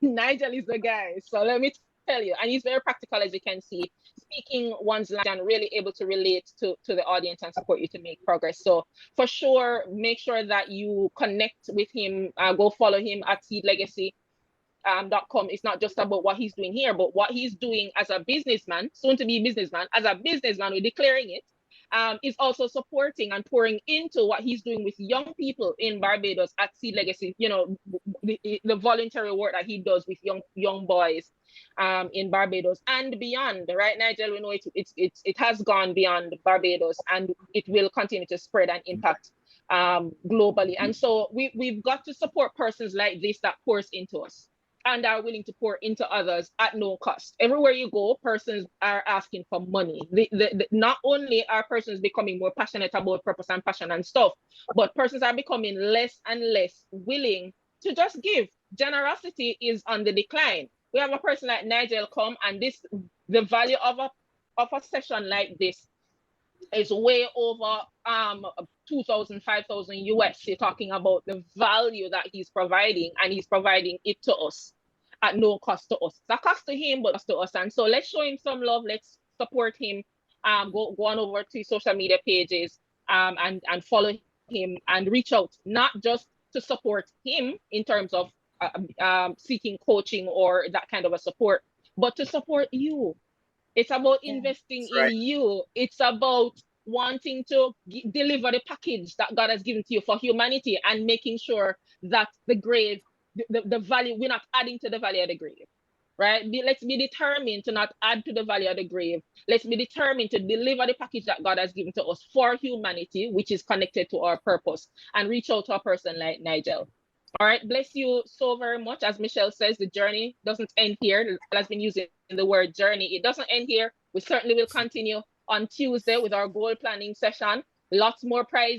Nigel is the guy. So let me tell you, and he's very practical, as you can see, speaking one's language and really able to relate to the audience and support you to make progress. So for sure, make sure that you connect with him, go follow him at seedlegacy.com. It's not just about what he's doing here, but what he's doing as a businessman, soon to be businessman. As a businessman, we're declaring it. Is also supporting and pouring into what he's doing with young people in Barbados at Seed Legacy. The voluntary work that he does with young boys in Barbados and beyond. Right, Nigel? We know it has gone beyond Barbados, and it will continue to spread and impact globally. And so we've got to support persons like this that pours into us and are willing to pour into others at no cost. Everywhere you go, persons are asking for money. Not only are persons becoming more passionate about purpose and passion and stuff, but persons are becoming less and less willing to just give. Generosity is on the decline. We have a person like Nigel come, and the value of a session like this is way over 2,000, 5,000 US. You're talking about the value that he's providing, and he's providing it to us at no cost to us. It's a cost to him, but cost to us. And so let's show him some love. Let's support him. Go on over to his social media pages and follow him and reach out, not just to support him in terms of seeking coaching or that kind of a support, but to support you. It's about investing in you. It's about wanting to deliver the package that God has given to you for humanity and making sure that the grave, the value, we're not adding to the value of the grave, right? Let's be determined to not add to the value of the grave. Let's be determined to deliver the package that God has given to us for humanity, which is connected to our purpose, and reach out to a person like Nigel. All right, bless you so very much. As Michelle says, the journey doesn't end here. Michelle has been using the word journey. It doesn't end here. We certainly will continue on Tuesday with our goal planning session. Lots more prizes.